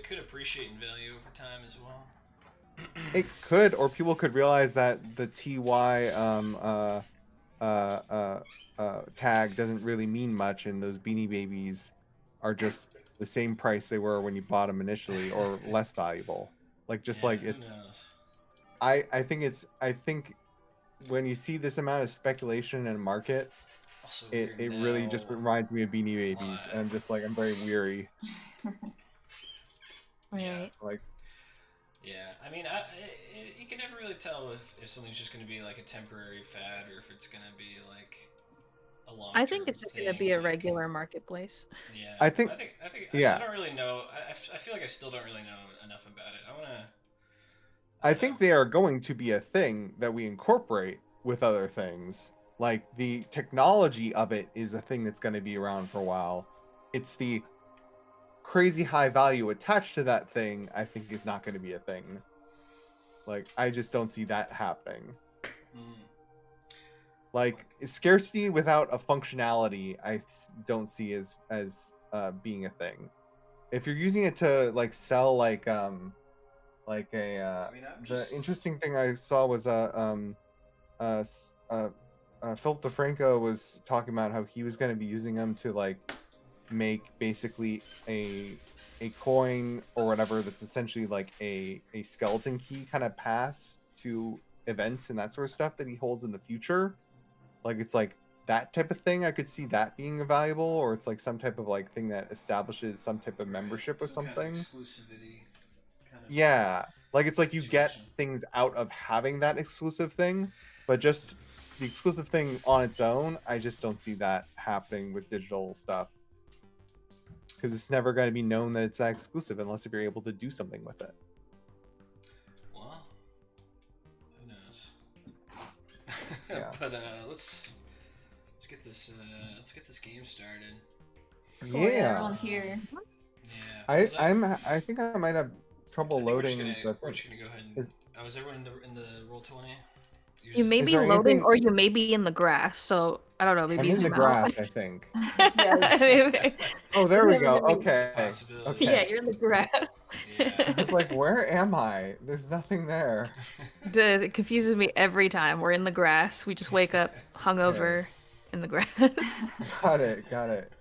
could appreciate in value over time as well. It could, or people could realize that the TY tag doesn't really mean much, and those Beanie Babies are just the same price they were when you bought them initially, or less valuable. Like just Yeah, like who it's, knows? I think when you see this amount of speculation in a market, Also, we're it really now just reminds me of Beanie Babies, and live. I'm just like I'm very weary. Yeah, Right. Like yeah. I mean, you can never really tell if something's just going to be like a temporary fad or if it's going to be like a I long-term think it's just gonna thing. be a Like, regular marketplace. yeah, I think, I yeah, don't really know. I feel like I still don't really know enough about it. I I don't know. think they are going to be a thing that we incorporate with other things. Like the technology of it is a thing that's going to be around for a while. It's the crazy high value attached to that thing, I think, is not going to be a thing. Like, I just don't see that happening. Mm. Like, scarcity without a functionality, I don't see as being a thing. If you're using it to like sell like a I mean, I'm the just. interesting thing I saw was Philip DeFranco was talking about how he was going to be using them to like make basically a coin or whatever that's essentially like a skeleton key kind of pass to events and that sort of stuff that he holds in the future. Like it's like that type of thing. I could see that being valuable, or it's like some type of like thing that establishes some type of Right, membership or some kind of something. exclusivity kind of Yeah, like it's like you get situation. things out of having that exclusive thing, but just the exclusive thing on its own, I just don't see that happening with digital stuff because it's never going to be known that it's that exclusive unless if you're able to do something with it. Well, who knows? Yeah. But let's get this game started. Cool, yeah, Yeah. everyone's here. Yeah. I think I might have trouble I think loading the we're thing. just gonna go ahead and. Is, Oh, is everyone in the roll 20? You may is be there loading, anything? or you may be in the grass. So I don't know. I'm Maybe in the zoom out. grass, I think. Yeah. Maybe- Oh, it's there we never go. gonna be- Okay. Possibility. Yeah, Okay. you're in the grass. Yeah. I was like, where am I? There's nothing there. It confuses me every time. We're in the grass. We just wake up hungover in the grass. Got it. Got it.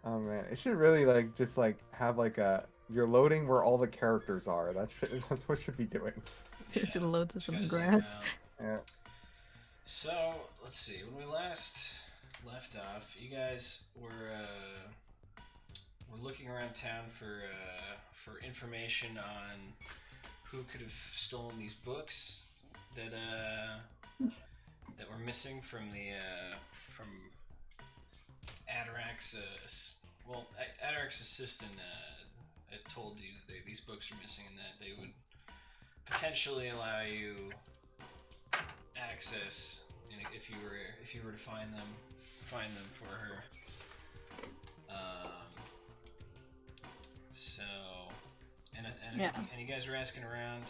Oh man, it should really like just like have like a you're loading where all the characters are. That's what it should be doing. It should load us in the Just gotta zoom grass. out. Yeah. So let's see. When we last left off, you guys were looking around town for information on who could have stolen these books that were missing from from Adarak's. Well, Adarak's assistant had told you that these books are missing and that they would potentially allow you access if you were to find them for her. So Yeah. and you guys were asking around.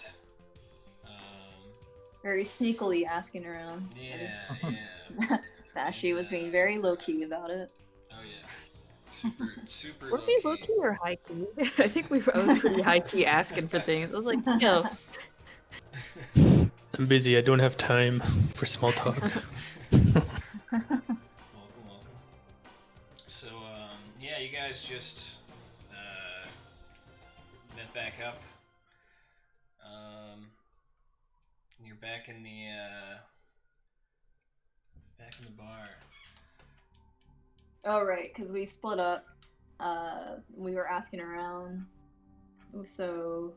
Very sneakily asking around. Yeah. Bashi was being very low key about it. Oh yeah. Super Were low we key. low key or high key? I think I was pretty high key asking for things. I was like, yo, I'm busy. I don't have time for small talk. Welcome. So yeah, you guys just met back up. And you're back in the bar. Oh, right, because we split up. We were asking around. So,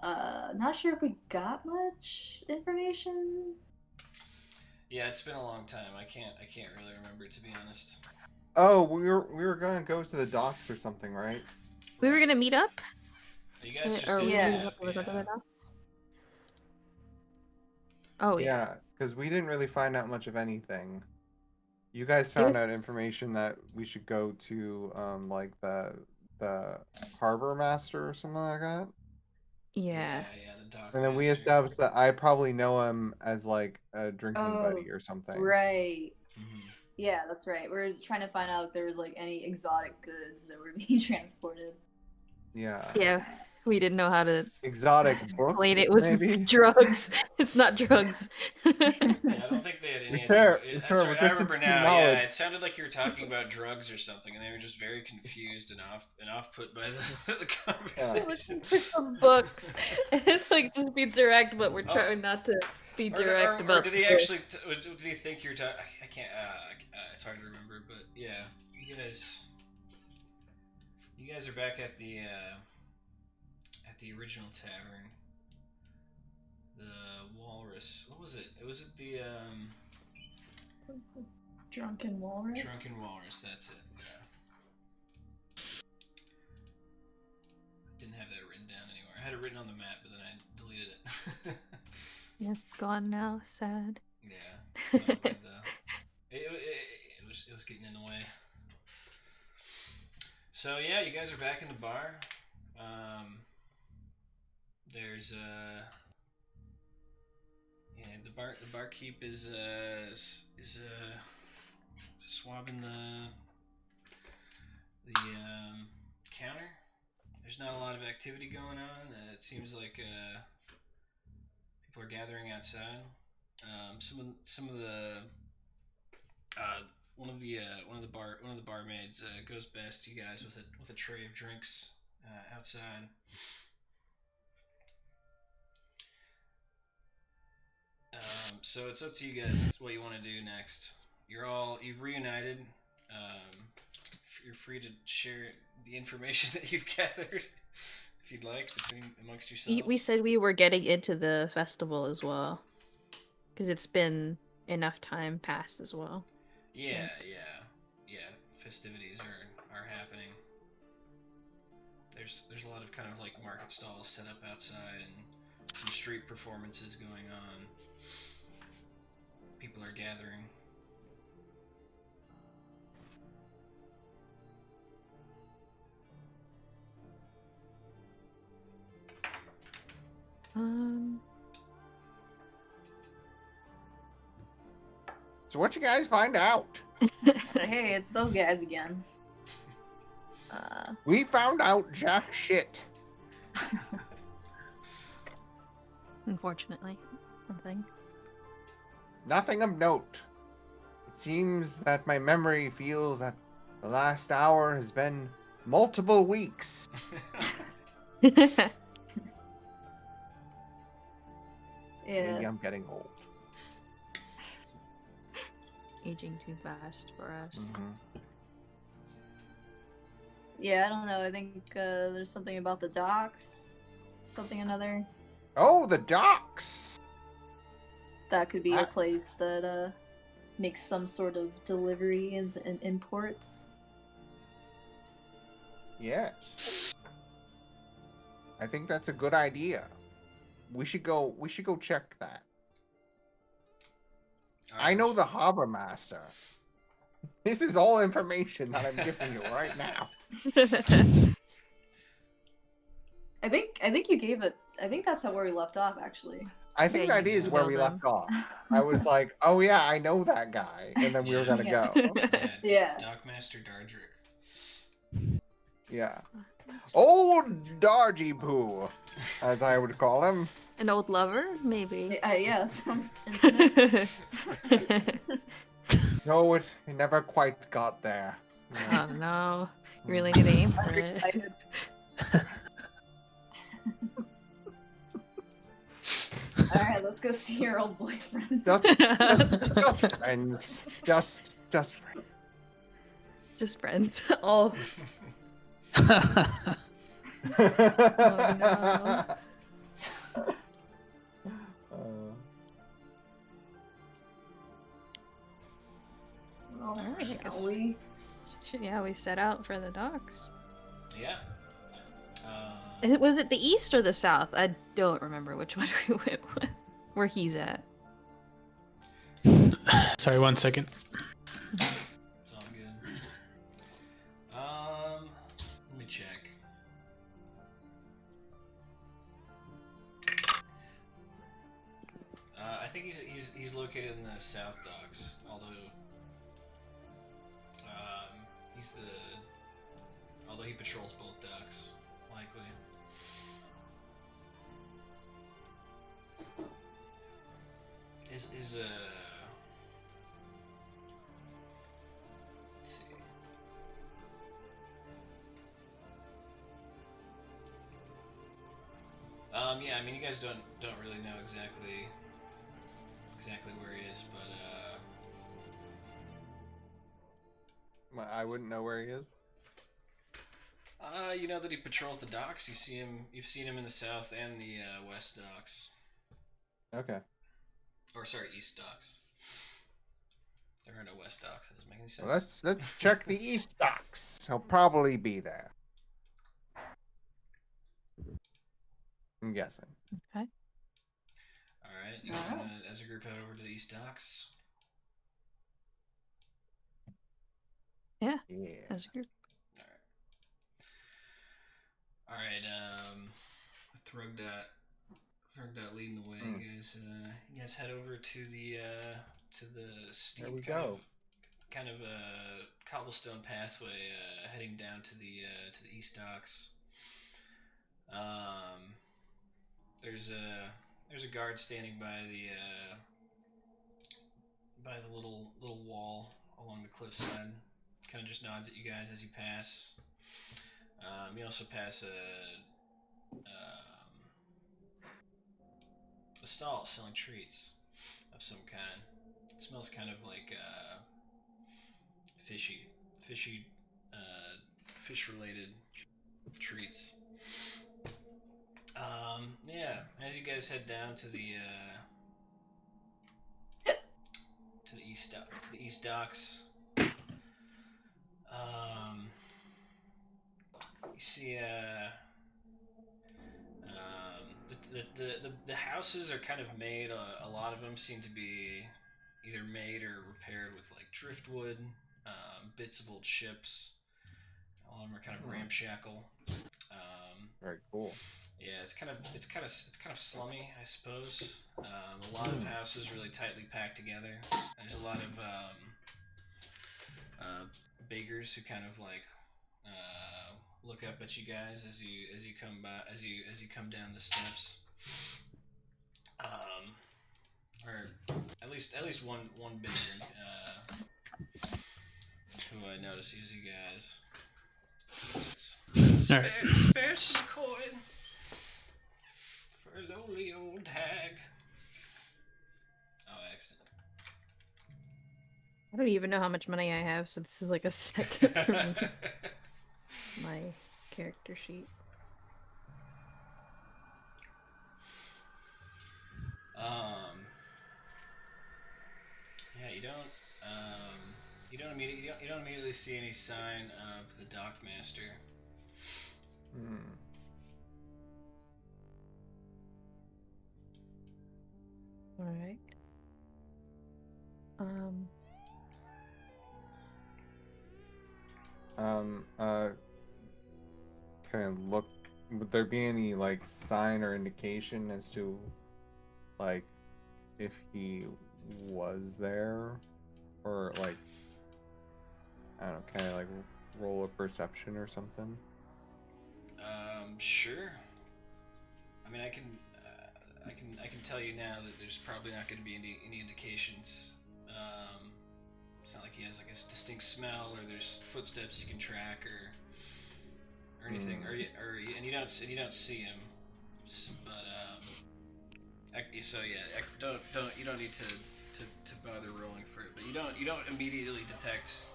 not sure if we got much information. Yeah, it's been a long time. I can't really remember, to be honest. Oh, we were gonna go to the docks or something, right? we were gonna meet up. You guys just Or did we Yeah. meet up to go to the docks? Oh yeah. Yeah, because we didn't really find out much of anything. You guys found out information that we should go to like the harbor master or something like that. Yeah. The dock And then we master. established that I probably know him as like a drinking buddy or something. Right. Mhm. Yeah, that's right. We're trying to find out if there was like any exotic goods that were being transported. Yeah. Yeah, we didn't know how to Exotic explain books, it was maybe? drugs. It's not drugs. Yeah, I don't think they had any Fair, idea. it's That's fair, right. it's I remember interesting now. knowledge. Yeah, it sounded like you were talking about drugs or something, and they were just very confused and off put by the conversation. Looking for some books. It's like just be direct, but we're Oh. trying not to be Or direct about. did he the book. actually? Did he think you're talking? I can't. It's hard to remember, but yeah, you guys are back at the original tavern. The Walrus. What was it? Was it the Drunken walrus. Drunken Walrus? That's it. Yeah. Didn't have that written down anywhere. I had it written on the map, but then I deleted it. Yes, gone now. Sad. Yeah. It's all good, though. It was getting in the way. So yeah, you guys are back in the bar. There's the barkeep is swabbing the counter. There's not a lot of activity going on. It seems like people are gathering outside. Some of the one of the barmaids goes past you guys with a tray of drinks outside. So it's up to you guys what you want to do next. You've reunited. You're free to share the information that you've gathered if you'd like amongst yourselves. We said we were getting into the festival as well, because it's been enough time past as well. Yeah. Festivities are happening. There's a lot of kind of like market stalls set up outside and some street performances going on. People are gathering. So what you guys find out? Hey, it's those guys again. We found out jack shit. Unfortunately, something. Nothing of note. It seems that my memory feels that the last hour has been multiple weeks. Yeah. Maybe I'm getting old. Aging too fast for us. Mhm. Yeah, I don't know. I think there's something about the docks. Something another. Oh, the docks! That could be a place that makes some sort of deliveries and imports. Yes. I think that's a good idea. We should go check that. I know the harbor master. This is all information that I'm giving you right now. I think you gave it. I think that's where we left off, actually. I think Yeah, that you is where know we them. left off. I was like, oh yeah, I know that guy. And then we were gonna Yeah. go. Yeah. Dockmaster Dardrick. Yeah. Old Dargy Poo, as I would call him. An old lover, maybe. Yeah, sounds intimate. No, it never quite got there. Oh no, you're really gonna aim for it. Excited. All right, let's go see your old boyfriend. Just friends. Just friends. Just friends. Oh, All right, I guess. shall we? yeah, we set out for the docks. Yeah. Was it the east or the south? I don't remember which one we went with. Where he's at. Sorry, 1 second. It's all good. Let me check. I think he's located in the South Docks, although although he patrols both docks. Like His let's see. Yeah, I mean, you guys don't really know exactly where he is, but I wouldn't know where he is. you know that he patrols the docks. You've seen him in the south and the west docks. Okay. Or sorry, east docks. There are no west docks. That doesn't make any sense. Well, let's check the east docks. He'll probably be there. I'm guessing. Okay. All right, you guys want to, as a group, head over to the east docks. Yeah. Yeah. As a group. All right. Thrugdot leading the way. You guys head over to the steep There we kind go. of a cobblestone pathway heading down to the east docks. There's a guard standing by the little wall along the cliffside. Kind of just nods at you guys as you pass. You also pass a stall selling treats of some kind. It smells kind of like fishy, fish-related treats. Yeah. As you guys head down to the east docks, you see the houses are kind of made. A lot of them seem to be either made or repaired with like driftwood, bits of old ships. All of them are kind of ramshackle. Very cool. Yeah, it's kind of slummy, I suppose. A lot of houses really tightly packed together. There's a lot of beggars who kind of like look up at you guys as you come down the steps. Or at least one beggar who I notice sees you guys. Spare some coin for a lowly old hag. Oh, accident. I don't even know how much money I have, so this is like a second for me. My character sheet. Yeah, you don't immediately see any sign of the dockmaster. All right. Kind of look. Would there be any like sign or indication as to like if he was there, or like I don't know, kind of like roll a perception or something? Sure. I mean, I can tell you now that there's probably not going to be any indications. It's not like he has like a distinct smell, or there's footsteps you can track, or anything, and you don't see him. But so yeah, you don't need to bother rolling for it, but you don't immediately detect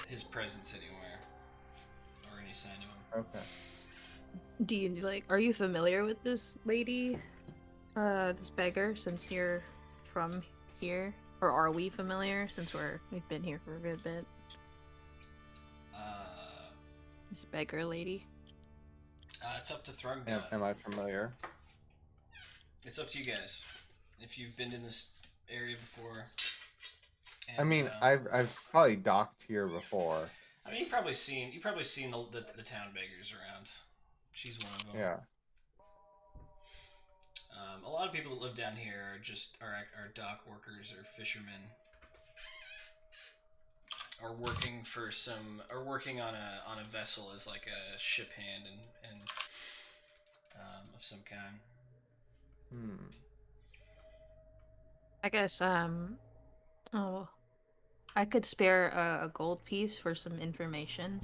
his presence anywhere or any sign of him. Okay. Do you are you familiar with this lady, this beggar, since you're from here, or are we familiar since we've been here for a good bit? This beggar lady. It's up to Thrugdot. Am I familiar? It's up to you guys. If you've been in this area before. And, I mean, I've probably docked here before. I mean, you've probably seen the town beggars around. She's one of them. Yeah. A lot of people that live down here are dock workers or fishermen, or working on a vessel as like a ship hand and of some kind. I guess oh, I could spare a gold piece for some information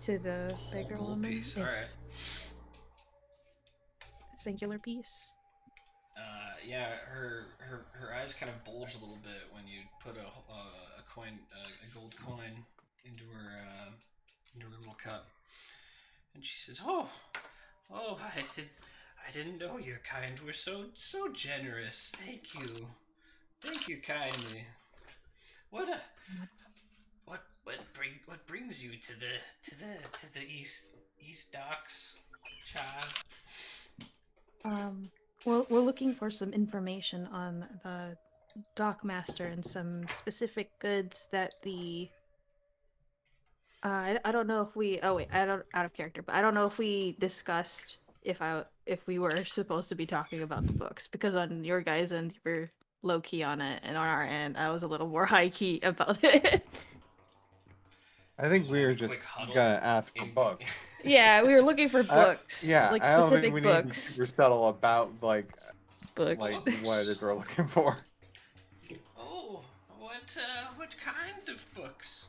to the Whole beggar gold woman. piece. If All right. singular piece. Yeah, her eyes kind of bulge a little bit when you put a coin, a gold coin into her little cup, and she says, "Oh, I didn't know your kind were so generous. Thank you kindly. What a what brings you to the east docks, child?" We're looking for some information on the dockmaster and some specific goods that the I don't know if we oh wait I don't out of character, but I don't know if we discussed if we were supposed to be talking about the books, because on your guys' end you were low key on it, and on our end I was a little more high key about it. I think Just we have were a quick just huddle gonna ask for in- books. Yeah, we were looking for books, Yeah, like I don't think specific we need to be books. super subtle about like Books. what it is we're looking for. Oh, what kind of books?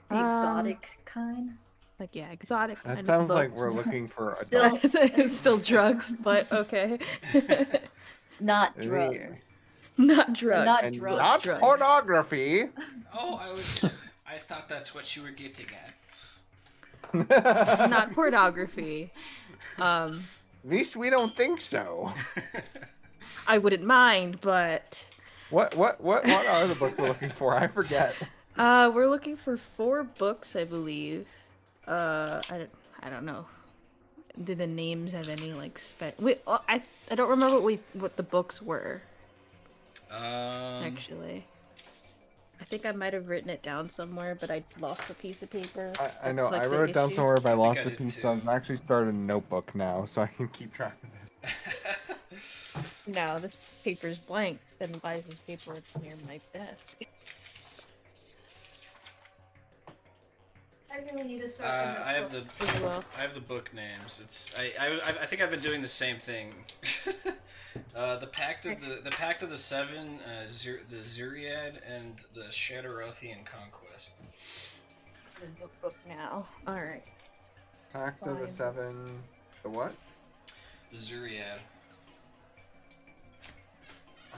The exotic kind. Like yeah, exotic kind That of sounds like books. we're looking for Still- adult. Still drugs, but okay. Not The- drugs. Not drugs. Not and drugs. not drugs. pornography. Oh, I thought that's what you were getting Not pornography. At least we don't think so. at. I wouldn't mind, but What are the books we're looking for? I forget. we're looking for 4 books, I believe. I don't know. Did the names have any like I don't remember what the books were actually. I think I might have written it down somewhere, but I lost a piece of paper. I know. That's, like, I the wrote it down issue. somewhere, but I lost I the did piece, so too. I've actually started a notebook now, so I can keep track of this. No, this paper's blank, and why is this paper near my desk? I really need to start. I have the as well. I have the book names. I think I've been doing the same thing. The Pact of the Seven, the Zuriad, and the Shatterothian Conquest. The book now. All right. Pact of the Fine. Seven. The what? The Zuriad.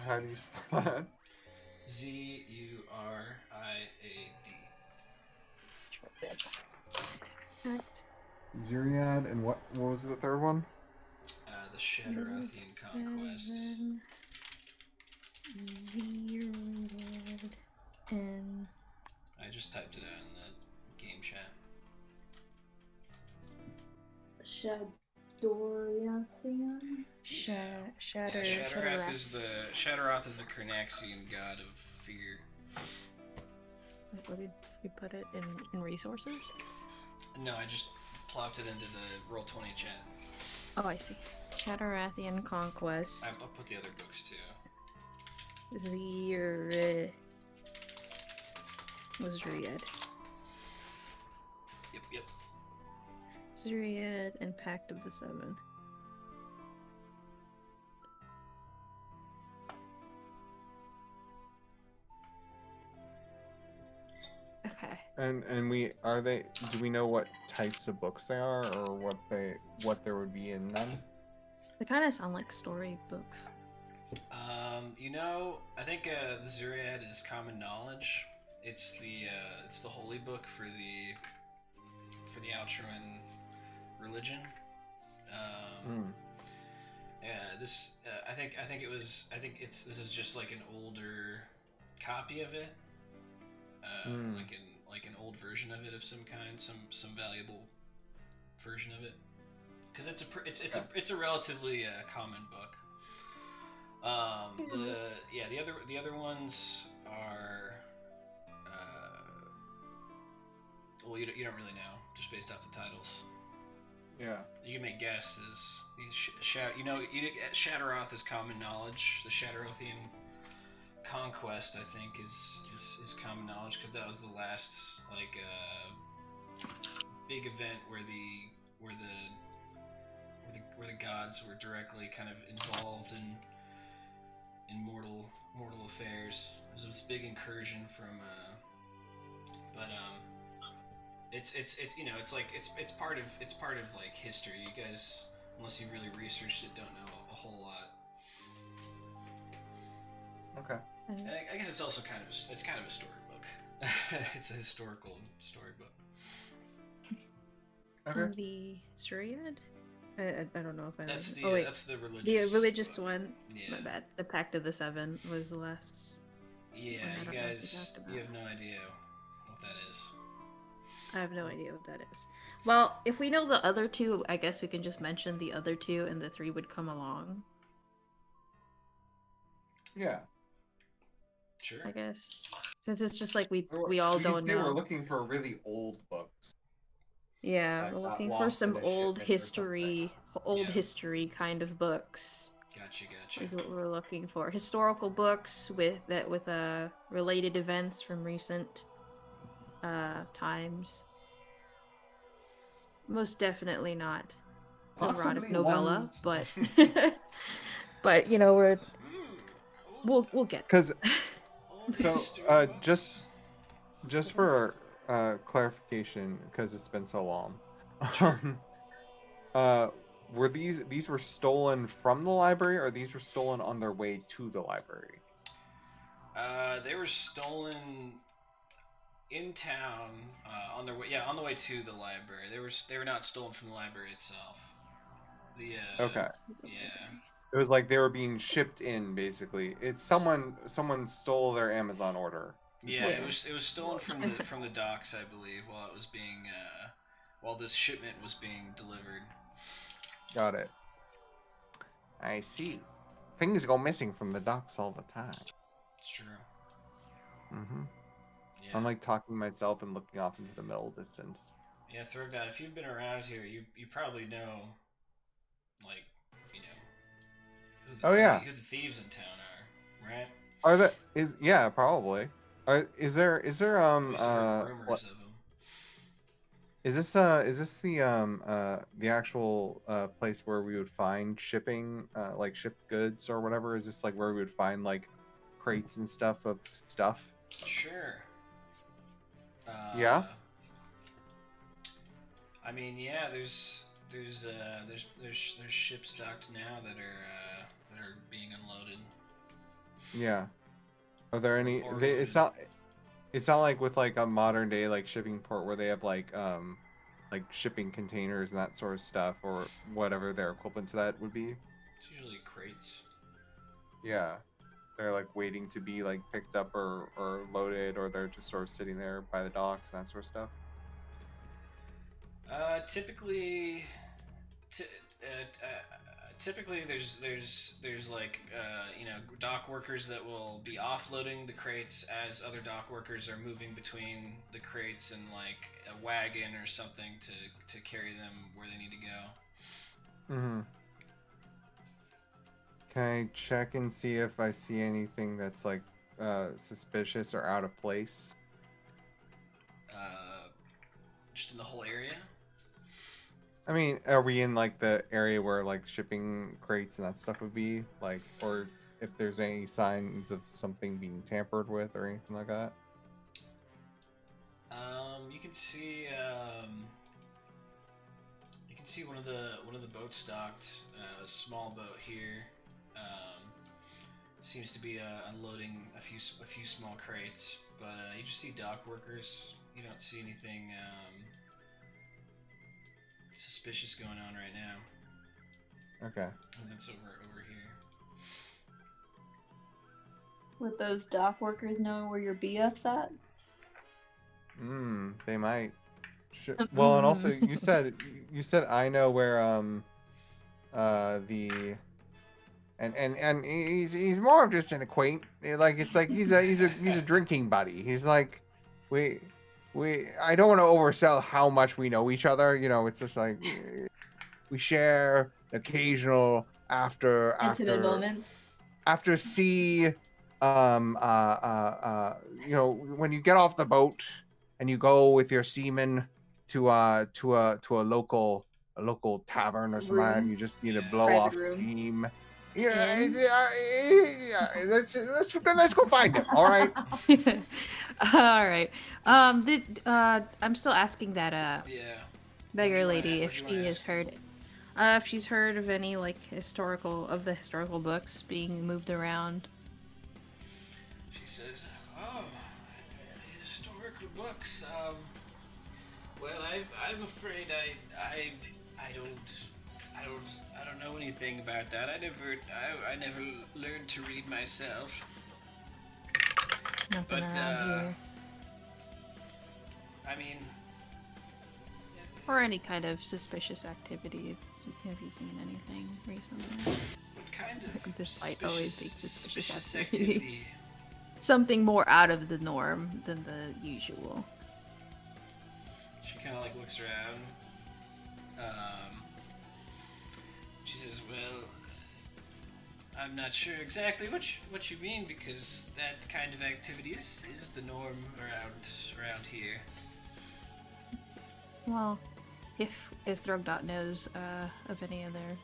How do you spell that? Zuriad. Zuriad, and what was the third one? The Shatterothian Conquest. Zero and I just typed it out in the game chat. Shadorathian? Shatter. Yeah, Shatter. Shatteroth is the Carnaxian god of fear. What did you put it in resources? No, I just plopped it into the Roll20 chat. Oh, I see. Shatterathian Conquest. I'll put the other books too. Zir. Was Zuriad. Yep. Zuriad and Pact of the Seven. Okay. And do we know what types of books they are, or what there would be in them? They kind of sound like story books. I think the Zuriad is common knowledge. It's the holy book for the Altruan religion. Yeah, this this is just like an older copy of it, like an old version of it of some kind, some valuable version of it, because it's a relatively common book. The other ones are well, you don't really know, just based off the titles. Yeah. You can make guesses. Shatteroth is common knowledge. The Shatterothian Conquest, I think, is common knowledge, because that was the last big event where where the gods were directly kind of involved in mortal affairs. There's this big incursion from, but it's you know it's part of like history. You guys, unless you really researched it, don't know a whole lot. Okay. And I guess it's also kind of a storybook. It's a historical storybook. Okay. The Syriad? I don't know if I. That's the oh wait, that's the religious. the religious book. one. Yeah. My bad. The Pact of the Seven was the last. Yeah, I you don't know if we guys, talked you about have no idea what that is. I have no idea what that is. Well, if we know the other two, I guess we can just mention the other two, and the three would come along. Yeah. Sure. I guess, since it's just like we all don't They know. were looking for really old books. Yeah, That we're got looking for lost some in a old shipment or history, Yeah. history kind of books. Gotcha. Is what we're looking for. Historical books with related events from recent times. Most definitely not erotic Possibly novella, ones- but but you know we'll get. Because Old so history just books. for clarification, because it's been so long. Sure. Were these were stolen from the library, or these were stolen on their way to the library? They were stolen in town on their way. Yeah, on the way to the library. They were not stolen from the library itself. Okay. Yeah. It was like they were being shipped in, basically. It's someone stole their Amazon order. Yeah, Yeah. it was stolen from the docks, I believe, while it was being while this shipment was being delivered. Got it. I see. Things go missing from the docks all the time. It's true. Mm-hmm. Yeah. I'm like talking to myself and looking off into the middle distance. Yeah, Throgdon, if you've been around here, you probably know, like, you know, who the thieves in town are, right? Are there yeah, probably. Is there At least I've heard rumors of them. is this the actual place where we would find shipping like shipped goods or whatever? Is this like where we would find like crates and stuff of stuff? Sure. Yeah? I mean, yeah. There's ships docked now that are being unloaded. Yeah. Are there any? Or It's not like with like a modern day like shipping port where they have like shipping containers and that sort of stuff, or whatever their equivalent to that would be. It's usually crates. Yeah. They're like waiting to be like picked up or loaded, or they're just sort of sitting there by the docks and that sort of stuff. Typically, typically there's like you know, dock workers that will be offloading the crates as other dock workers are moving between the crates and like a wagon or something to carry them where they need to go. Mm-hmm. Can I check and see if I see anything that's like suspicious or out of place? Just in the whole area. I mean, are we in like the area where like shipping crates and that stuff would be like, or if there's any signs of something being tampered with or anything like that? You can see one of the boats docked, a small boat here. Seems to be unloading a few small crates, but you just see dock workers. You don't see anything suspicious going on right now. Okay. And that's over here. Would those dock workers know where your BF's at? They might. Well, and also you said I know where the and he's more of just an acquaintance. Like it's like he's a drinking buddy. He's like I don't want to oversell how much we know each other. You know, it's just like we share occasional Intimate moments. after sea you know, when you get off the boat and you go with your seamen to a local local tavern or something. Room. You just need to Yeah. blow Private off room. steam. Yeah, Inn? let's go find him. All right. All right. I'm still asking that Yeah. beggar What lady do if you she wanna has ask? heard if she's heard of any like historical books being moved around. She says, "Oh, historical books. Well, I'm afraid I don't know anything about that. I never learned to read myself. Nothing But around here. I mean, Or any kind of suspicious activity. Have you seen anything recently? what kind of Despite always being suspicious suspicious activity. activity? Something more out of the norm than the usual. She kind of like looks around. She says, "Well, I'm not sure exactly what you mean because that kind of activity is the norm around here." Well, if Thrugbot knows of any other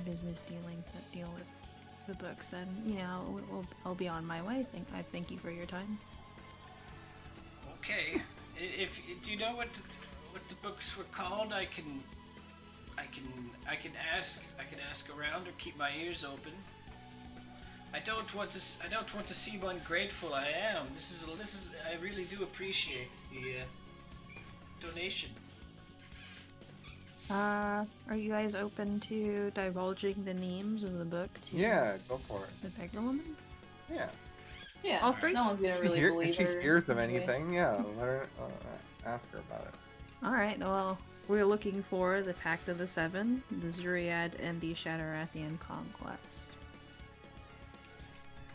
business dealings that deal with the books, then I'll be on my way. I thank you for your time. Okay. If do you know what the books were called? I can ask around or keep my ears open. I don't want to seem ungrateful. I am. This is I really do appreciate the donation. Are you guys open to divulging the names of the book to Yeah, go for it. the beggar woman? Yeah. Yeah, All three? no one's gonna really If believe she her. hears of anyway. anything, yeah, let her ask her about it. Alright, well, we're looking for the Pact of the Seven, the Zuriad, and the Shadowrathian Conquest.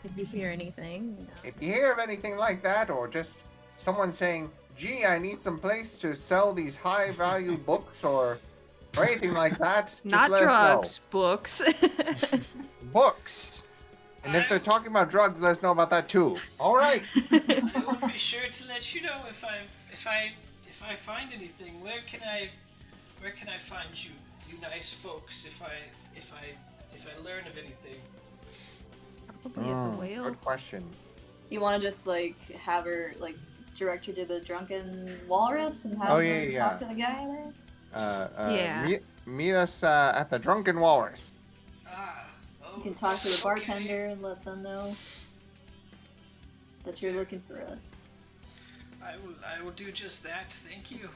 If you hear anything, If you hear of anything like that, or just someone saying, "Gee, I need some place to sell these high-value books," or anything like that, just not let drugs, books. us know. Books. And if they're talking about drugs, let us know about that too. All right. I will be sure to let you know if I find anything. Where can I find you nice folks if I learn of anything? Probably at the whale. Good question. You want to just like have her like direct her to the drunken walrus and have Oh, her yeah. talk to the guy there? Yeah. Meet us at the Drunken Walrus. Ah. Oh, You can talk to the okay. bartender and let them know that you're looking for us. I will do just that. Thank you.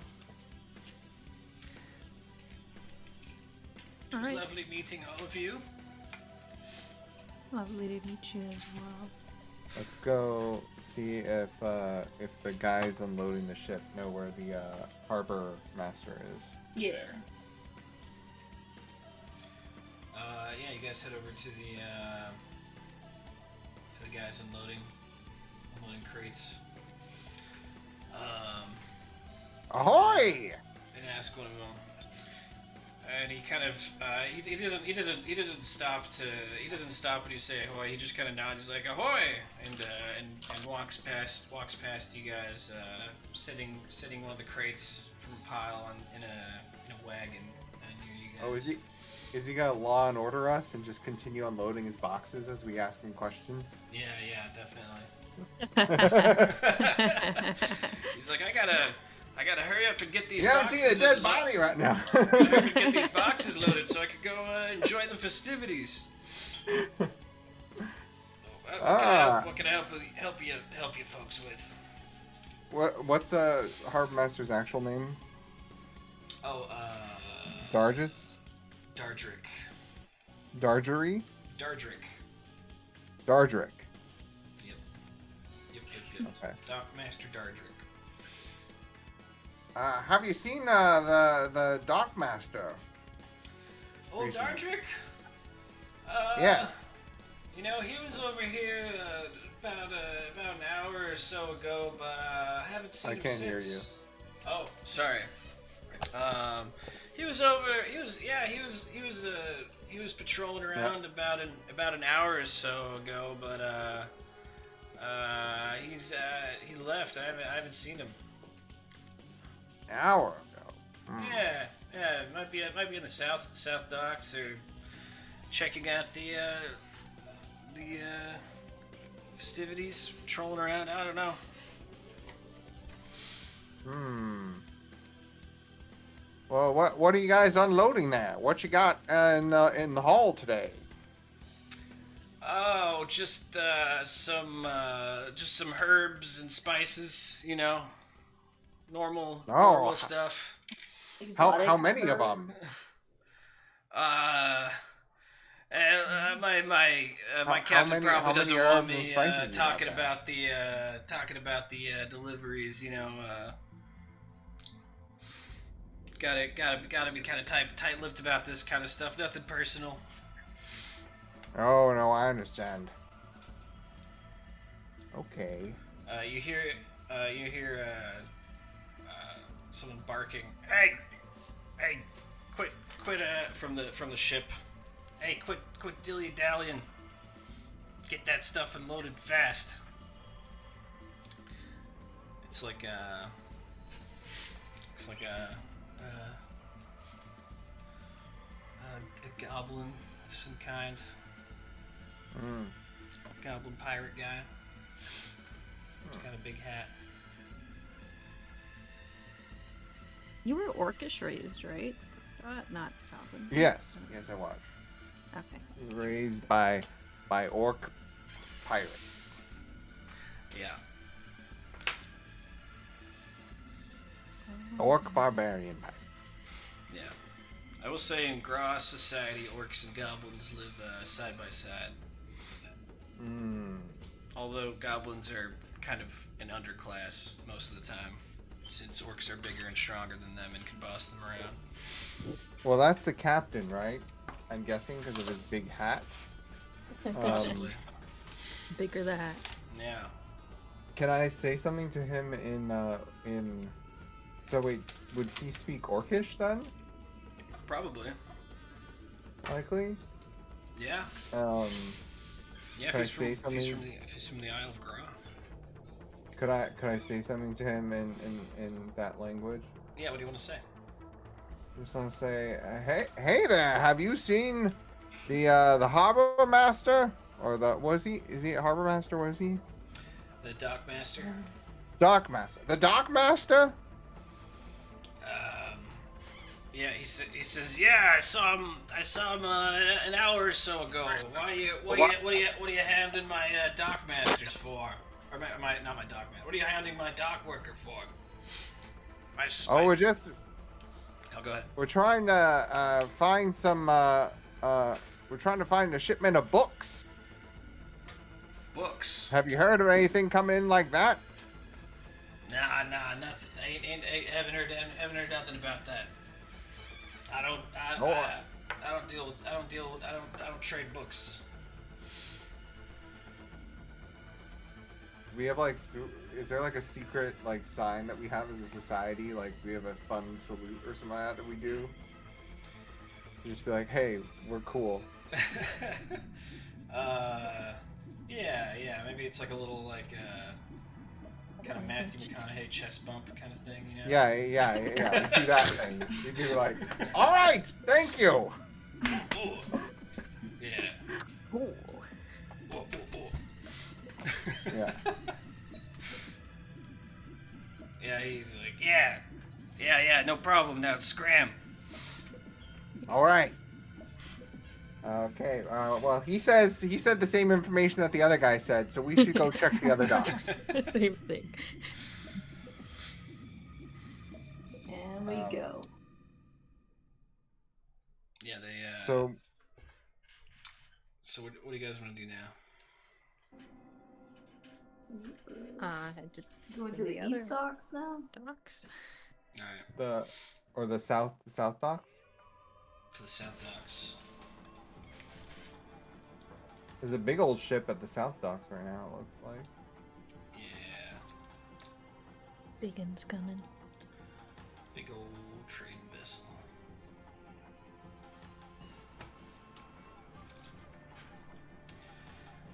It was Alright. lovely meeting all of you. Lovely to meet you as well. Let's go see if the guys unloading the ship know where the harbor master is. Yeah. Yeah, you guys head over to the guys unloading crates. Ahoy! And ask one of them. And he kind of he doesn't stop when you say ahoy. He just kind of nods. He's like ahoy, and walks past you guys, sitting one of the crates from a pile in a wagon near you guys. Oh, is he gonna law and order us and just continue unloading his boxes as we ask him questions? Yeah, definitely. He's like, I gotta hurry up and get these. You haven't boxes seen a dead unloaded. body right now. Gotta hurry up and get these boxes loaded so I could go enjoy the festivities. What can I help you folks with? What's the harbor master's actual name? Oh, Dargis? Dardrick. Dargery? Dardrick. Dardrick. Yep. Okay. Doc Master Dardrick. Have you seen the Dock Master? Oh, Recently. Dardrick? Yeah. You know, he was over here about an hour or so ago, but I haven't seen him I can't since. hear you. Oh, sorry. He was patrolling around about an hour or so ago, but he left. I haven't seen him. An hour ago. Hmm. Yeah, Yeah, it might be in the south docks, or checking out the festivities, trolling around. I don't know. Well, what are you guys unloading there? What you got in the hall today? Oh, just some herbs and spices. You know, normal stuff. Exotic How many of herbs. them? My How captain many- probably how many doesn't want herbs and me spices you got talking there? about the deliveries. You know, gotta be kind of tight-lipped about this kind of stuff. Nothing personal. Oh no, I understand. Okay. You hear someone barking. Hey, quit from the ship. Hey, quit dilly-dallying. Get that stuff unloaded fast. It's like looks like a goblin of some kind. Goblin pirate guy. He's got a big hat. You were orcish raised, right? Not Goblin. Yes, I was Okay. raised by orc pirates. Yeah. Orc barbarian pirate. Yeah. I will say in Gra society, orcs and goblins live side by side. Although goblins are kind of an underclass most of the time, since orcs are bigger and stronger than them and can boss them around. Well, that's the captain, right? I'm guessing because of his big hat. Possibly. Bigger the hat. Yeah. Can I say something to him in? So wait, would he speak Orcish then? Probably. Likely. Yeah. Yeah, Can I if say he's something? if he's from the Isle of Gra. Could I say something to him in that language? Yeah, what do you want to say? I just want to say, hey there, have you seen the harbor master or is he a harbor master? Was he The dock master. dock master? The dock master? Yeah, he says, yeah, I saw him an hour or so ago. What are you handing my dock masters for? Or not my dock man. What are you handing my dock worker for? We're go ahead. we're trying to find some we're trying to find a shipment of books. Books. Have you heard of anything come in like that? Nah, nothing. I haven't heard nothing about that. I don't trade books. We have is there like a secret sign that we have as a society? Like we have a fun salute or something like that we do? You just be like, hey, we're cool. Yeah, maybe it's like a little kind of Matthew McConaughey chest bump kind of thing, you know? Yeah. We do that thing. We do all right, thank you. Ooh. Yeah. Ooh. Yeah. Yeah, he's like, yeah, no problem. Now scram. All right. Okay. Well, he said the same information that the other guy said, so we should go check the other docks. Same thing. And we go. Yeah, they. So what do you guys want to do now? Just Going to the east docks now? docks. All right. the south docks. To the south docks. There's a big old ship at the south docks right now. It looks like. Yeah. Biggin's coming. Big old trading vessel.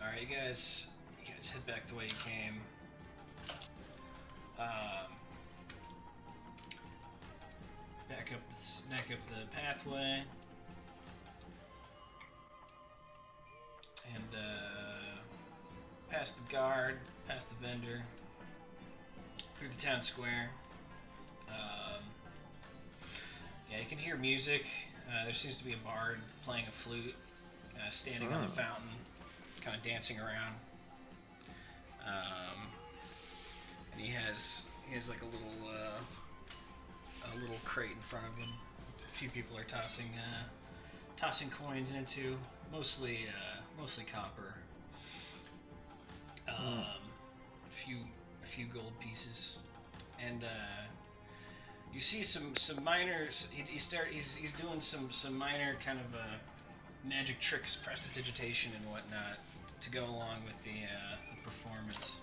All right, you guys head back the way you came. back up the pathway, and past the guard, past the vendor, through the town square. Yeah, you can hear music. There seems to be a bard playing a flute, standing on the fountain, kind of dancing around. And he has like a little crate in front of him. A few people are tossing coins into, mostly copper. A few gold pieces, and you see some minor. He's doing some minor kind of magic tricks, prestidigitation and whatnot, to go along with the performance.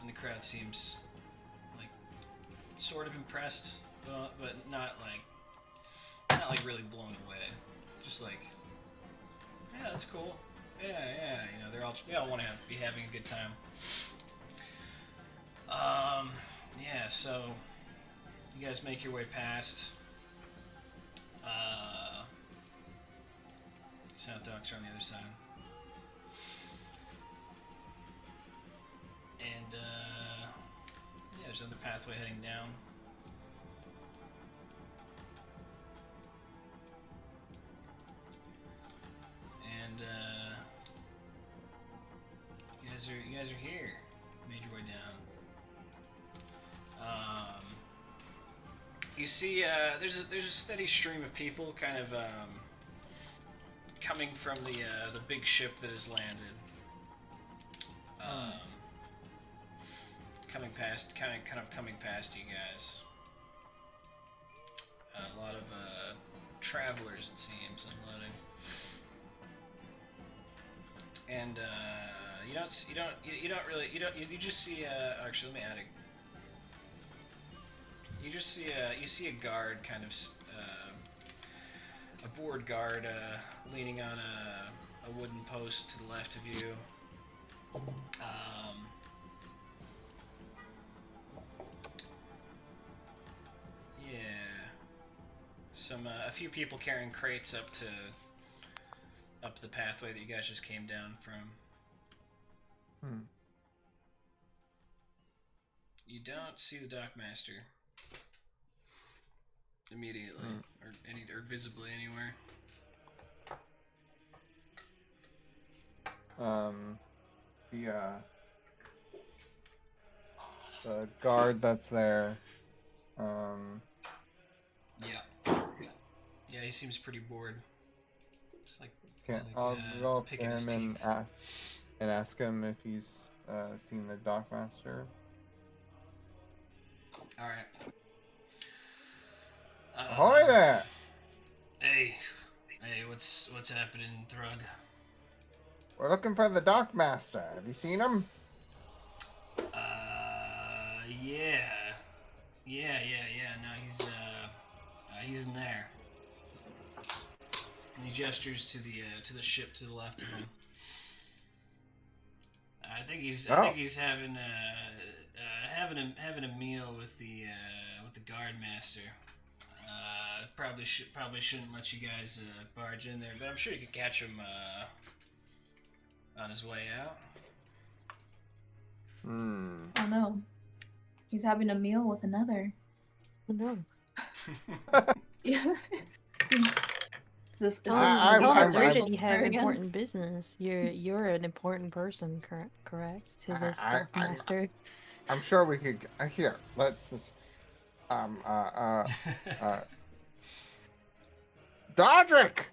And the crowd seems like sort of impressed, but not like really blown away. Just like, yeah, that's cool. Yeah, you know, they all want to be having a good time. Yeah, so you guys make your way past. Sound docks are on the other side. And yeah, there's another pathway heading down. And you guys are here. Made your way down. You see, there's a steady stream of people, kind of coming from the big ship that has landed. Coming past, kind of coming past you guys. A lot of travelers, it seems, unloading. And you just see actually, let me add it. You see a guard, kind of a board guard, leaning on a wooden post to the left of you. Yeah, a few people carrying crates up the pathway that you guys just came down from. You don't see the dockmaster immediately, or visibly anywhere. The guard that's there. Yeah, he seems pretty bored. I'll go up to him and ask him if he's seen the dockmaster. All right. Ahoy there! Hey, what's happening, Thrug? We're looking for the dockmaster. Have you seen him? Yeah. No, he's in there. And he gestures to the ship to the left of him. I think he's having a meal with the guard master. Probably shouldn't let you guys barge in there, but I'm sure you could catch him on his way out. Oh no, he's having a meal with another. Oh no. Yeah. Is this it's urgent. I'm- You have again? important business. You're an important person, correct? To this dockmaster. I'm sure we could. Here, let's just. Dodrick!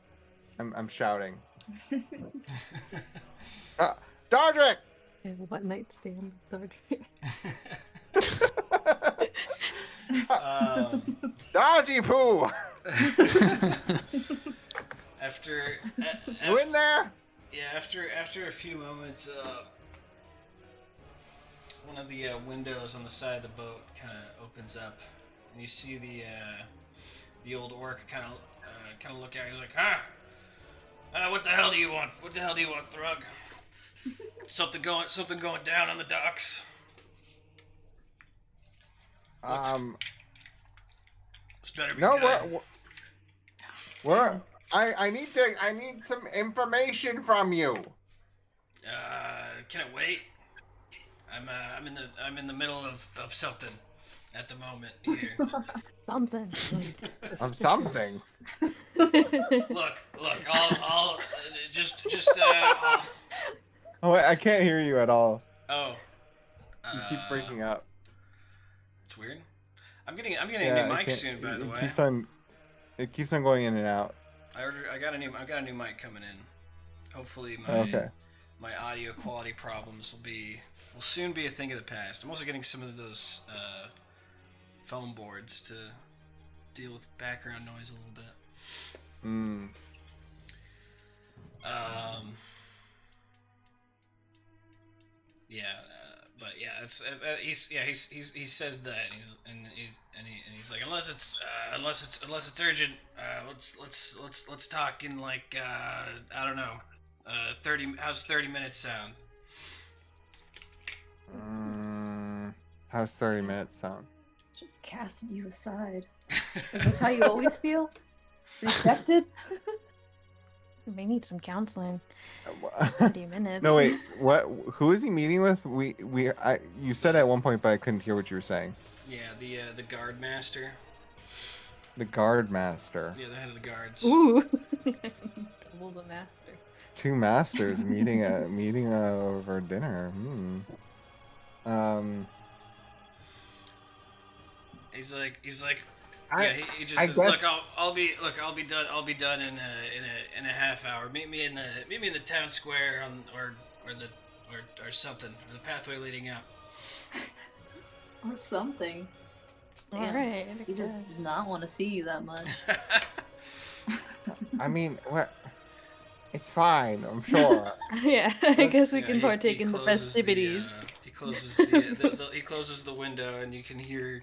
I'm shouting. Dodrick! What nightstand, Dodgy poo! You in there? Yeah, after a few moments, one of the windows on the side of the boat kind of opens up, and you see the old orc kind of look at you. He's like, what the hell do you want? What the hell do you want, Thrug? Something going down on the docks. better be No, good. I need some information from you. Can it wait? I'm in the middle of something at the moment here. Something. Something. Look, I'll Oh, wait, I can't hear you at all. oh. You keep breaking up. It's weird. I'm getting a new mic soon, by the way. It keeps on going in and out. I got a new mic coming in. Hopefully my audio quality problems will soon be a thing of the past. I'm also getting some of those foam boards to deal with background noise a little bit. But yeah, it's he says that he's like unless it's urgent, let's talk in like I don't know, 30 minutes sound. How's 30 minutes sound? Just casted you aside. Is this how you always feel? Rejected? We may need some counseling. 30 minutes. No, wait. What? Who is he meeting with? You said at one point, but I couldn't hear what you were saying. Yeah, the guard master. The guard master. Yeah, the head of the guards. Ooh. Double the master. Two masters meeting over dinner. He's like he just I says, guess... look, I'll be done in a half hour. Meet me in the town square or something, or the pathway leading up. Or something. Damn. All right. He just does not want to see you that much. I mean, what? It's fine, I'm sure. Yeah, I guess we can he partake in the closes festivities. He closes he closes the window, and you can hear,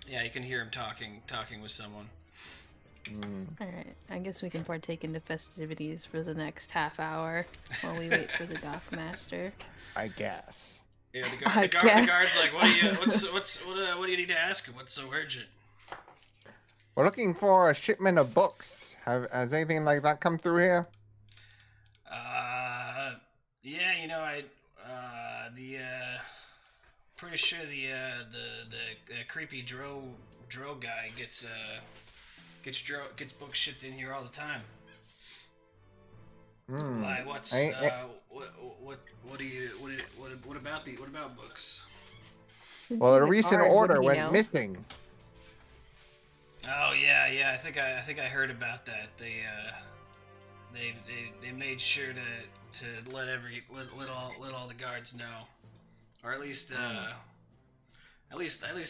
you can hear him talking with someone. Alright, I guess we can partake in the festivities for the next half hour while we wait for the dock master. I guess. Yeah, the guard's like, what do you need to ask him? What's so urgent? We're looking for a shipment of books. Has anything like that come through here? Yeah, pretty sure the creepy dro guy gets books shipped in here all the time. Why? What about books? Well, a recent order went missing. Oh yeah, I think I heard about that. They made sure to let all the guards know, or at least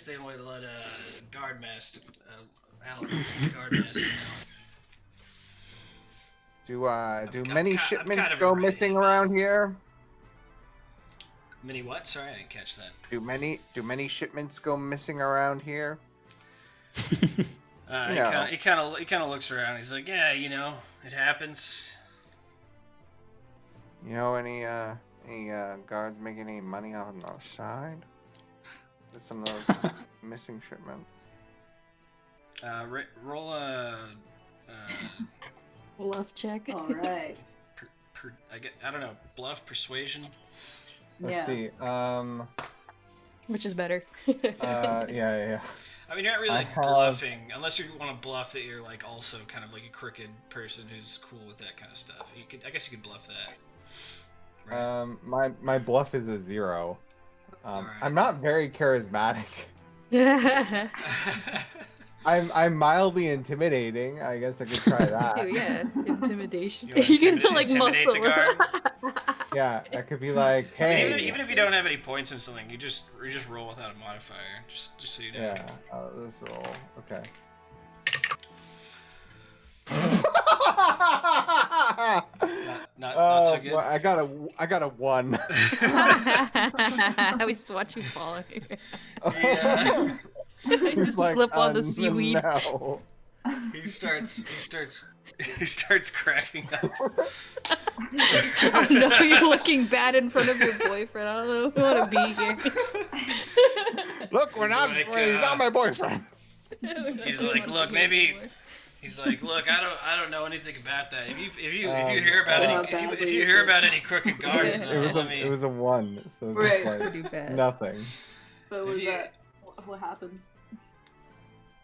they would let guard master know. Do many shipments go missing around here? Many what? Sorry, I didn't catch that. Do many shipments go missing around here? He kind of looks around. He's like, yeah, it happens. You know, any guards making any money on the side with some of those missing shipments? Roll a bluff check. All right. I don't know, bluff, persuasion. Let's see. Which is better? Yeah. I mean, you're not really bluffing, unless you want to bluff that you're like also kind of like a crooked person who's cool with that kind of stuff. I guess you could bluff that. Right? My bluff is a 0. Right. I'm not very charismatic. I'm mildly intimidating. I guess I could try that. Yeah, intimidation. You can intimidate the guard. Yeah, that could be like, hey. Even if you don't have any points in something, you just roll without a modifier, just so you know. Yeah. Let's roll. Okay. Not so good. Well, I got a 1. I just watch you fall here. Yeah. Just like, slip on the seaweed. No. He starts cracking up. Oh no, you're looking bad in front of your boyfriend. I don't know if you want to be here. Look, we're He's not. like, He's not my boyfriend. He's like, look, maybe. He's like, look, I don't know anything about that. If you hear about if you hear about any crooked guards, though, let me. It was a 1, so it was Right. like Pretty bad. nothing. But was that what happens?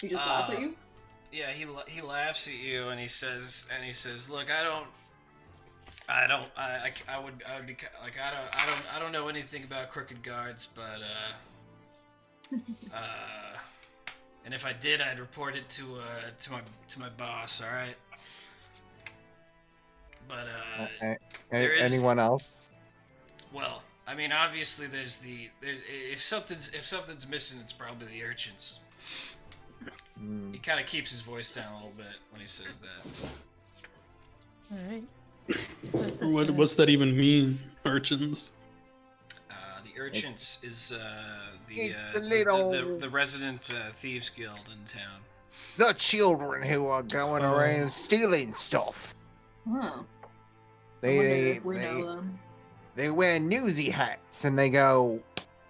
He just laughs at you? Yeah, he laughs at you and he says, look, I don't know anything about crooked guards, but and if I did, I'd report it to my boss. All right. But Anyone else? Well, I mean, obviously, if something's missing, it's probably the urchins. He kind of keeps his voice down a little bit when he says that. All right. What's that even mean? Urchins? The urchins is It's the resident thieves guild in town. The children who are going around stealing stuff. Oh. They we know them. they wear newsy hats and they go,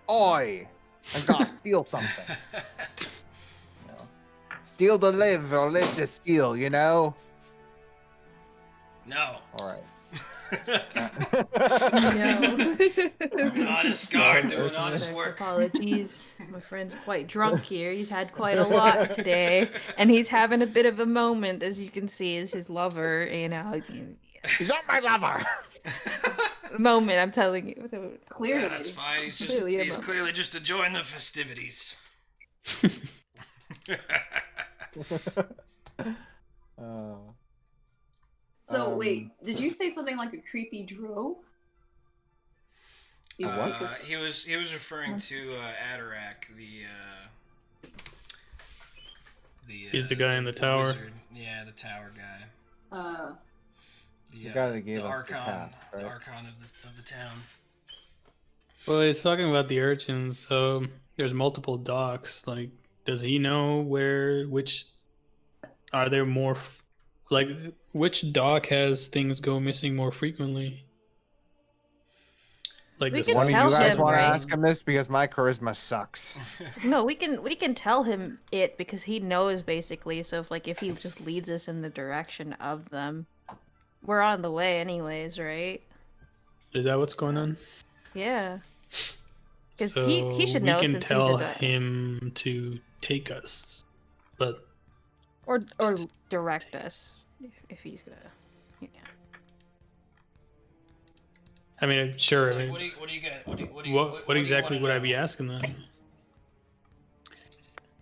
"Oi, I gotta steal something. You know, steal to live or live to steal." You know. No. All right. No. An honest guard doing honest work. Apologies. My friend's quite drunk here. He's had quite a lot today, and he's having a bit of a moment, as you can see, as his lover. He's not my lover. Moment. I'm telling you. Clearly. Yeah, that's fine. He's clearly just enjoying the festivities. So wait, did you say something like a creepy drow? He was referring to Adarak, He's the guy in the tower. wizard. Yeah, the tower guy. The guy that gave the us Archon, the cat, right? the Archon of the town. Well, he's talking about the urchins. So there's multiple docks. Like, does he know which? Are there more? Which dock has things go missing more frequently? Like We the can One of tell you guys him, want to right? ask him this because my charisma sucks. No, we can tell him it because he knows basically. So if he just leads us in the direction of them, we're on the way anyways, right? Is that what's going on? Yeah. 'Cause So he should know we can since he's tell a di- him to take us, but or direct us if he's gonna. Yeah. I mean, sure. It's I like, mean, what do you get? what exactly would I be asking then?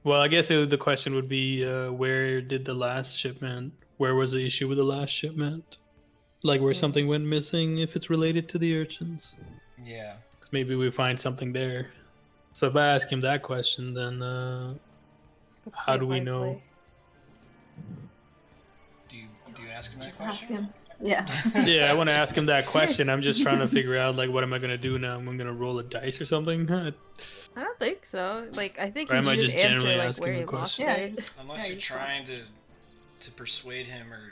Well, I guess the question would be, where did the last shipment? Where was the issue with the last shipment? Like where something went missing, if it's related to the urchins. Yeah. 'Cause maybe we find something there. So if I ask him that question, then how do we know? Do you ask him that Just ask question? him. Yeah. Yeah, I want to ask him that question. I'm just trying to figure out what am I gonna do now? I'm gonna roll a dice or something? I don't think so. I think Or you am I should just answer generally where asking he a lost question? it. Unless Yeah, you're you trying to persuade him or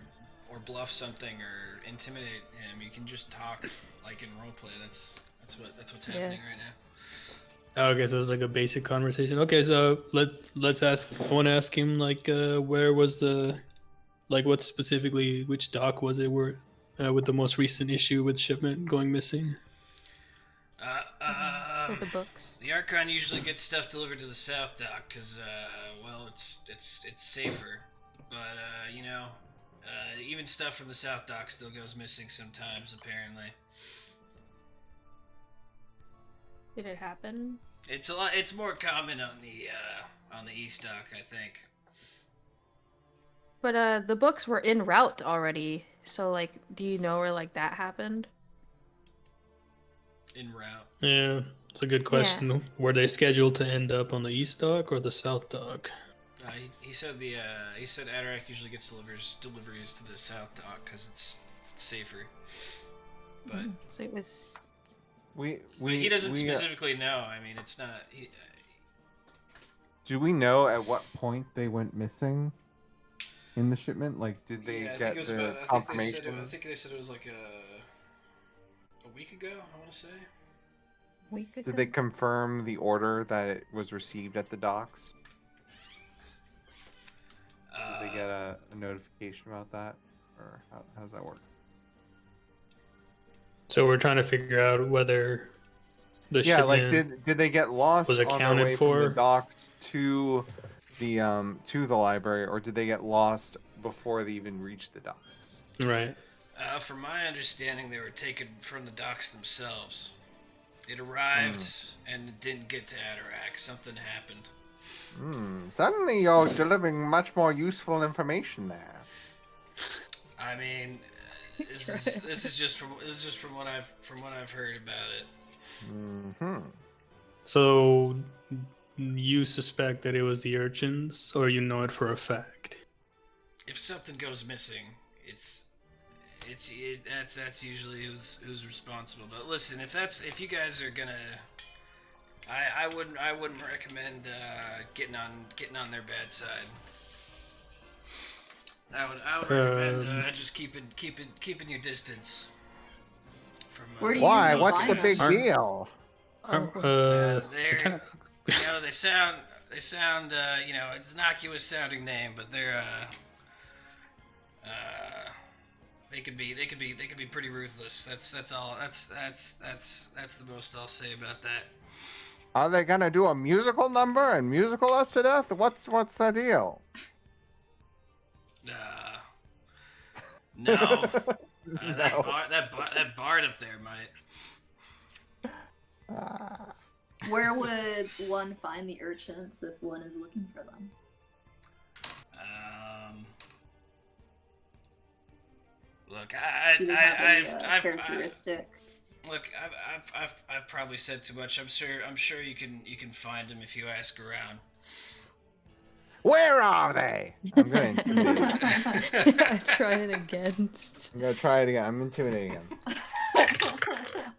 bluff something or intimidate him, you can just talk like in roleplay. That's what's happening right now. Okay, so it's like a basic conversation. Okay, so let's ask. I want to ask him where was the, what specifically, which dock was it where, with the most recent issue with shipment going missing? With the books. The Archon usually gets stuff delivered to the South Dock because, well, it's safer. But even stuff from the South Dock still goes missing sometimes. Apparently, Did it happen? it's a lot. It's more common on the East Dock, I think. But the books were en route already. So do you know where that happened? En route. Yeah, it's a good question. Were they scheduled to end up on the East Dock or the South Dock? He said Adarak usually gets deliveries to the South Dock because it's safer. But So it was. he doesn't specifically know. I mean, it's not. Do we know at what point they went missing in the shipment? Did they get the confirmation? I think they said it was like a week ago. I want to say. week ago. Did they confirm the order that it was received at the docks? Did they get a notification about that, or how's that work? So we're trying to figure out whether the Yeah, like shipment did they get lost was on their accounted way from the for? docks to the library, or did they get lost before they even reached the docks? Right. From my understanding, they were taken from the docks themselves. It arrived and it didn't get to Atarak. Something happened. Suddenly you're delivering much more useful information there. I mean, this is just from what I've heard about it. So you suspect that it was the urchins, or you know it for a fact? If something goes missing, that's usually who's responsible. But listen, if you guys are gonna, I wouldn't recommend getting on their bad side. I would recommend just keeping your distance from. Where do you Why? usually What's find the them? big deal? They're kind of. you know, they sound it's an innocuous sounding name, but they're they could be pretty ruthless. That's all. That's the most I'll say about that. Are they gonna do a musical number and musical us to death? What's the deal? No. No. That bard up there might. Where would one find the urchins if one is looking for them? Look, Do they have a characteristic? Look, I've probably said too much. I'm sure you can find them if you ask around. Where are they? I'm going to intimidate. I tried it again. I'm gonna try it again. I'm intimidating him.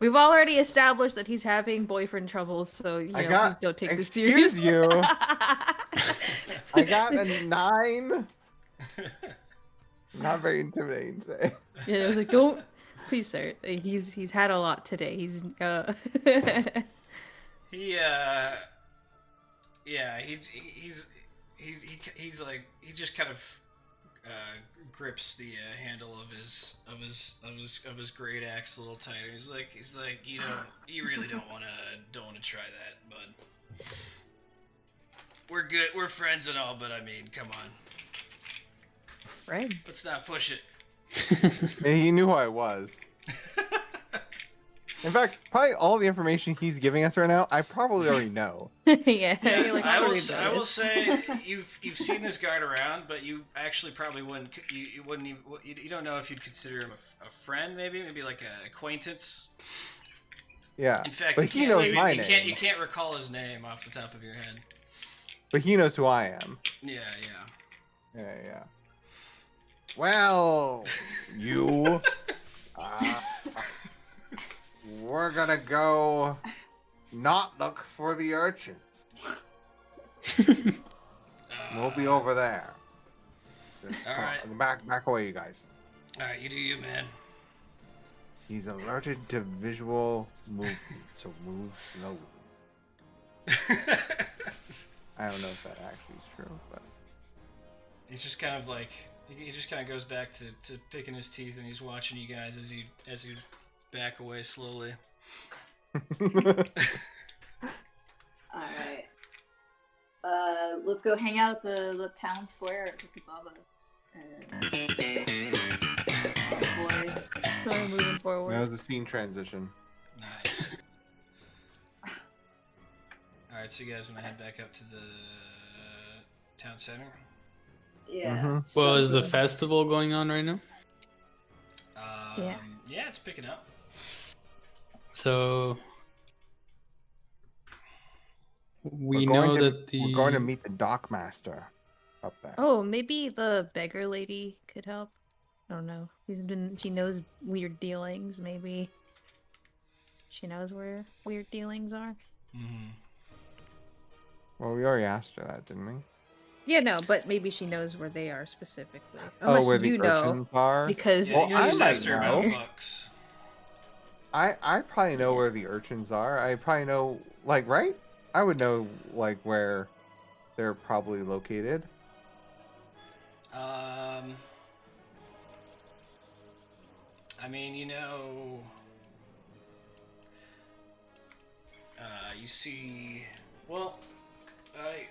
We've already established that he's having boyfriend troubles, so please don't take this serious. Excuse you. I got a 9. Not very intimidating today. Yeah, I was like, don't, please, sir. He's had a lot today. He's he's like he just kind of grips the handle of his great axe a little tighter. He's like you really don't want to try that, bud. We're good. We're friends and all, but I mean, come on. friends. Let's not push it. He knew who I was. In fact, probably all the information he's giving us right now, I probably already know. Yeah, Yeah, like, I already will say you've seen this guard around, but you actually probably wouldn't. You wouldn't even. You don't know if you'd consider him a friend, maybe like an acquaintance. Yeah. In fact, but you name. You can't recall his name off the top of your head. But he knows who I am. Yeah. Yeah. Well, you. We're gonna go not look for the urchins. We'll be over there. Just All right. Back away, you guys. All right, you do you, man. He's alerted to visual movement, so move slowly. I don't know if that actually is true, but He's just kind of like he just kind of goes back to picking his teeth, and he's watching you guys as you back away slowly. Alright. Let's go hang out at the town square at Kisababa. So we're moving forward. that was a scene transition. Nice. All right, so you guys want to head back up to the town center? Yeah. Mhm. Well, is the festival going on right now? Yeah, it's picking up. So we We're know going to- that the we're going to meet the dock master up there. Oh, maybe the beggar lady could help. I don't know. She knows weird dealings. Maybe she knows where weird dealings are. Mm-hmm. Well, we already asked her that, didn't we? Yeah, no, but maybe she knows where they are specifically. Oh, Unless where the you know, urchins are? because Yeah, Well, you I just might asked her about know. books. I probably know where the urchins are. I probably know, like, right? I would know, like, where they're probably located. I mean, you see. Well, let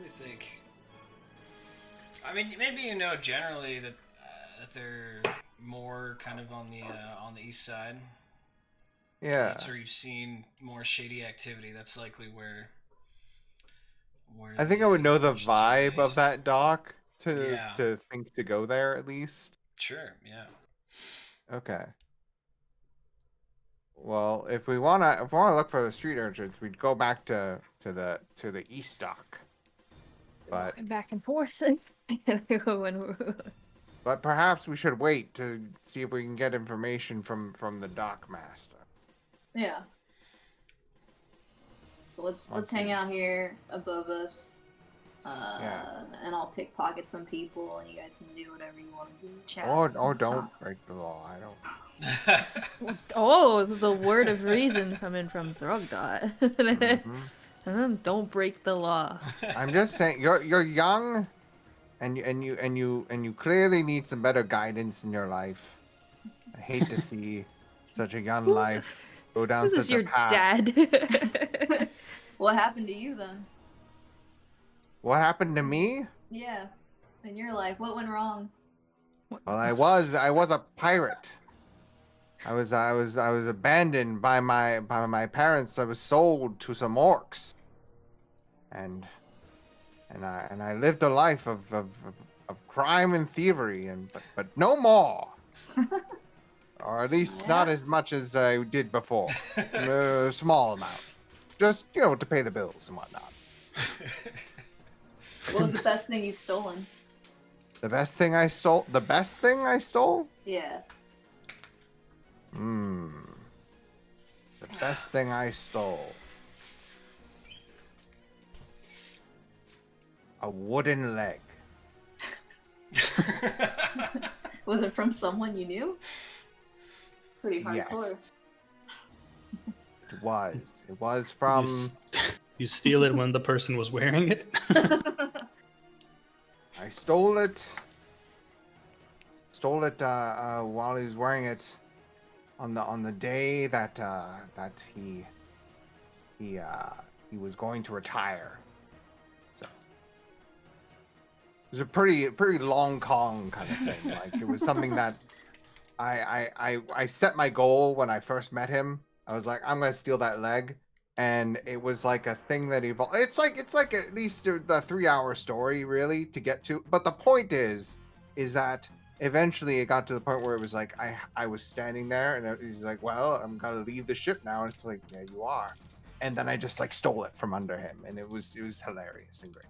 me think. I mean, maybe generally that they're more kind of on the east side. Yeah. That's where you've seen more shady activity. That's likely where I think I would know the urchins are vibe of based. that dock Yeah. to think to go there at least. Sure. Yeah. Okay. Well, if we wanna look for the street urchins, we'd go back to the east dock. But Walking back and forth. When but perhaps we should wait to see if we can get information from the dock master. Yeah. So let's hang out here above us. And I'll pickpocket some people, and you guys can do whatever you want to do. Chat. Or don't talk. break the law. I don't. Oh, the word of reason coming from Throgdot. Don't break the law. I'm just saying, you're young, and you clearly need some better guidance in your life. I hate to see such a young life go down This such is a your path. dad. What happened to you then? What happened to me? Yeah. In your life, what went wrong? Well, I was a pirate. I was abandoned by my parents. I was sold to some orcs, and I lived a life of crime and thievery, but no more, or at least not as much as I did before. A small amount, just to pay the bills and whatnot. What was the best thing you've stolen? The best thing I stole? The best thing I stole? Yeah. The best thing I stole. A wooden leg. Was it from someone you knew? Pretty Yes. hardcore. It was. It was from. You steal it when the person was wearing it. I stole it. Stole it while he was wearing it on the day that he was going to retire. So it was a pretty long con kind of thing. Like, it was something that I set my goal when I first met him. I was like, I'm gonna steal that leg, and it was like a thing that evolved. It's like at least the 3-hour story really to get to. But the point is that eventually it got to the point where it was like I was standing there, and he's like, well, I'm gonna leave the ship now, and it's like, yeah, you are. And then I just like stole it from under him, and it was hilarious and great.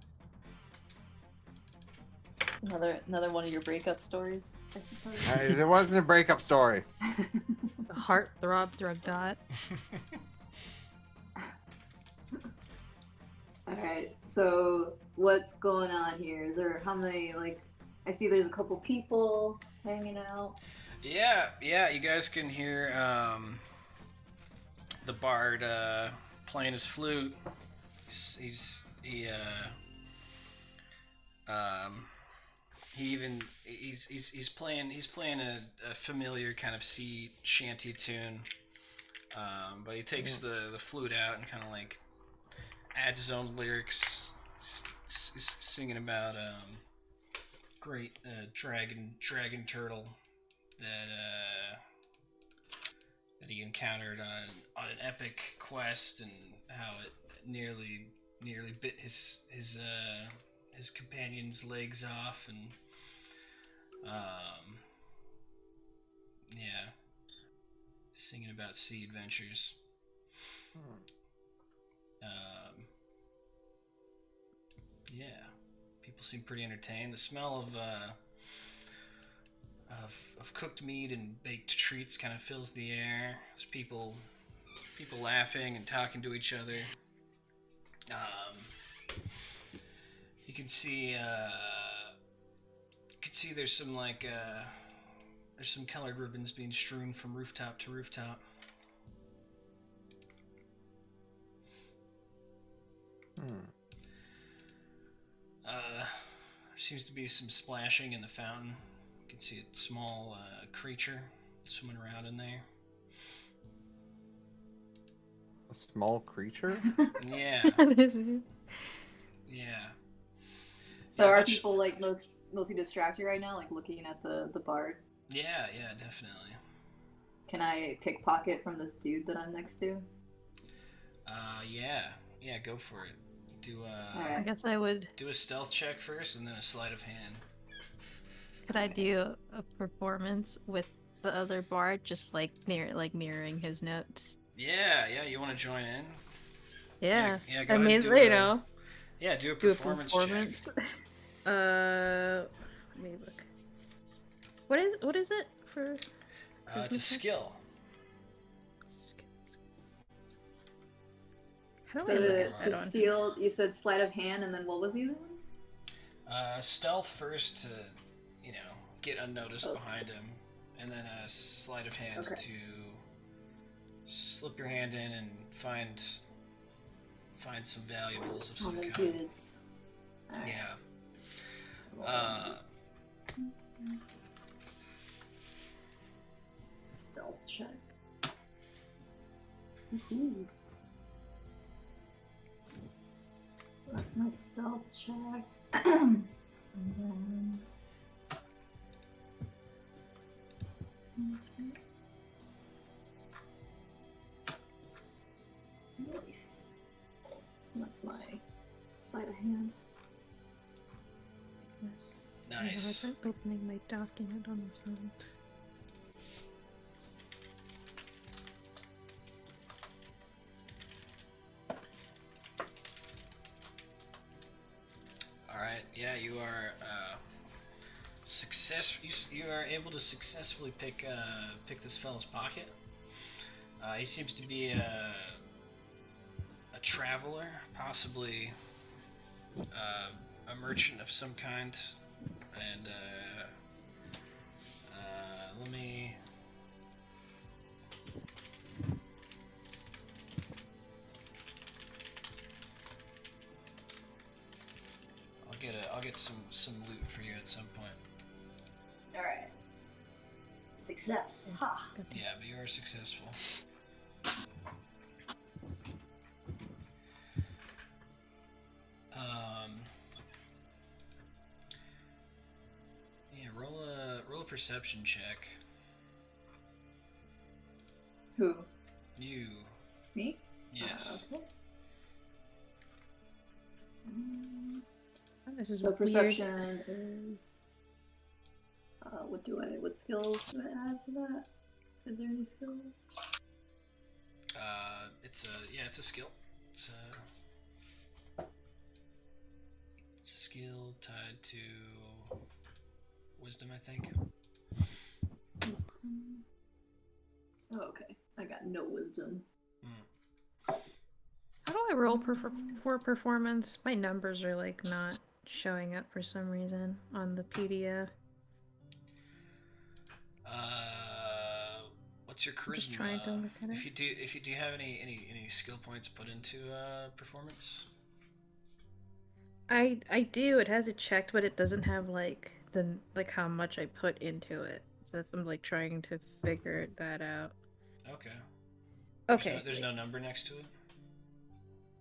Another one of your breakup stories, I suppose. It wasn't a breakup story. The heartthrob Throgdot. Alright, so what's going on here? Is there how many, like, I see there's a couple people hanging out. Yeah, you guys can hear the bard playing his flute. He's playing a familiar kind of sea shanty tune. But he takes the flute out and kind of like adds his own lyrics, singing about great dragon turtle that he encountered on an epic quest, and how it nearly bit his companion's legs off, and singing about sea adventures. People seem pretty entertained. The smell of cooked meat and baked treats kind of fills the air. There's people laughing and talking to each other. You can see there's some like There's some colored ribbons being strewn from rooftop to rooftop. Seems to be some splashing in the fountain. You can see a small creature swimming around in there. A small creature? Yeah, There's- yeah. So Yeah, are that's- people like mostly distracted right now, like looking at the bard? Yeah, definitely. Can I pickpocket from this dude that I'm next to? Yeah, go for it. Do I Alright. guess I would. do a stealth check first, and then a sleight of hand. Could I do a performance with the other bard, just like mirroring his notes? Yeah, you want to join in? Yeah. Yeah, go I ahead mean, and do you a, know, Yeah, do a do a performance, performance. check. Let me look. What is it for? It's a charisma check? skill. How do So I look to, at that to on steal, you said sleight of hand, and then what was the other one? Stealth first to, get unnoticed Oh, behind him, and then a sleight of hand Okay. to slip your hand in and find some valuables of Oh, some the kind. goods. Alright. Yeah. Stealth check. Woohoo. That's my stealth check. And then... Nice. That's my sleight of hand. Yes. Nice. I'm opening my document on the phone. All right. Yeah, you are You are able to successfully pick this fellow's pocket. He seems to be a traveler, possibly a merchant of some kind, and let me. I'll get some loot for you at some point. Alright. Success. Ha! Yeah, but you are successful. Yeah, roll a perception check. Who? You. Me? Yes. Okay. This is So weird. perception is. What skills do I add to that? Is there any skill? It's a skill. It's a skill tied to wisdom, I think. Wisdom. Oh, okay. I got no wisdom. How do I roll for performance? My numbers are like not showing up for some reason on the PDF. What's your charisma? Just trying to look at it. If you do have any skill points put into performance? I do. It has it checked, but it doesn't have like how much I put into it. So that's, I'm like trying to figure that out. Okay. Okay. There's no number next to it.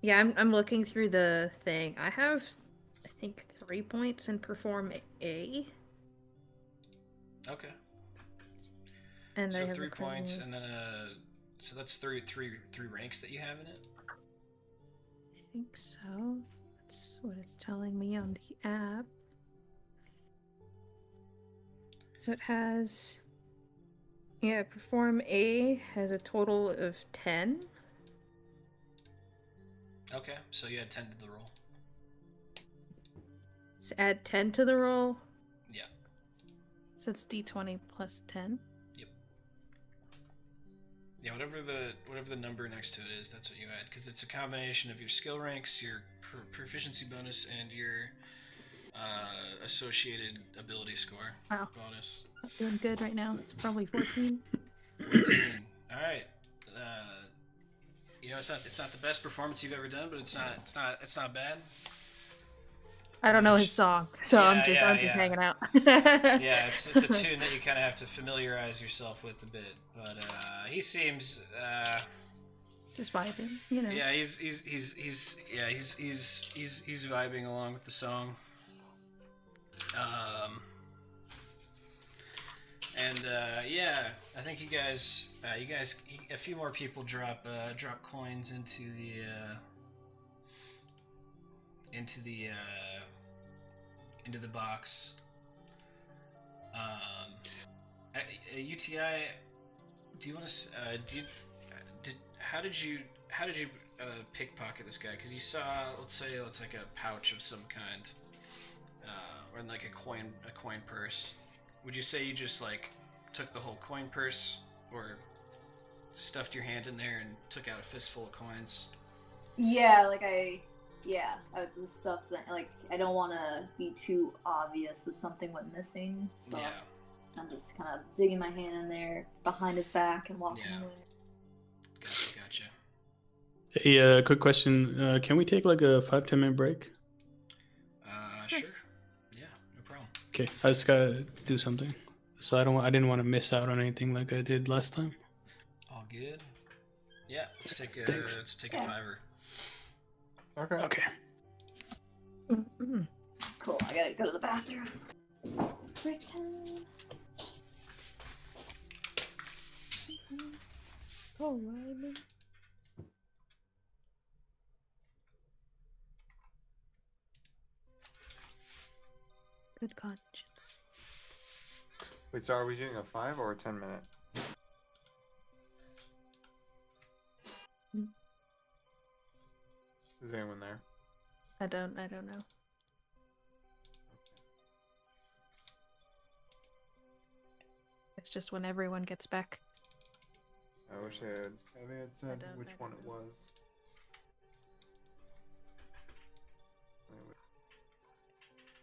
Yeah, I'm looking through the thing. I have, I think, 3 points in Perform A. Okay. And I So have 3 a points, charisma. and then so that's three ranks that you have in it. I think so. That's what it's telling me on the app. So it has, yeah, Perform A has a total of 10. Okay, so you had 10 to the roll. So add 10 to the roll. Yeah. So it's D20 plus 10. Yeah, whatever the number next to it is, that's what you add, because it's a combination of your skill ranks, your proficiency bonus, and your associated ability score Wow. bonus. I'm doing good right now. It's probably 14. 14. All right. You know, it's not the best performance you've ever done, but it's not bad. I don't know his song, so I'm just hanging out. Yeah, it's a tune that you kind of have to familiarize yourself with a bit, but he seems just vibing, you know. yeah, he's vibing along with the song. Yeah, I think you guys, a few more people drop coins into the box. UTI, do you want to? How did you pickpocket this guy? Because you saw, let's say, it's like a pouch of some kind, or like a coin purse. Would you say you just like took the whole coin purse, or stuffed your hand in there and took out a fistful of coins? Yeah, the stuff that, like, I don't want to be too obvious that something went missing, so Yeah. I'm just kind of digging my hand in there behind his back and walking away. Gotcha. Hey, quick question. Can we take like a 5-10 minute break? Sure. Yeah, no problem. Okay, I just gotta do something. So I didn't want to miss out on anything like I did last time. All good. Yeah, Thanks. let's take a $5. Okay. Cool, I gotta go to the bathroom. Break time. Oh, Riley. Good conscience. Wait, so are we doing a 5 or a 10 minute? Is anyone there? I don't know. It's just when everyone gets back. I wish I had said which one it was.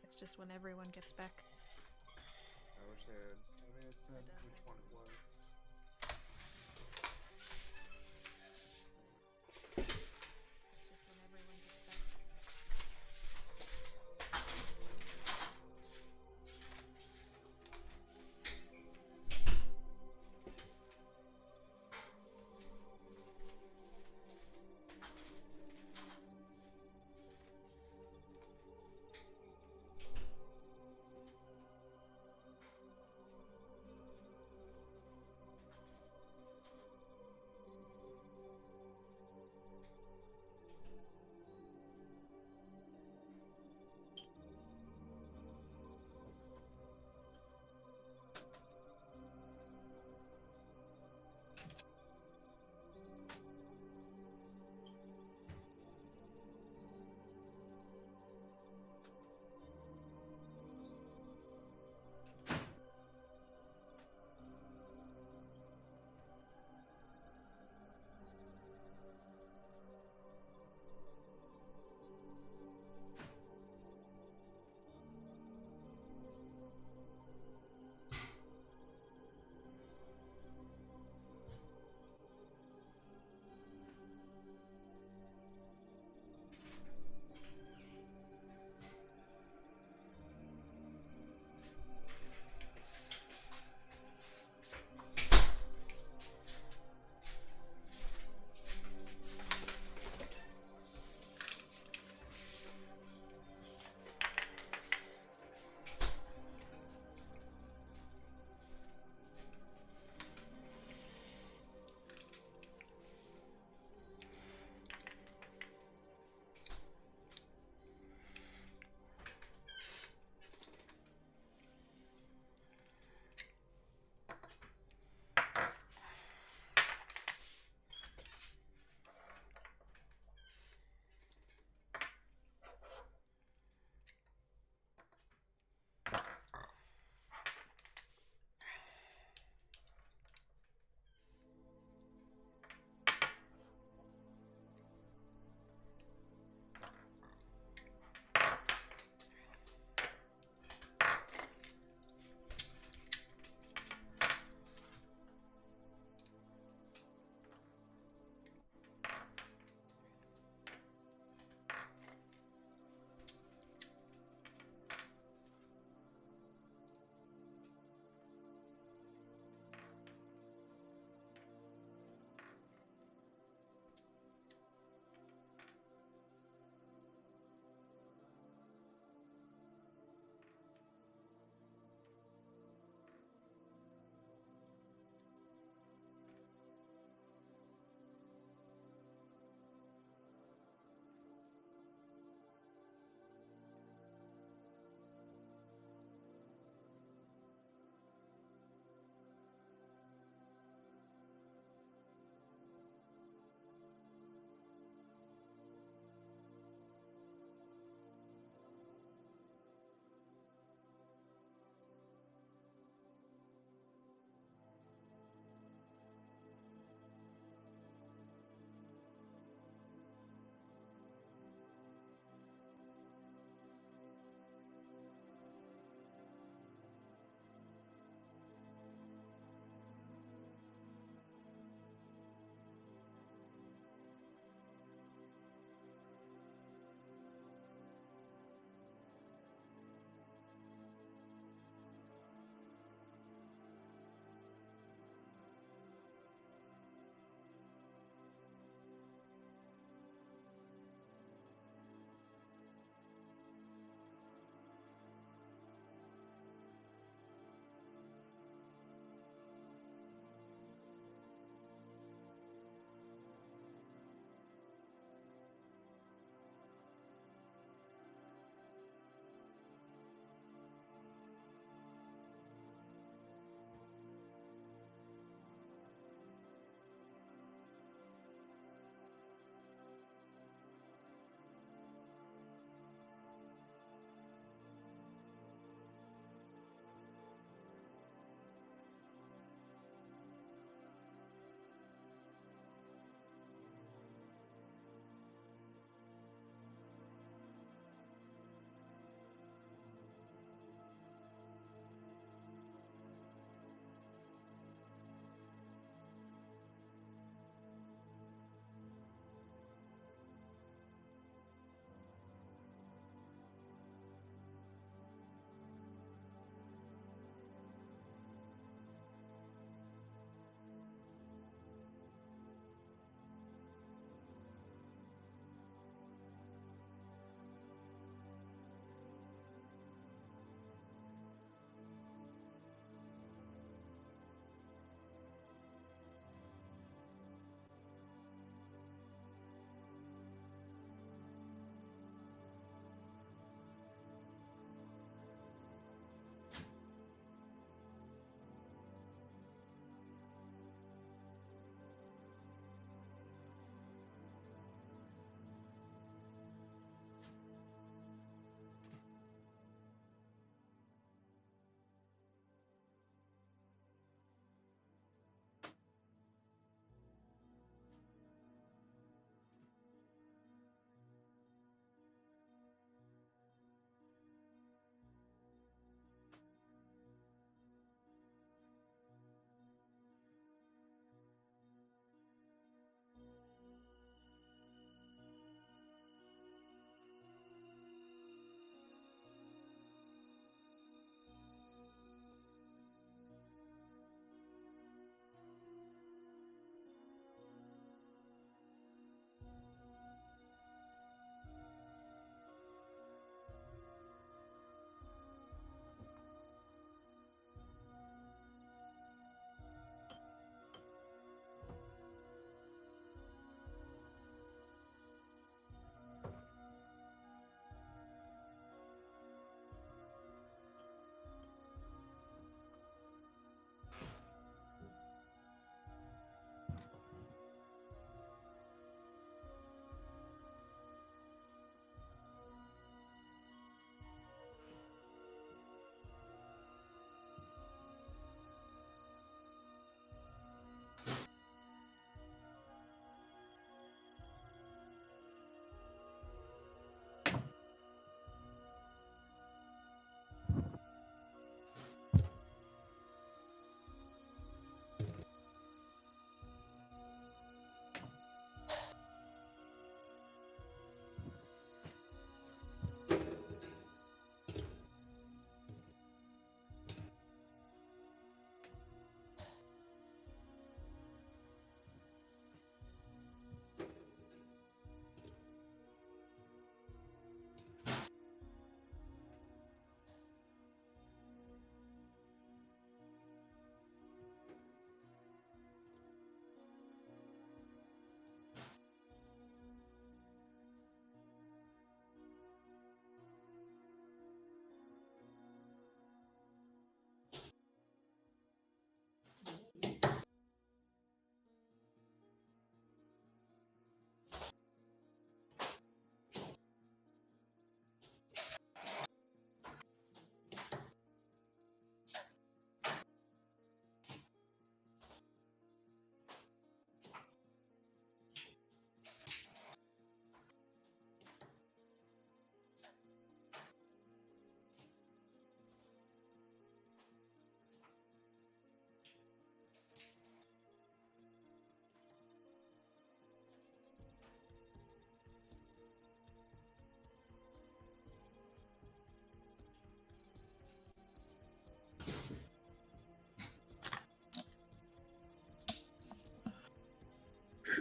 It's just when everyone gets back. I wish I had said which one it was. It's just when everyone gets back.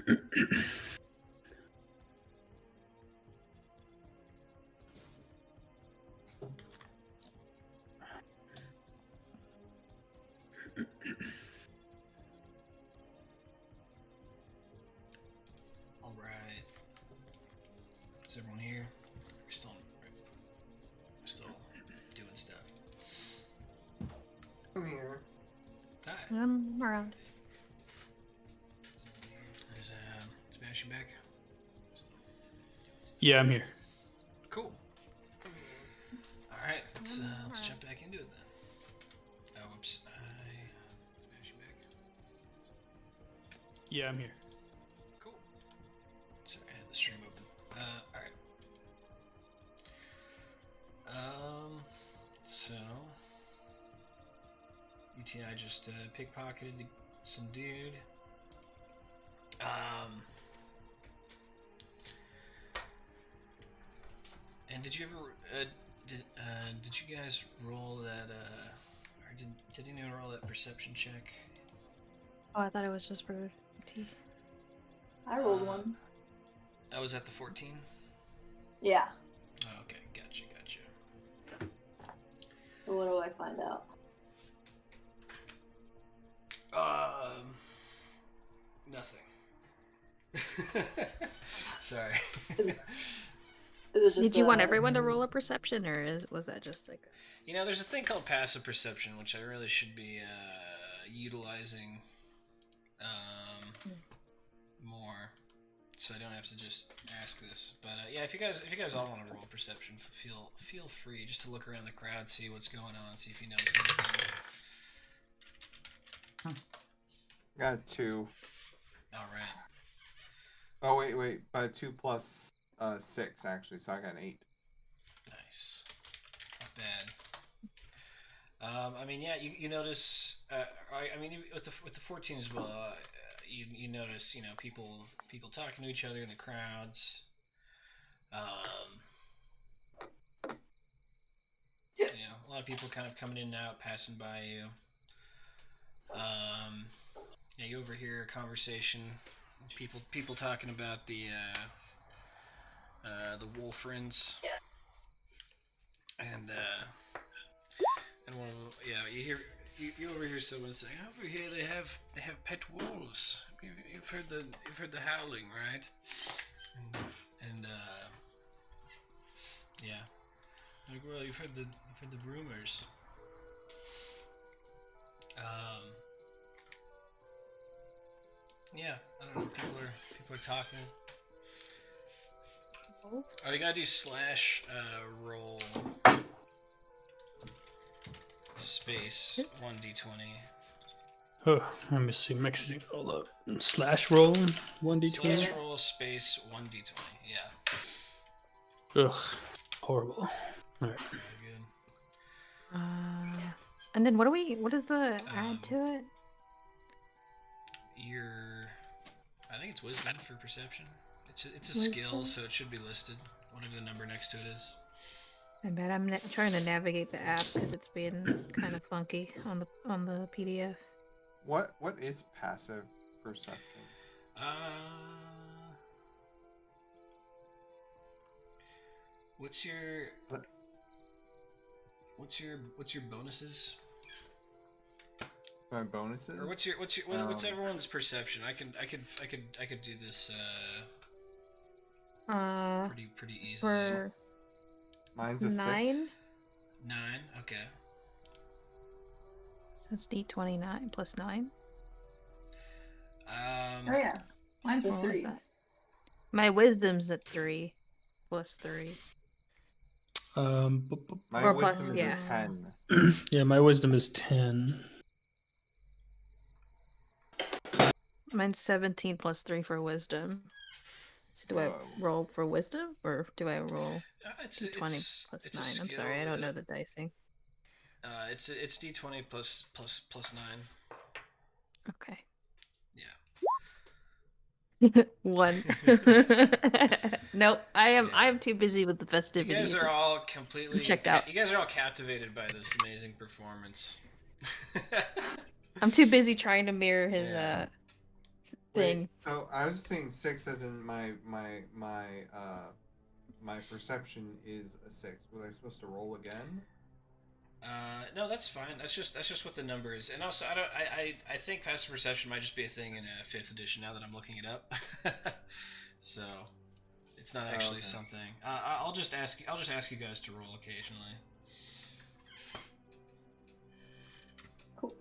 All right. Is everyone here? We're still doing stuff. Come here. Hi. I'm around. Is Sebastian back? Yeah, I'm here. Cool. All right, let's jump back into it then. Oh, whoops. Sebastian back. Yeah, I'm here. Cool. Sorry, I had the stream open. All right. So UTI just pickpocketed some dude. And did you ever did you guys roll that or did anyone roll that perception check? Oh, I thought it was just for T. I rolled one. I was at the 14. Yeah. Oh, okay, gotcha. So what do I find out? Nothing. Sorry. Is it just Did you want everyone to roll a perception, or was that just like? You know, there's a thing called passive perception, which I really should be utilizing more, so I don't have to just ask this. But yeah, if you guys all want to roll perception, feel free just to look around the crowd, see what's going on, see if you notice anything. Got a 2. All right. Oh wait, 2 plus 6 actually, so I got an 8. Nice. Not bad. I mean, yeah, you notice. I mean, with the 14 as well. You notice, people talking to each other in the crowds. A lot of people kind of coming in and out, passing by you. Yeah, you overhear a conversation. People talking about the Wolfrins. Yeah. And one of them, yeah, you overhear someone saying, over here they have pet wolves. You've heard the howling, right? And yeah, like, well, you've heard the rumors. Yeah, I don't know. People are talking. Oh, you gotta do slash roll space 1d20. Oh, let me see. Mixing all up. Slash roll 1d20. Slash roll space 1d20. Yeah. Ugh, horrible. All right. Very good. And then what is the add to it? I think it's wisdom for perception. It's a Wisdom? skill, so it should be listed. Whatever the number next to it is. I bet I'm trying to navigate the app because it's being kind of funky on the PDF. What is passive perception? What's your bonuses? My bonuses? Or what's everyone's perception? I could do this pretty easily. For Mine's a 9. 9, okay. So it's D29 plus 9. Oh yeah, mine's a What was 3. that? My wisdom's at 3 plus 3. My Or wisdom plus, is yeah. a 10. Yeah, my wisdom is 10. Mine's 17 plus 3 for wisdom. So do I Whoa. roll for wisdom, or do I roll It's D20 plus it's a 9? I'm skill sorry, I don't know that- the dicing. It's D20 plus 9. Okay. Yeah. 1. Nope, I am too busy with the You festivities. guys are all completely checked out. You guys are all captivated by this amazing performance. I'm too busy trying to mirror his Yeah. thing. So I was just saying 6 as in my perception is a 6. Was I supposed to roll again? No, that's fine. That's just what the number is. And also, I think passive perception might just be a thing in 5th edition. Now that I'm looking it up, so it's not actually okay. something. I'll just ask you guys to roll occasionally. Cool.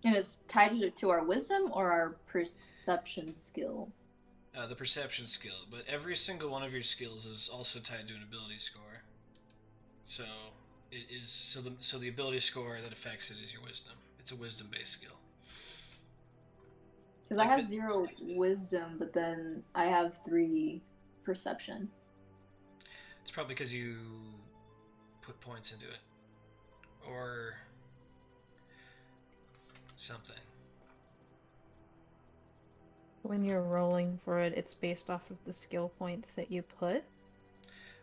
And it's tied to our wisdom or our perception skill? The perception skill, but every single one of your skills is also tied to an ability score. So it is so the ability score that affects it is your wisdom. It's a wisdom-based skill. Because I have 0 wisdom, but then I have 3 perception. It's probably because you put points into it, or something. When you're rolling for it, it's based off of the skill points that you put.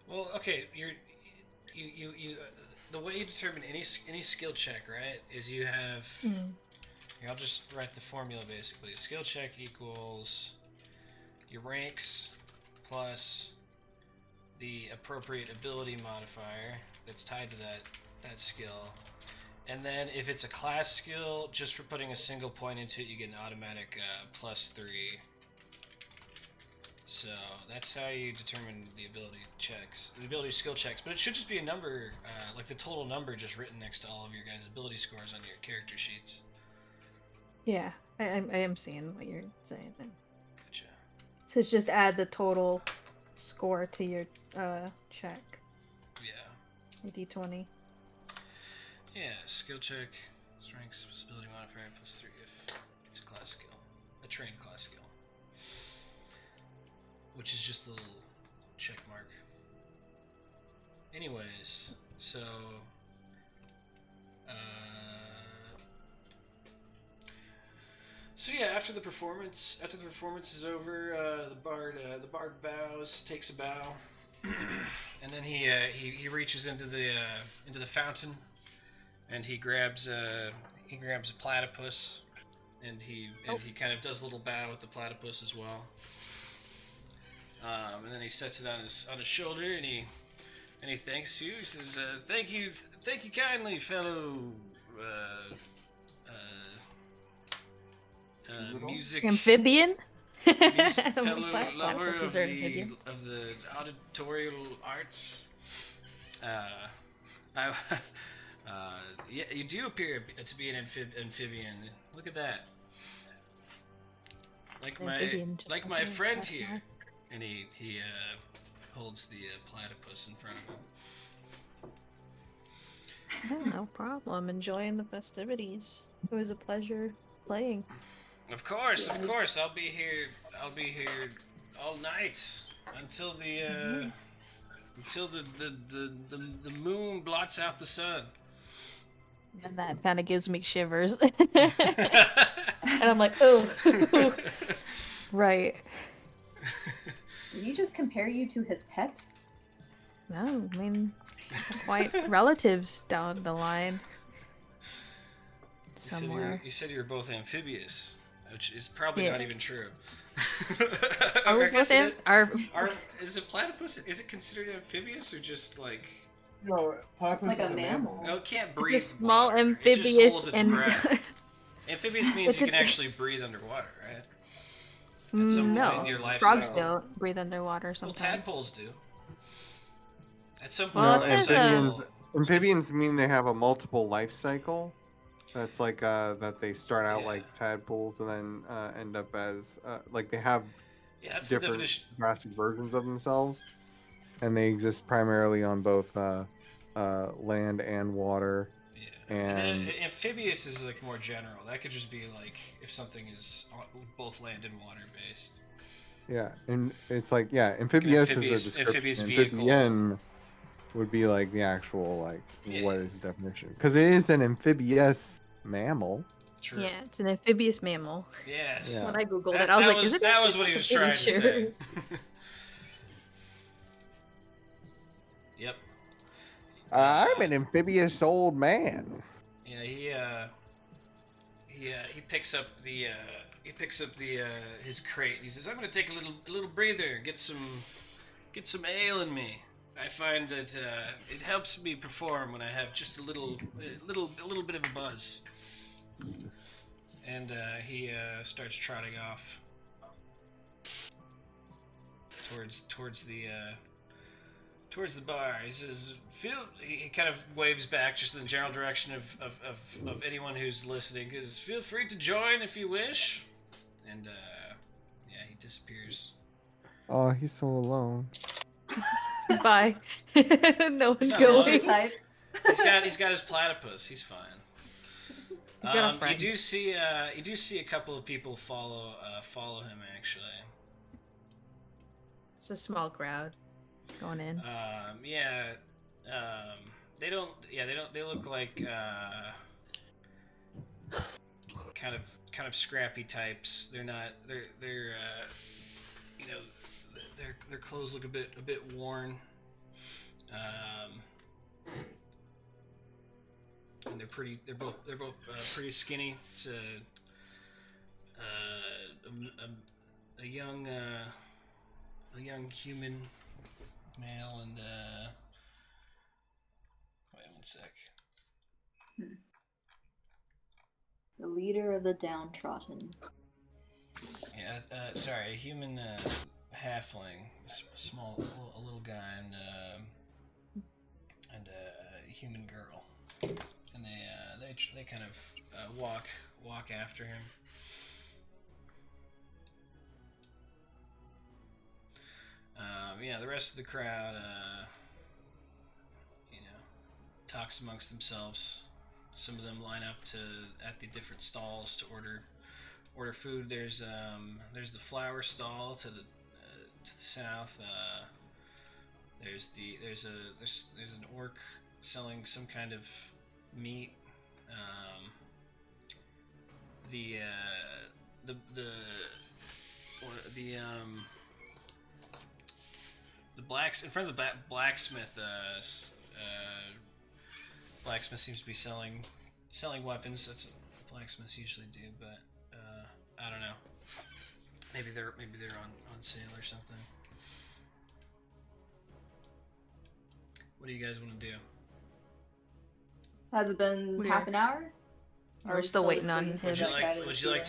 Well, okay, you the way you determine any skill check, right, is you have. Here, I'll just write the formula basically. Skill check equals your ranks plus the appropriate ability modifier that's tied to that skill. And then if it's a class skill, just for putting a single point into it, you get an automatic +3. So that's how you determine the ability skill checks. But it should just be a number, like the total number just written next to all of your guys' ability scores on your character sheets. Yeah, I am seeing what you're saying. Gotcha. So it's just add the total score to your check. Yeah. Your d20. Yeah, skill check, strength, ability modifier +3 if it's a class skill. A trained class skill. Which is just a little check mark. Anyways, so yeah, after the performance is over, the bard bows, takes a bow, and then he reaches into the fountain, and he grabs a platypus, and he kind of does a little bow with the platypus as well. And then he sets it on his shoulder, and he thanks you. He says, "Thank you kindly, fellow music Amphibian? fellow lover of the auditorial arts. Yeah, you do appear to be an amphibian. Look at that. Like my friend here." And he holds the platypus in front of him. Oh, no problem. Enjoying the festivities. It was a pleasure playing. Of course. I'll be here all night until the the moon blots out the sun. And that kind of gives me shivers. And I'm like, oh, right. Did he just compare you to his pet? No, I mean, quite relatives down the line. Somewhere. You said you were both amphibious, which is probably not even true. Are we both is it platypus? Is it considered amphibious or just like? No, platypus Like is a a mammal. No, it can't breathe. It's a small water. It just amphibious holds its and breath. Amphibious means you can actually breathe underwater, right? At some point in your life frogs cycle. don't breathe underwater Well, sometimes. tadpoles do. At some point, Well, in it life says, cycle, Amphibians mean they have a multiple life cycle. That's like that they start out like tadpoles and then end up as like they have that's the different definition. drastic versions of themselves, and they exist primarily on both land and water. Yeah. And then amphibious is like more general. That could just be like if something is both land and water based. yeah, and it's like amphibious is a description. Amphibious vehicle. Amphibian would be like the actual like what is the definition? Because it is an amphibious mammal. True. Yeah, it's an amphibious mammal. Yes. Yeah. When I googled it, I was like, "Is it?" That was what he was trying to say. Yep. I'm an amphibious old man. Yeah, he picks up the picks up the his crate and he says, "I'm gonna take a little breather, get some ale in me. I find that it helps me perform when I have just a little bit of a buzz." And he starts trotting off towards the bar. He says, he kind of waves back just in the general direction of anyone who's listening. He says, "Feel free to join if you wish." And yeah, he disappears. Oh, he's so alone. Bye. No one's not going. alone. Type. He's got his platypus. He's fine. He's got a friend. You do see a couple of people follow him actually. It's a small crowd going in. They look like kind of scrappy types. They're their clothes look a bit worn. And they're both pretty skinny. It's a young human male and wait one sec. The leader of the downtrodden. Yeah, sorry, a human halfling, a little guy, and a human girl, and they kind of walk after him. The rest of the crowd, talks amongst themselves. Some of them line up at the different stalls to order food. There's the flower stall to the south. There's an orc selling some kind of meat. The blacks in front of the blacksmith. Blacksmith seems to be selling weapons. That's what blacksmiths usually do, but I don't know. Maybe they're on sale or something. What do you guys want to do? Has it been half an hour? Or We're still waiting on him. Would you like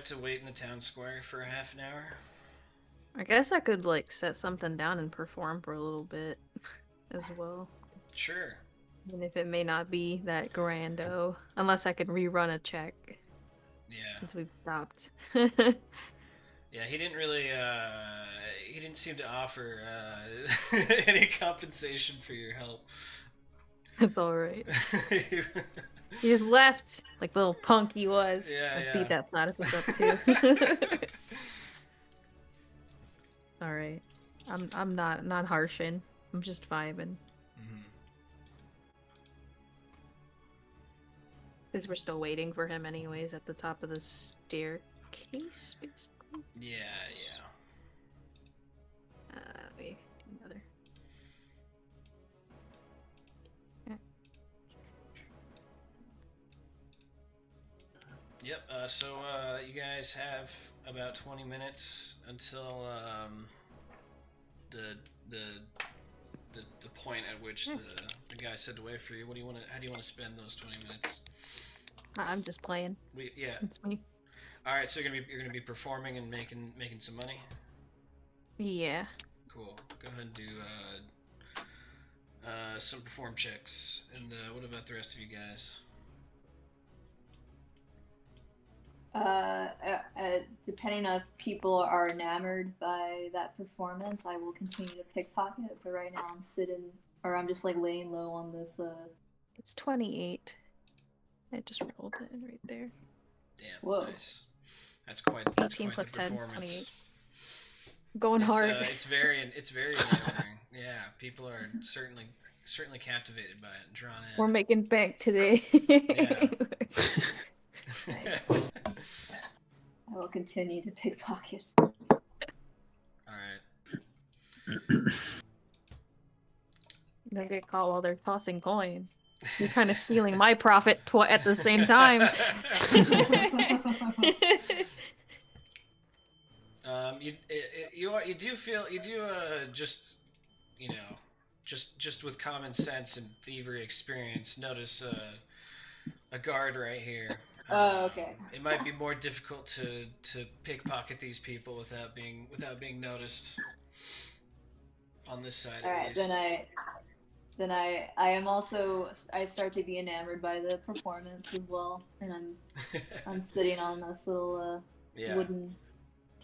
to wait in the town square for a half an hour? I guess I could set something down and perform for a little bit as well. Sure. And if it may not be that grando, unless I could rerun a check. Yeah. Since we've stopped. Yeah, he didn't really. He didn't seem to offer any compensation for your help. It's all right. He just left like the little punk he was. Yeah, I beat that platypus up too. It's all right. I'm not harshing. I'm just vibing. Since we're still waiting for him anyways at the top of the staircase, basically. Yeah. Wait, another. Yeah. Yep. So you guys have about 20 minutes until the point at which the guy said to wait for you. How do you want to spend those 20 minutes? I'm just playing. Yeah. It's me. All right. So you're gonna be performing and making some money. Yeah. Cool. Go ahead and do some perform checks. And what about the rest of you guys? Depending on if people are enamored by that performance, I will continue to pickpocket. But right now, I'm just laying low on this. It's 28. I just rolled it right there. Damn. Whoa. Nice. That's quite 18 plus the 10, performance. 28. Going hard. It's very enamoring. Yeah, people are certainly captivated by it and drawn in. We're making bank today. Yeah. Nice. I will continue to pickpocket. All right. Don't get caught while they're tossing coins. You're kind of stealing my profit at the same time. You do feel just just with common sense and thievery experience, notice a guard right here. Oh, okay. It might be more difficult to pickpocket these people without being noticed. On this side, All at right, least. then I am also, I start to be enamored by the performance as well, and I'm sitting on this little Yeah. wooden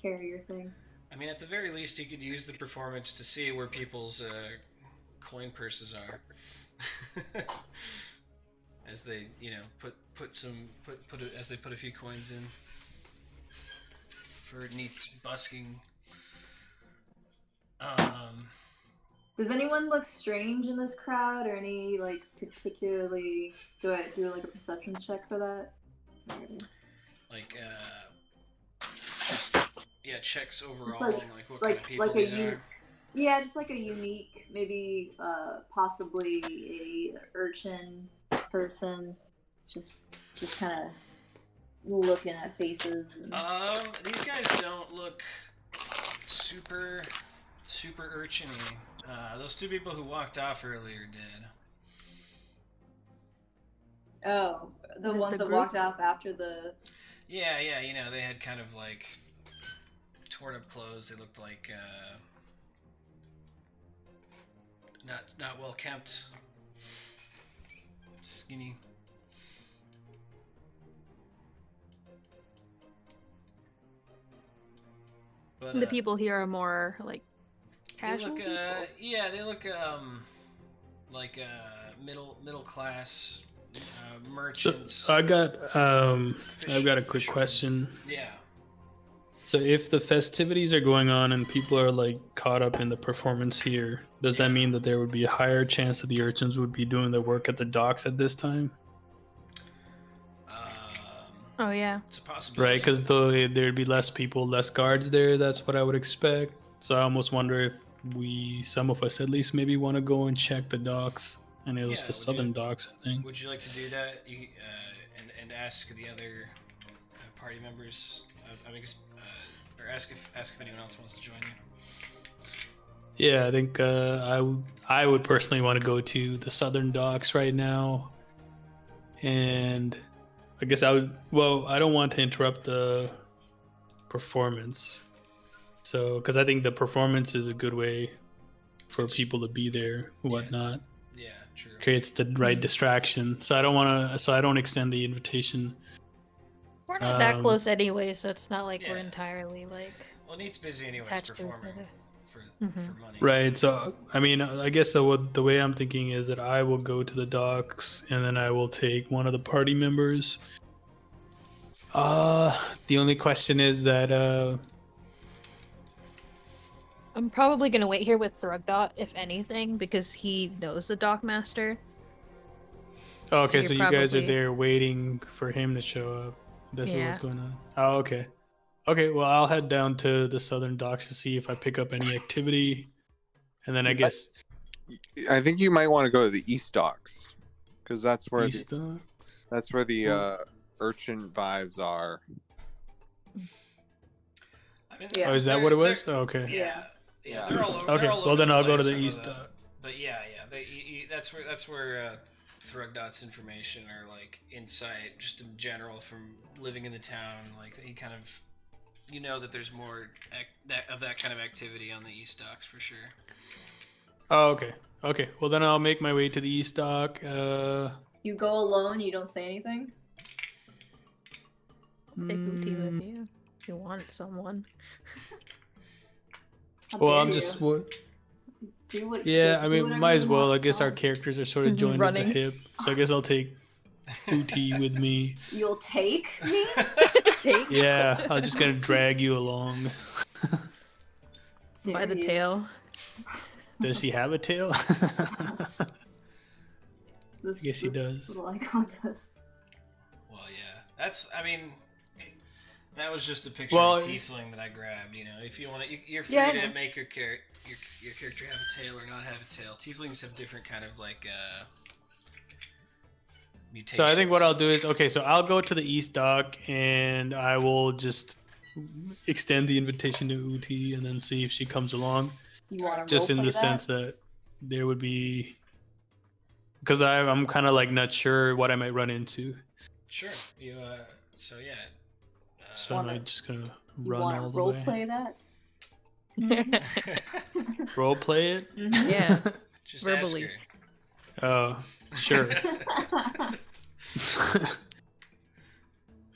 carrier thing. I mean, at the very least, you could use the performance to see where people's coin purses are, as they, as they put a few coins in for Neat's busking. Does anyone look strange in this crowd, or any like particularly? Do I do like a perception check for that? Like just checks overall like- on like what kind of people like these a are. Yeah, just like a unique, maybe possibly a urchin person, just kind of looking at faces. And... These guys don't look super urchin-y. Those two people who walked off earlier did. Oh, the There's ones the that group? walked off after the. Yeah, they had kind of like torn up clothes. They looked like not well kept, skinny. But, The people here are more like casual. They look, people? they look like middle class merchants. So I've got a quick fishermen. question. Yeah. So if the festivities are going on and people are like caught up in the performance here, does that mean that there would be a higher chance that the urchins would be doing their work at the docks at this time? Oh yeah. It's a possibility. Right, because there'd be less people, less guards there. That's what I would expect. So I almost wonder if some of us at least, maybe want to go and check the docks. And it was Yeah, the southern docks, I think. Would you like to do that? And ask the other party members? Or ask if anyone else wants to join you. Yeah, I think I would personally want to go to the southern docks right now, and I guess I would. Well, I don't want to interrupt the performance, so because I think the performance is a good way for people to be there, whatnot. Yeah, true. Creates the right distraction. So I don't want to. So I don't extend the invitation. We're not that close anyway, so it's not like we're yeah. entirely like Well, Neat's busy anyways attached to each performing other. for money. Right. So I mean, I guess the way I'm thinking is that I will go to the docks and then I will take one of the party members. The only question is that I'm probably gonna wait here with Thrugdot, if anything, because he knows the dockmaster. okay, So so you you're guys are probably- there waiting for him to show up. This is Yeah. what's going on. Oh, okay. Okay, well, I'll head down to the southern docks to see if I pick up any activity, and then I guess I think you might want to go to the East Docks, because that's where east docks. that's where the urchin vibes are. I mean, Yeah. Oh, is that they're- what it was? they're- Oh, okay. Yeah. Yeah. They're all over, Okay, they're all well over then the I'll go to place, the some east of the- dock. But yeah, that's where Thrugdot's information or like insight, just in general from living in the town, like he kind of, that there's more of that kind of activity on the East Docks for sure. Oh, okay. Okay, well then I'll make my way to the east dock. You go alone. You don't say anything. Take Uti with you if you want someone. How Well, dare I'm you. just what. Do what. Yeah, do I mean, whatever might you as well. want. I guess our Oh. characters are sort of joined at the Running. hip, so I guess I'll take Uti with me. You'll take me. Take Yeah, I'm just gonna drag you along. by Dare the you. tail. Does she have a tail? This, Yes, she this does. Little icon does. Well, yeah, that was just a picture Well, of a tiefling that I grabbed. If you want to, you're free Yeah, I to know. make your character have a tail or not have a tail. Tieflings have different kind of like mutations. So I think what I'll do is so I'll go to the east dock and I will just extend the invitation to Uti and then see if she comes along. You want to Just in roleplay the that? sense that there would be, because I'm kind of like not sure what I might run into, Sure. You so yeah. so Wanna- I'm just gonna You run want all to the way. roleplay that? Role play it. Yeah. Just Verbally. ask her. Oh, sure.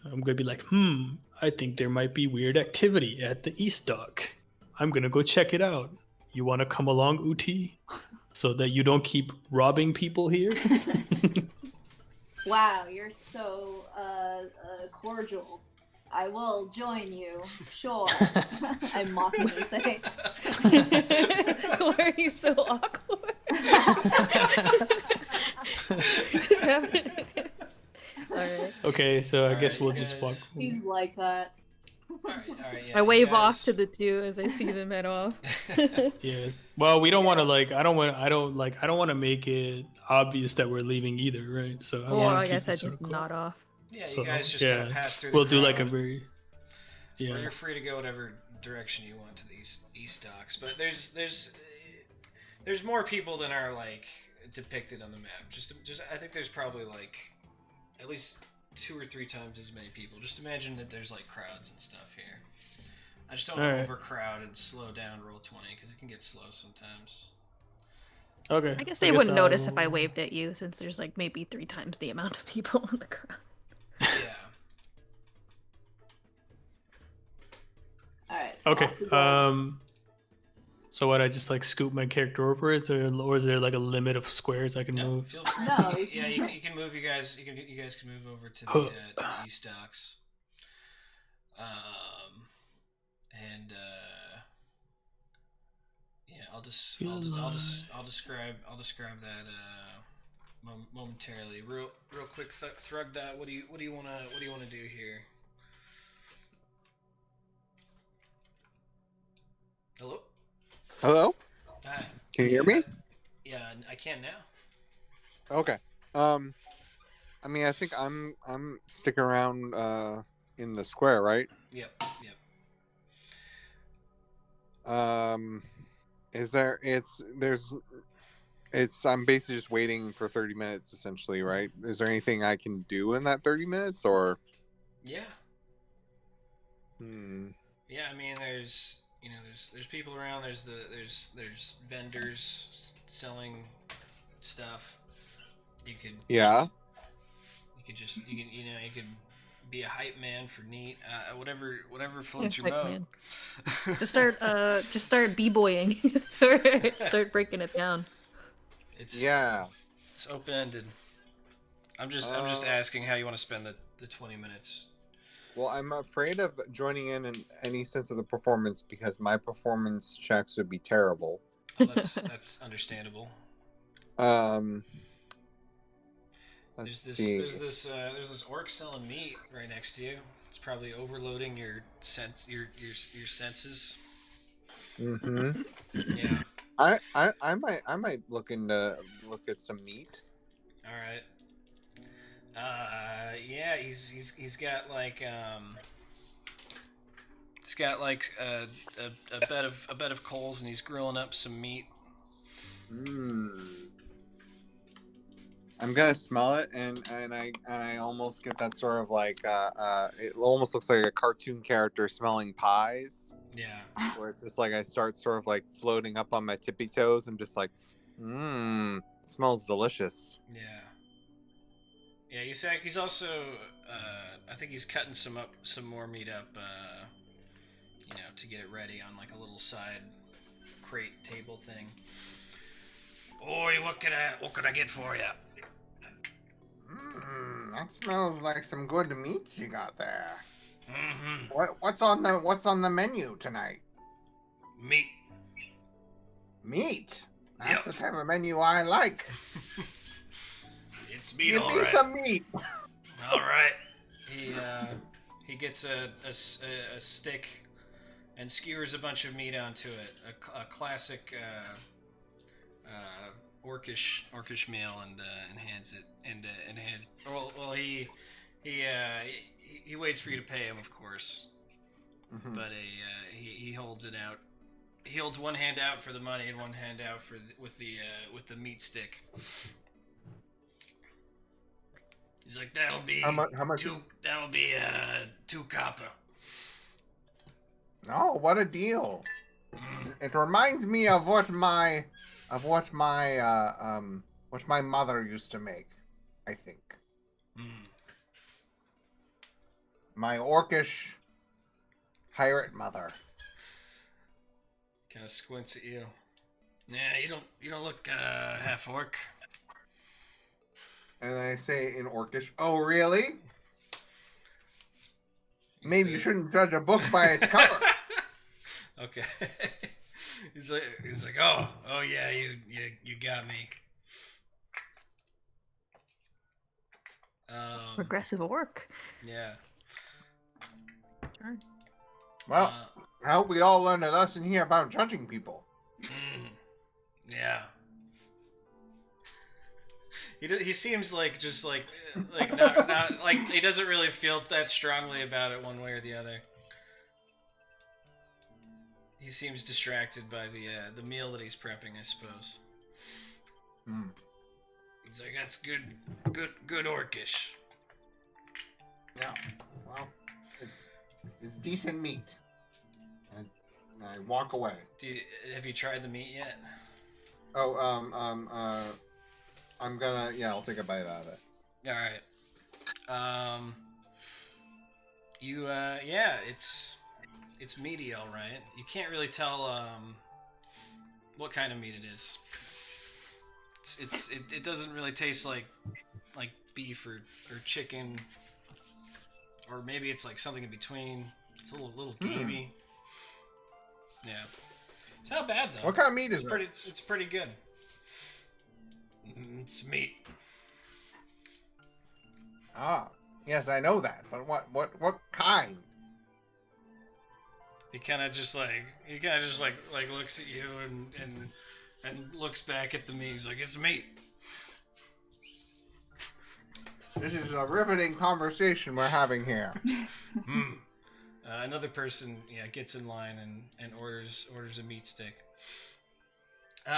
I'm gonna be like, I think there might be weird activity at the East Dock. I'm gonna go check it out. You wanna come along, Uti? So that you don't keep robbing people here? Wow, you're so cordial. I will join you. Sure. I mockingly say. Why are you so awkward? What's happening? Alright. Okay, so I guess Alright, we'll you just walk. guys- He's like that. Alright, yeah, I you wave guys- off to the two as I see them head off. Yes. Well, we don't want to like. I don't want to make it obvious that we're leaving either, right? So I Or want I to keep guess the I just circle. nod off. Yeah, So, you guys just kind of pass through the we'll do like a crowd. very. Or Yeah. you're free to go whatever direction you want to the east docks, but there's more people than are like depicted on the map. Just I think there's probably like at least 2 or 3 times as many people. Just imagine that there's like crowds and stuff here. I just don't want to Alright. overcrowd and slow down roll 20 because it can get slow sometimes. Okay. I guess they wouldn't notice if I waved at you since there's like maybe 3 times the amount of people in the crowd. Yeah. Alright. Okay. off we go. So what? I just like scoop my character over? Is there like a limit of squares I can No, move? feel No, you yeah, can- you can move. You guys can move over to the east docks. And yeah, I'll describe that momentarily. Real quick, Thrugdot. What do you wanna do here? Hello. Hello? Hi. Can you hear me? Yeah, I can now. Okay. I mean, I think I'm sticking around in the square, right? Yep. Is there? I'm basically just waiting for 30 minutes, essentially, right? Is there anything I can do in that 30 minutes, or? Yeah. Yeah, I mean, there's people around. There's vendors selling stuff. You could be a hype man for neat. Whatever floats your Hype boat. man. Just start b-boying. just start breaking it down. It's open ended. I'm just asking how you want to spend the 20 minutes. Well, I'm afraid of joining in any sense of the performance because my performance checks would be terrible. Oh, that's understandable. Let's see. There's this orc selling meat right next to you. It's probably overloading your senses. Mm-hmm. Yeah. I might look at some meat. All right. Yeah, he's got like a bed of coals and he's grilling up some meat. I'm gonna smell it and I almost get that sort of like it almost looks like a cartoon character smelling pies. Yeah. Where it's just like I start sort of like floating up on my tippy toes. I'm just like, it smells delicious. Yeah. Yeah, he's also I think he's cutting some more meat up to get it ready on like a little side crate table thing. Oi, what can I get for you? That smells like some good meats you got there. Mm-hmm. What's on the menu tonight? Meat. Meat. That's Yep. the type of menu I like. It's meat, Give all me right. some meat. All right. He gets a stick and skewers a bunch of meat onto it. A classic orcish meal, and hands it he waits for you to pay him, of course. Mhm. but he holds it out. He holds one hand out for the money and one hand out for with the meat stick. He's like, that'll be How much? That'll be 2 copper. Oh, what a deal! It reminds me of what my mother used to make. I think Mm. my orcish pirate mother. Kind of squints at you. Yeah, you don't look half orc. And I say in orcish, "Oh, really? Maybe you shouldn't judge a book by its cover." Okay. he's like, oh yeah, you got me. Progressive orc. Yeah. Sure. Well, I hope we all learned a lesson here about judging people. Yeah. He seems like just like not like he doesn't really feel that strongly about it one way or the other. He seems distracted by the meal that he's prepping, I suppose. Hmm. He's like, that's good orcish. Yeah. Well, it's decent meat. And I walk away. Have you tried the meat yet? Oh, I'm gonna, I'll take a bite out of it. All right. It's meaty, all right. You can't really tell what kind of meat it is. It doesn't really taste like beef or chicken, or maybe it's like something in between. It's a little gamey. Yeah, it's not bad though. What kind of meat is it? It's pretty good. It's meat. Ah, yes, I know that. But what kind? He kind of just like looks at you and looks back at the meat. He's like, it's meat. This is a riveting conversation we're having here. Another person, gets in line and orders a meat stick.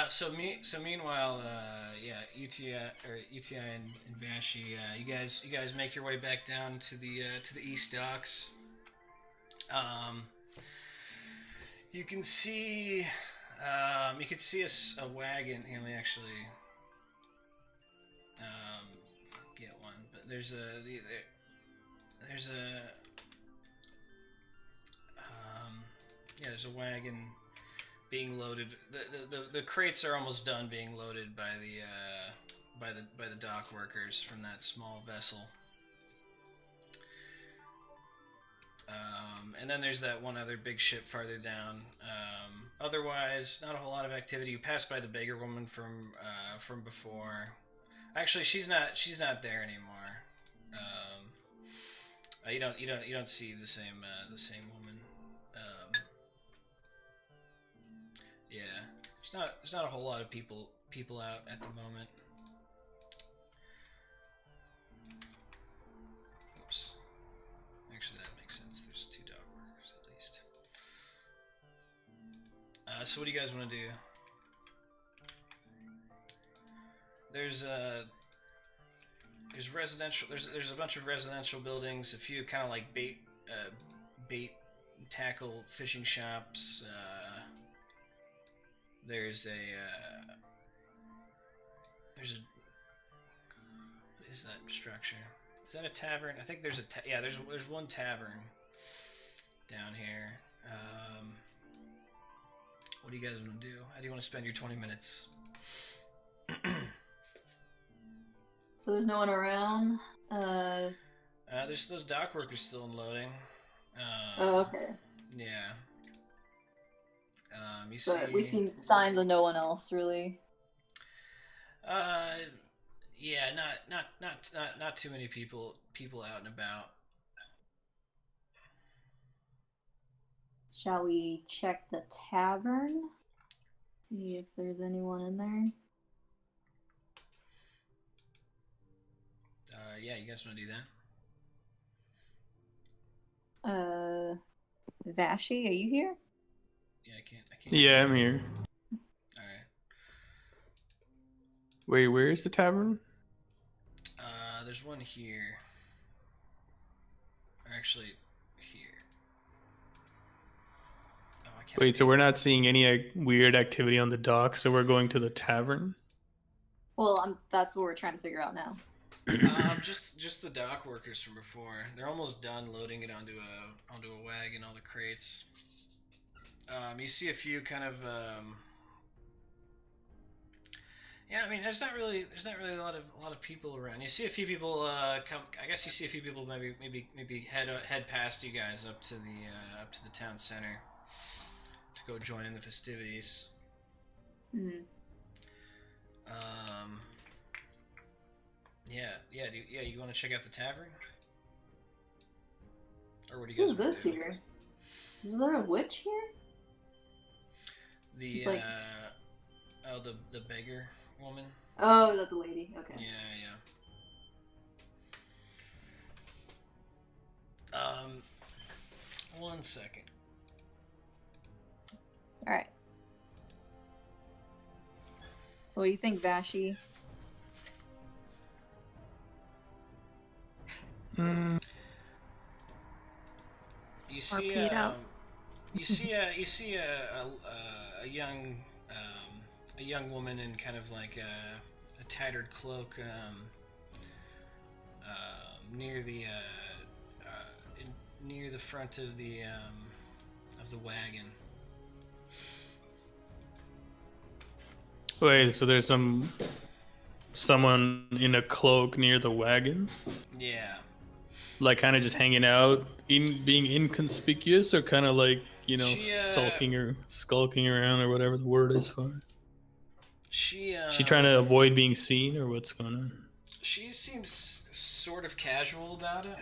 So meanwhile, UTI and Vashi, you guys make your way back down to the East Docks. You can see a wagon. Here, let me actually get one. But there's a wagon being loaded. The crates are almost done being loaded by the dock workers from that small vessel. And then there's that one other big ship farther down. Otherwise, not a whole lot of activity. You pass by the beggar woman from before. Actually, she's not there anymore. You don't see the same woman. There's not a whole lot of people out at the moment. Oops. Actually, that makes sense. There's 2 dog workers at least. So what do you guys want to do? There's residential. There's a bunch of residential buildings. A few kind of like bait tackle fishing shops. There's a what is that structure? Is that a tavern? I think there's there's one tavern down here. What do you guys want to do? How do you want to spend your 20 minutes? So there's no one around. There's those dock workers still unloading. Oh, okay. Yeah. But we see signs of no one else really. Yeah, not too many people out and about. Shall we check the tavern? See if there's anyone in there. Yeah, you guys want to do that? Vashi, are you here? Yeah, I can't. Yeah, I'm here. All right. Wait, where is the tavern? There's one here. Or actually, here. Oh, I can't. Wait, so we're not seeing any weird activity on the dock, so we're going to the tavern? Well, that's what we're trying to figure out now. Just the dock workers from before. They're almost done loading it onto a wagon, all the crates. You see a few kind of yeah, I mean, there's not really a lot of people around. You see a few people come. I guess you see a few people maybe head past you guys up to the town center to go join in the festivities. Hmm. Yeah. You want to check out the tavern, or what do you guys? Who's this here? Is there a witch here? The She's like... the beggar woman. Oh, is that the lady? Okay. Yeah. One second. All right. So, what do you think, Vashi? You see, you see a young woman in kind of like a tattered cloak near the front of the wagon. Wait, so there's someone in a cloak near the wagon? Yeah. Like kind of just hanging out, being inconspicuous, or kind of like, sulking or skulking around, or whatever the word is for it. She trying to avoid being seen, or what's going on? She seems sort of casual about it.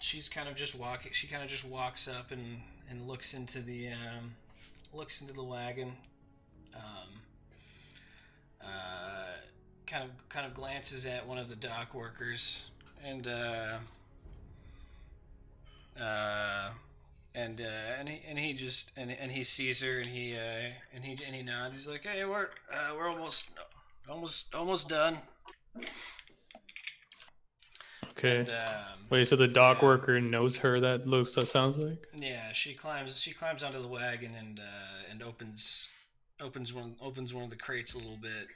She's kind of just walking. She kind of just walks up and looks into the wagon. Kind of glances at one of the dock workers and he sees her and he nods. He's like, "Hey, we're almost done." Okay. And, wait, so the dock worker knows her? That sounds like. Yeah, she climbs onto the wagon and opens one of the crates a little bit,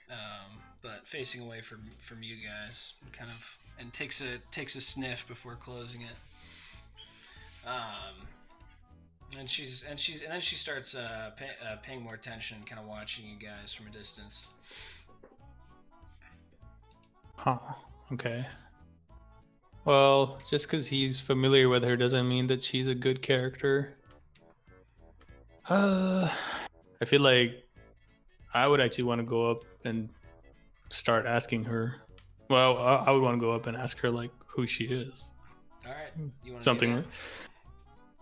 but facing away from you guys, and takes a sniff before closing it. And then she starts paying more attention, kind of watching you guys from a distance. Huh. Okay. Well, just because he's familiar with her doesn't mean that she's a good character. I feel like I would actually want to go up and start asking her. Well, I would want to go up and ask her like who she is. All right. You want something? Do that?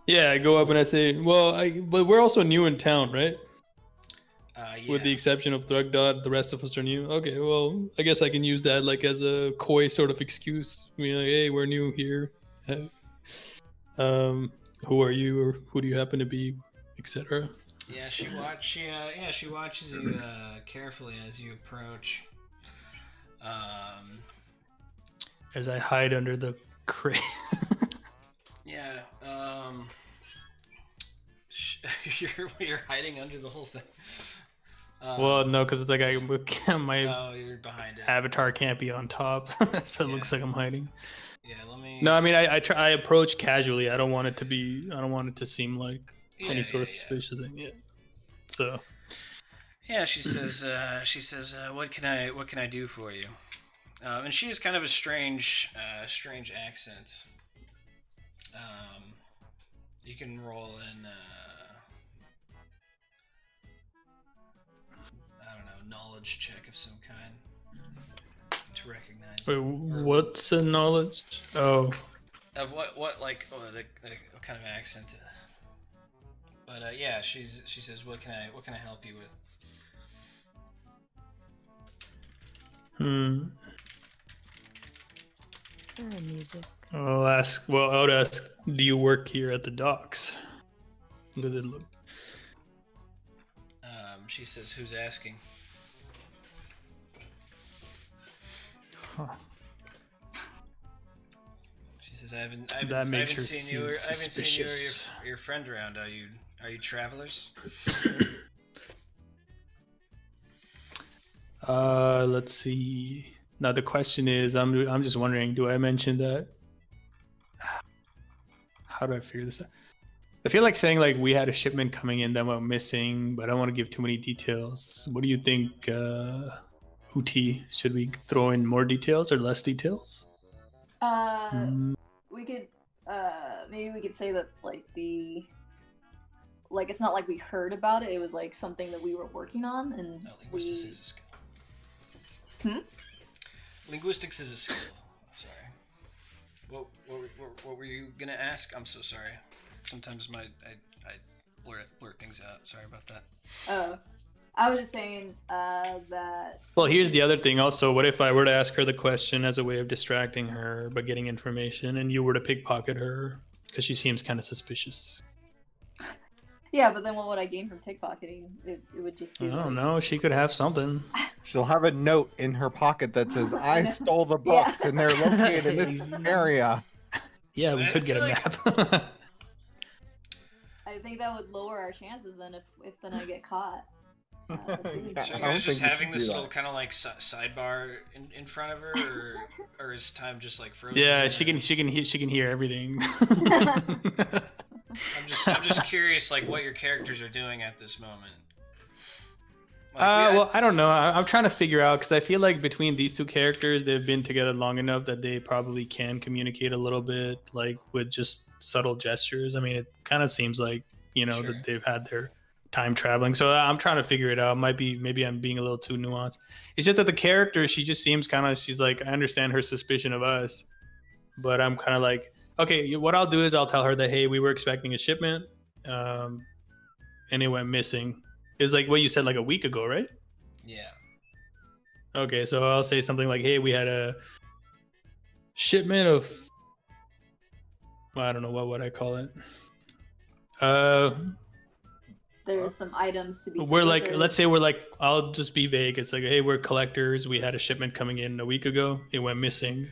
Yeah, I go up and I say, but we're also new in town, right? Yeah. With the exception of Thrugdod, the rest of us are new. Okay, well, I guess I can use that like as a coy sort of excuse. I mean, like, hey, we're new here. Who are you, or who do you happen to be, etc. Yeah, she watches you carefully as you approach. As I hide under the crate. Yeah. You're hiding under the whole thing. Well, no, because it's like my you're behind it. Avatar can't be on top, so it looks like I'm hiding. Yeah, let me. No, I mean I approach casually. I don't want it to seem like any sort of suspicious thing. Yeah. So. Yeah, she says. What can I do for you? And she has kind of a strange accent. You can roll in. I don't know, knowledge check of some kind to recognize. Wait, what's a knowledge? Oh. Of what what kind of accent? But yeah, she says, what can I help you with? Music. I would ask, do you work here at the docks? Does it look? She says, "Who's asking?" Huh. She says, "I haven't seen you. I haven't seen you or your friend around. Are you travelers?" Let's see. Now the question is, I'm just wondering, do I mention that? How do I figure this out? I feel like saying like we had a shipment coming in that went missing, but I don't want to give too many details. What do you think, Uti? Should we throw in more details or less details? We could maybe we could say that like it's not like we heard about it. It was like something that we were working on, and linguistics is a skill. Linguistics is a skill. Sorry. What were you gonna ask? I'm so sorry. Sometimes I blurt things out. Sorry about that. Oh, I was just saying that. Well, here's the other thing. Also, what if I were to ask her the question as a way of distracting her by getting information, and you were to pickpocket her because she seems kind of suspicious? Yeah, but then what would I gain from pickpocketing? It would just be. I don't know. She could have something. She'll have a note in her pocket that says, "I stole the books, and they're located in this area." Yeah, we could get a map. I think that would lower our chances then if then I get caught. So you guys just having this little kind of like sidebar in front of her, or is time just like frozen? Yeah, she can hear everything. I'm just curious, like what your characters are doing at this moment. Like, well, I don't know. I'm trying to figure out because I feel like between these two characters, they've been together long enough that they probably can communicate a little bit, like with just subtle gestures. I mean, it kind of seems like Sure. that they've had their time traveling. So I'm trying to figure it out. Maybe I'm being a little too nuanced. It's just that the character, she just seems kind of. She's like, I understand her suspicion of us, but I'm kind of like, okay, what I'll do is I'll tell her that, hey, we were expecting a shipment, and it went missing. It was like what you said like a week ago, right? Yeah. Okay, so I'll say something like, hey, we had a shipment of, well, I don't know, what would I call it? There's some items to be we're delivered. like, let's say we're like, I'll just be vague. It's like, hey, we're collectors. We had a shipment coming in a week ago. It went missing.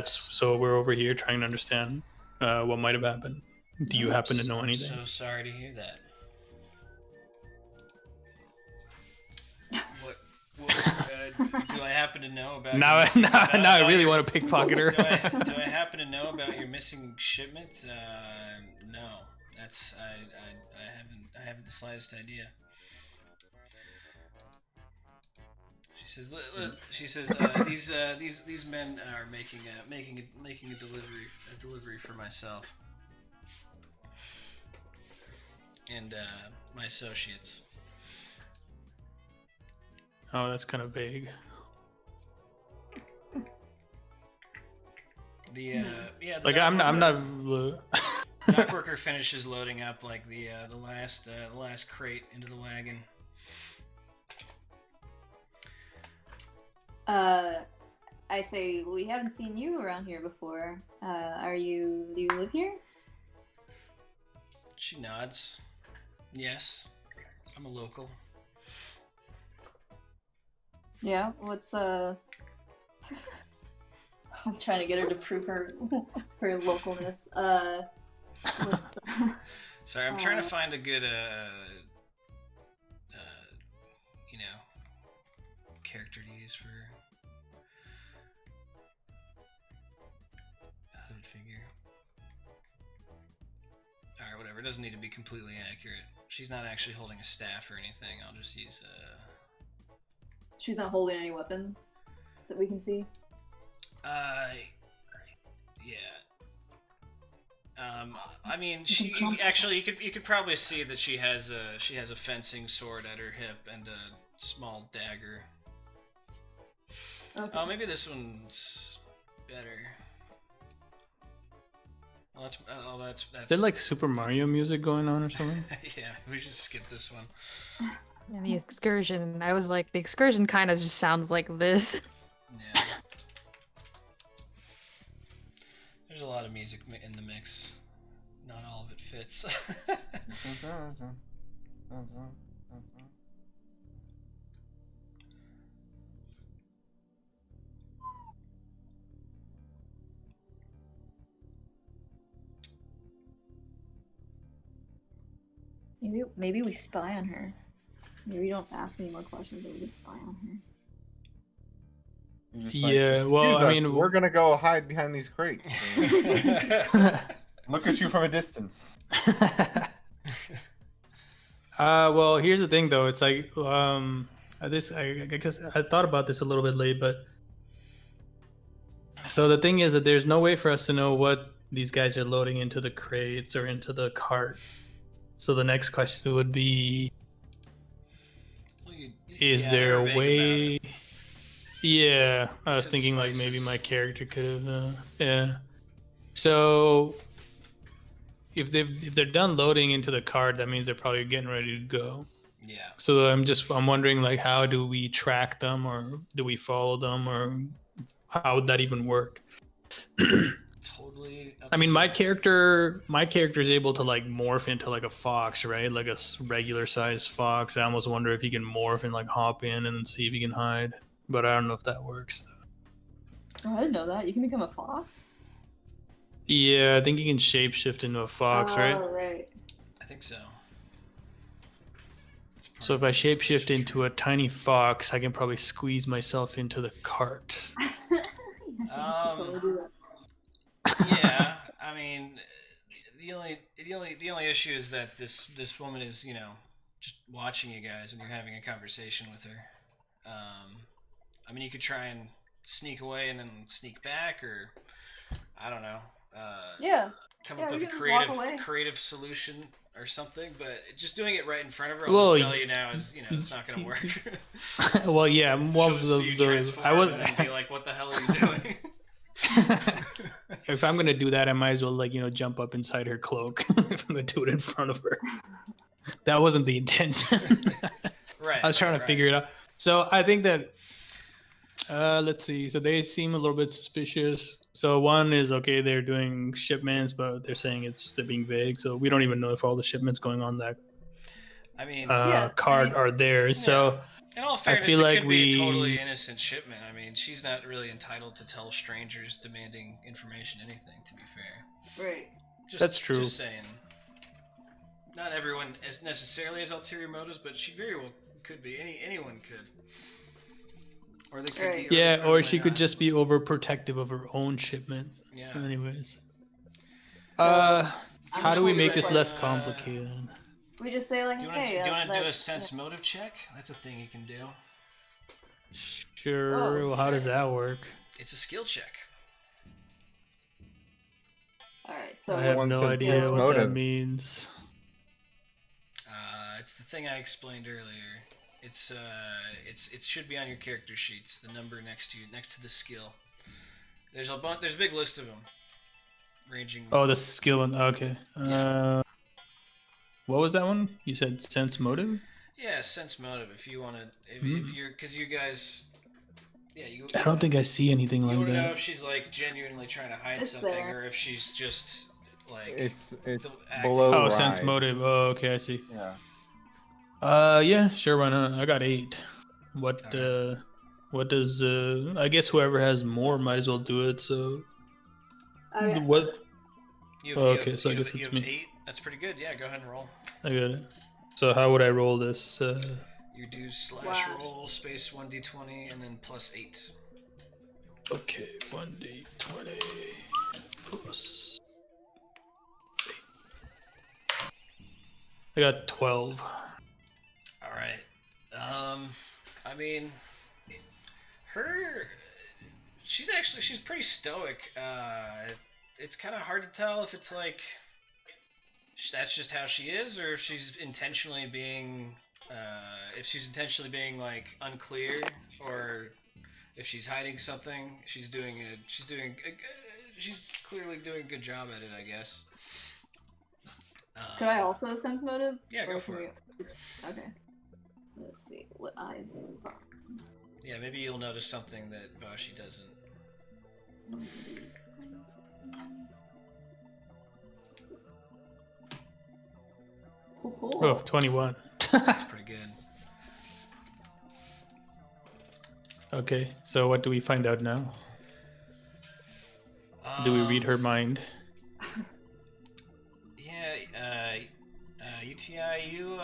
So we're over here trying to understand what might have happened. Do you happen to know anything? I'm so sorry to hear that. Do I happen to know about? Now I really want to pickpocket her. Do I happen to know about your missing shipment? No, that's I haven't the slightest idea. She says these men are making a delivery for myself and my associates. Oh, that's kind of vague. Like I'm not. Dock worker finishes loading up like the last crate into the wagon. I say, we haven't seen you around here before. Do you live here? She nods. Yes, I'm a local. Yeah, what's I'm trying to get her to prove her localness. Sorry, I'm trying to find a good character to use for a hood figure. Alright, whatever. It doesn't need to be completely accurate. She's not actually holding a staff or anything. I'll just use She's not holding any weapons that we can see? Yeah. I mean, you could probably see that she has a fencing sword at her hip and a small dagger. Okay. Oh, maybe this one's better. Well, that's. Is there like Super Mario music going on or something? Yeah, we should skip this one. And the excursion, I was like, the excursion kind of just sounds like this. Yeah. There's a lot of music in the mix. not all of it fits. Maybe we spy on her. Maybe we don't ask any more questions, but we just spy on her. You're just Yeah, "Excuse well, I us, mean, we're gonna go hide behind these crates. Look at you from a distance. Well, here's the thing, though. It's like, I guess I thought about this a little bit late, but so the thing is that there's no way for us to know what these guys are loading into the crates or into the cart. So the next question would be, is there a way? Yeah, I was thinking like maybe my character could have, yeah. So if they're done loading into the cart, that means they're probably getting ready to go. Yeah. So I'm wondering, like, how do we track them, or do we follow them, or how would that even work? Totally. I mean, my character is able to like morph into like a fox, right? Like a regular sized fox. I almost wonder if he can morph and like hop in and see if he can hide, but I don't know if that works. Oh, I didn't know that. You can become a fox? Yeah, I think you can shapeshift into a fox, right? Oh, right. I think so. So if I shapeshift into a tiny fox, I can probably squeeze myself into the cart. Totally do that. Yeah, I mean, the only issue is that this woman is, you know, just watching you guys and you're having a conversation with her. I mean, you could try and sneak away and then sneak back, or I don't know. Yeah. Come Yeah, up we with can a just walk away. creative solution or something, but just doing it right in front of her, Well, I'll just tell you now, is, you know, it's not gonna work. Well, yeah, well, She'll just see you transform I was and be like, "What the hell are you doing?" If I'm gonna do that, I might as well, like, you know, jump up inside her cloak if I'm gonna do it in front of her. That wasn't the intention. Right. I was trying to right. figure it out. So I think that let's see. So they seem a little bit suspicious. So one is, okay, they're doing shipments, but they're saying they're being vague. So we don't even know if all the shipments going on that I mean, card are theirs. So in all fairness, feel it like could be a totally innocent shipment. I mean, she's not really entitled to tell strangers demanding information anything, to be fair. Right. That's true. Just saying. Not everyone necessarily has ulterior motives, but she very well could be. Anyone could. Or they could Right. be. yeah, or she could not. just be overprotective of her own shipment. Yeah. Anyways. So, How do we make this like, less complicated? we just say like, Do you hey, want to do a sense motive check? That's a thing you can do. Sure. Oh, Well, how does that work? It's a skill check. all right. So I have one no says idea sense what that motive. means. It's the thing I explained earlier. It should be on your character sheets. The number next to the skill. There's a big list of them, ranging. Oh, the skill one. Okay. Yeah. What was that one? You said sense motive? Yeah, sense motive. If you want to, if you're, because you guys, yeah, you. I don't think I see anything You like want to know that. if she's like genuinely trying to hide It's something, there. or if she's just like. It's acting. below. Oh, sense ride. motive. Oh, okay, I see. Yeah. Yeah, sure, why not? I got 8. What does I guess whoever has more might as well do it. So I guess. what? You Oh, have, okay, so I guess you it's have me. 8. That's pretty good. Yeah, go ahead and roll. I got it. So how would I roll this? You do slash Wow. roll space 1d20 and then plus 8. Okay, 1d20 plus 8. I got 12. All right. I mean, she's pretty stoic. It's kind of hard to tell if it's like that's just how she is, or if she's intentionally being like unclear, or if she's hiding something. She's clearly doing a good job at it, I guess. Could I also sense motive? Yeah, go Or for can it. Okay. Let's see what eyes. Yeah, maybe you'll notice something that Bashi doesn't. Oh, 21. That's pretty good. Okay, so what do we find out now? Do we read her mind? Yeah, UTI, you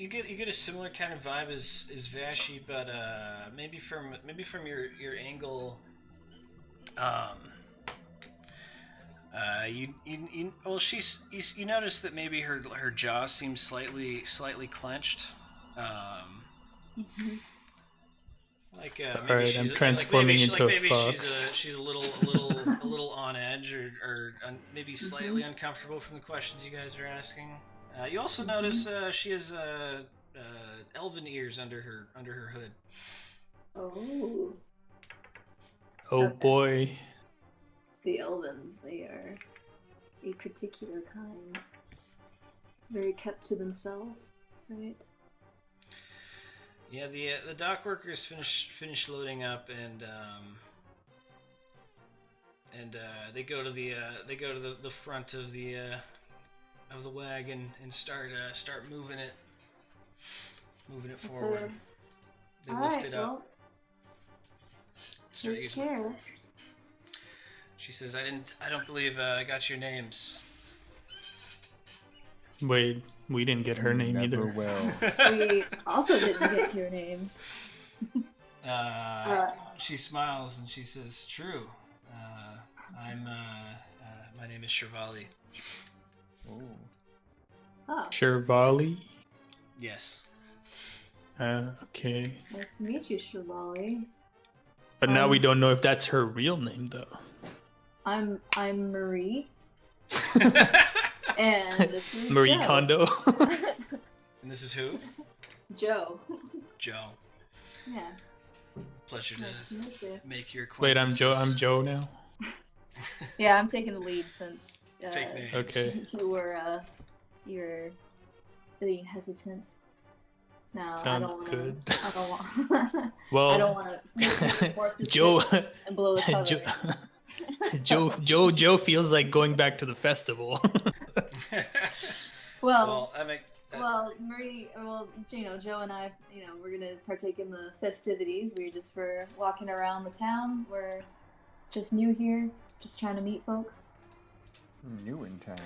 get a similar kind of vibe as Vashi, but maybe from your angle, you notice that maybe her jaw seems slightly clenched, like All maybe right, she's I'm like transforming maybe, into a maybe fox. she's a little on edge or maybe slightly uncomfortable from the questions you guys are asking. You also notice she has elven ears under her hood. Oh. Oh Okay. boy. The elvens, they are a particular kind. Very kept to themselves, right? Yeah, the dock workers finish loading up and they go to the front of the wagon and start moving it forward. They lift it up. Well, Start take using. care. She says, I don't believe I got your names. Wait, we didn't get her name Never either. will. We also didn't get your name. She smiles and she says, "True. My name is Shirvali." Oh, Shirvali? Yes. Okay. nice to meet you, Shirlali. But now we don't know if that's her real name, though. I'm Marie, and this is Marie Joe. Kondo. And this is who? Joe. Joe. Yeah. Pleasure Nice to to meet you. make your Wait, acquaintance. I'm Joe now. Yeah, I'm taking the lead since Fake name. Okay. you were being hesitant. No, I Sounds don't want good. I don't want. Well, I don't want to Joe- and blow the cover. Joe feels like going back to the festival. Well, well, Marie, Joe and I, we're gonna partake in the festivities. We're just walking around the town. We're just new here, just trying to meet folks. New in town.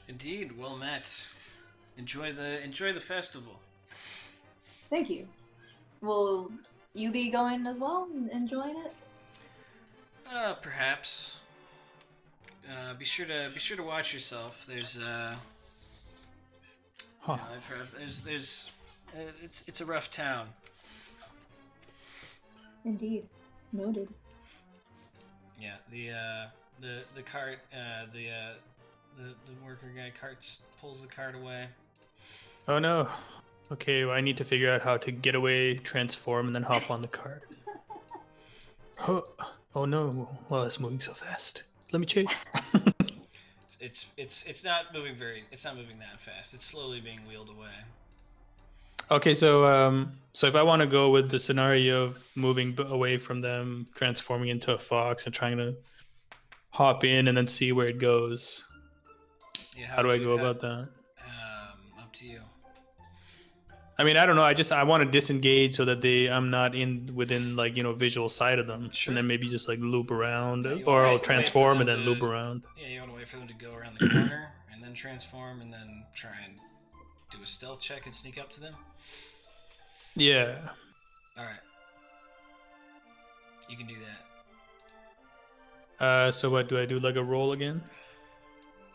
indeed, well met. Enjoy the festival. Thank you. Will you be going as well, enjoying it? Perhaps. Be sure to watch yourself. There's Huh. I've heard there's it's a rough town. Indeed, noted. Yeah, the cart the worker guy pulls the cart away. Oh no. Okay, well, I need to figure out how to get away, transform, and then hop on the cart. Oh no. Well, it's moving so fast. Let me chase. It's not moving that fast. It's slowly being wheeled away. Okay, so if I want to go with the scenario of moving away from them, transforming into a fox, and trying to hop in and then see where it goes, Yeah, how do I go about that? Up to you. I mean, I don't know. I want to disengage so that I'm not within visual sight of them, Sure. and then maybe just loop around, Yeah, you or wanna I'll wait for transform them and then to- loop around. Yeah, you want to wait for them to go around the corner and then transform and then try and do a stealth check and sneak up to them. Yeah. All right. You can do that. So what do I do? Like a roll again?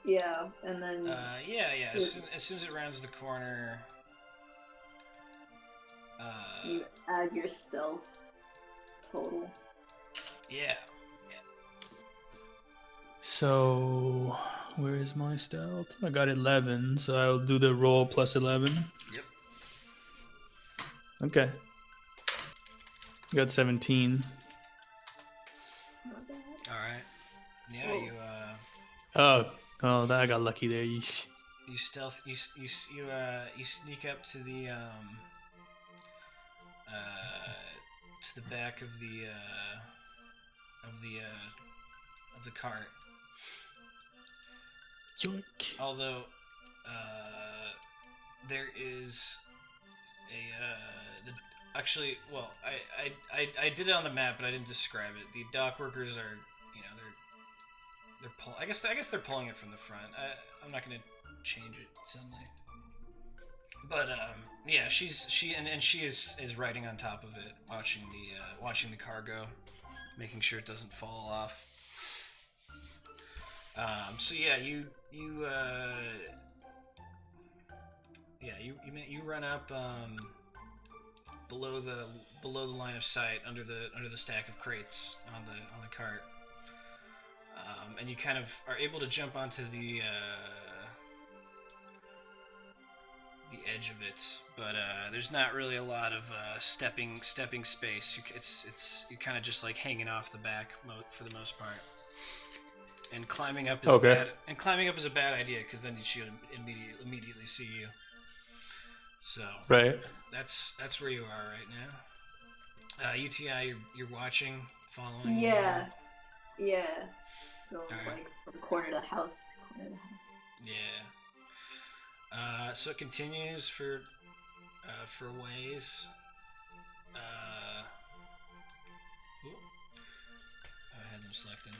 Yeah, and then Yeah. As soon as it rounds the corner. you add your stealth total. Yeah. So where is my stealth? I got 11, so I'll do the roll plus 11. Yep. Okay. Got 17. Not bad. All right. Yeah, Oh. Oh, I got lucky there. Yeesh. you stealth you sneak up to the back of the cart. Yoink. Although there is actually, well, I did it on the map, but I didn't describe it. The dock workers are, they're pulling. I guess they're pulling it from the front. I'm not gonna change it suddenly. But yeah, she is riding on top of it, watching the cargo, making sure it doesn't fall off. So yeah, you run up below the line of sight under the stack of crates on the cart, and you kind of are able to jump onto the edge of it, but there's not really a lot of stepping space. You're kind of just like hanging off the back for the most part. And climbing up is a bad idea because then she would immediately see you. So Right. that's where you are right now. UTI, you're watching, following. Yeah. Going Alright. like from corner to house. Yeah. So it continues for ways. I had them selected.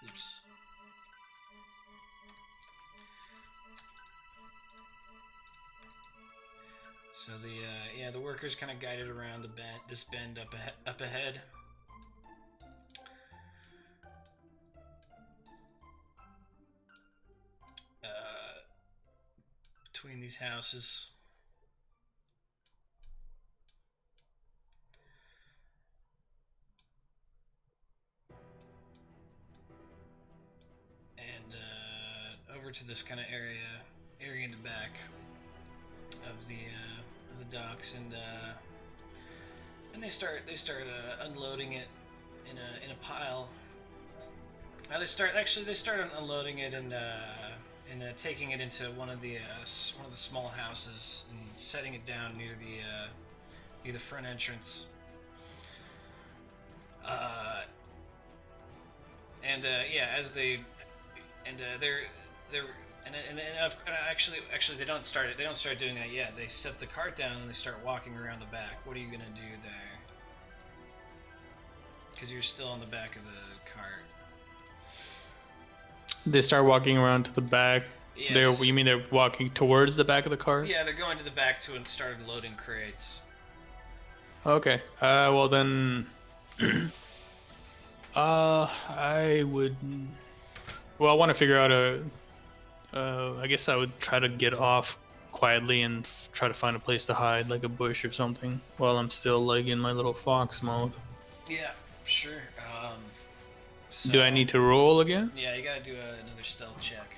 Oops. So the workers kind of guided around this bend up ahead. Between these houses. And over to this kind of area in the back of the docks, and they start unloading it in a pile. They start unloading it and taking it into one of the small houses and setting it down near the front entrance. As they actually they don't start doing that yet. They set the cart down and they start walking around the back. What are you gonna do there? Because you're still on the back of the cart. They start walking around to the back. Yeah, You mean they're walking towards the back of the car? Yeah, they're going to the back and start loading crates. Okay. Well then, I would. Well, I want to figure out I guess I would try to get off quietly and try to find a place to hide, like a bush or something, while I'm still like in my little fox mode. Yeah, sure. So, Do I need to roll again? Yeah, you gotta do another stealth check.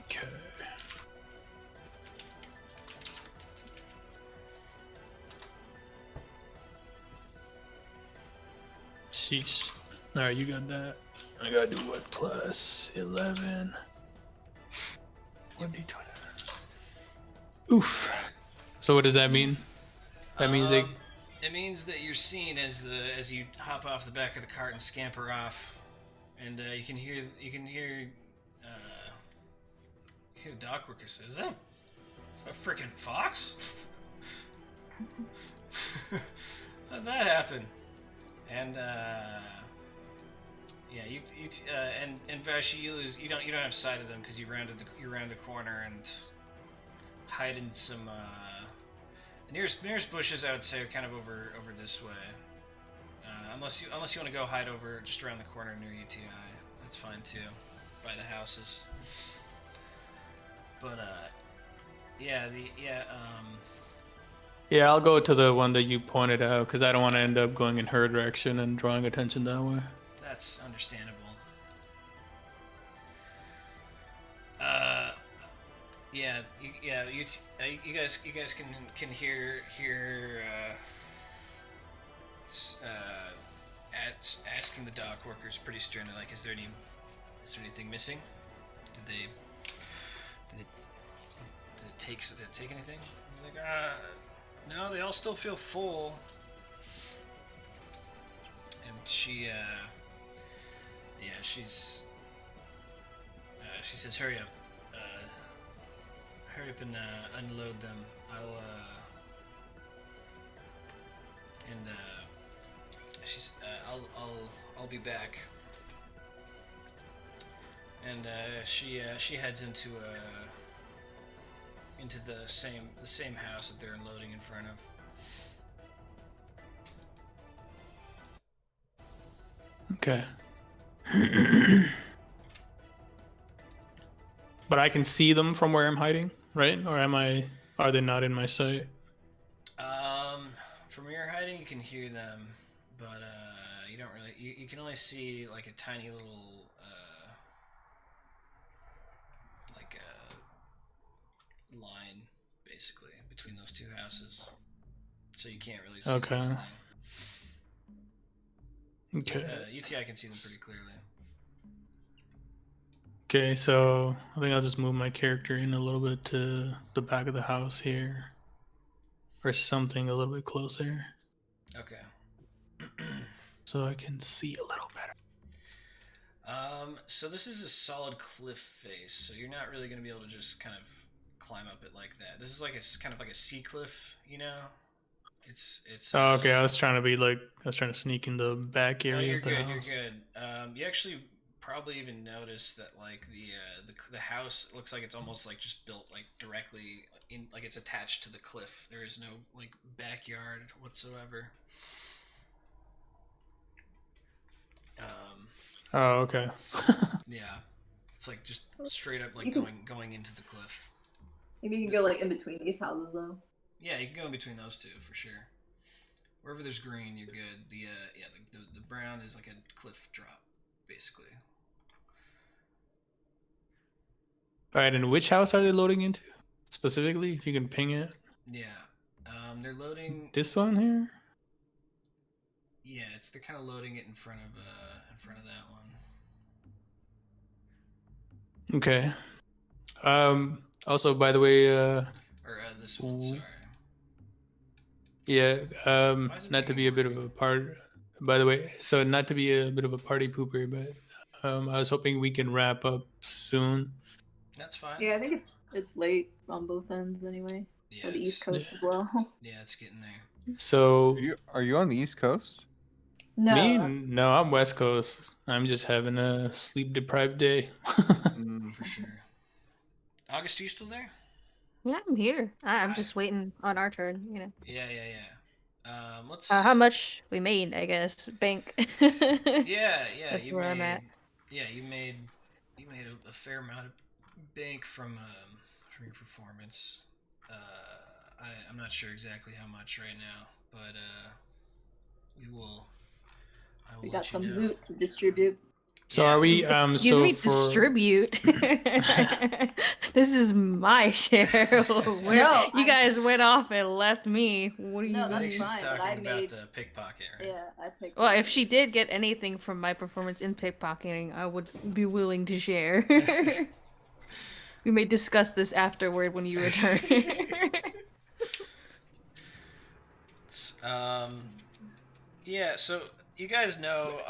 Okay. Sheesh. Alright, you got that. I gotta do what? Plus 11. 1d20. Oof. So what does that mean? That means they... It means that you're seen as you hop off the back of the cart and scamper off, and you can hear the dock worker says, "Is that a freaking fox? How'd that happen?" And and Vashi, you don't have sight of them because you round the corner and hide in some. The nearest bushes, I would say, are kind of over this way. Unless you want to go hide over just around the corner near UTI, that's fine too, by the houses. But yeah, Yeah, I'll go to the one that you pointed out because I don't want to end up going in her direction and drawing attention that way. that's understandable. You guys can hear asking the dock workers pretty sternly, like, is there anything missing? Did they take anything? He's like, no, they all still feel full. And she says, hurry up. Hurry up and unload them. I'll be back. And she heads into the same house that they're unloading in front of. Okay. But I can see them from where I'm hiding, right? Or are they not in my sight? From where you're hiding, you can hear them, but you don't really. You can only see like a tiny little line, basically, between those two houses. So you can't really see anything. Okay. UTI can see them pretty clearly. Okay, so I think I'll just move my character in a little bit to the back of the house here. Or something a little bit closer. Okay. So I can see a little better. So this is a solid cliff face, so you're not really going to be able to just kind of climb up it like that. This is like kind of like a sea cliff, you know? It's Oh, okay, I was trying to sneak in the back area of the house. You're good. You actually probably even notice that like the house looks like it's almost like just built like directly in, like it's attached to the cliff. There is no like backyard whatsoever. Oh, okay. Yeah, it's like just straight up like going into the cliff. Maybe you can go like in between these houses though. Yeah, you can go in between those two for sure. Wherever there's green, you're good. The brown is like a cliff drop, basically. All right, and which house are they loading into specifically? If you can ping it. Yeah, they're loading this one here. Yeah, they're kind of loading it in front of that one. Okay. Also, by the way, this one. Sorry. Yeah. Not to be a bit of a part. By the way, so not to be a bit of a party pooper, but I was hoping we can wrap up soon. That's fine. Yeah, I think it's late on both ends anyway. Yeah, for the East Coast as well. Yeah, it's getting there. So are you on the East Coast? No. Me? No, I'm West Coast. I'm just having a sleep-deprived day. For sure. August, are you still there? Yeah, I'm here. I'm just waiting on our turn, you know. Yeah. Let's. How much we made, I guess. Bank. Yeah. That's You where made. I'm at. Yeah, you made a fair amount of bank from your performance. I'm not sure exactly how much right now, but we will. We got some loot to distribute. So are we? Excuse me, distribute. This is my share. No, you guys went off and left me. What do you? No, that's She's fine. But I talking made about the pickpocket, right? Yeah, I picked. Well, if she did get anything from my performance in pickpocketing, I would be willing to share. We may discuss this afterward when you return. Yeah. So you guys know,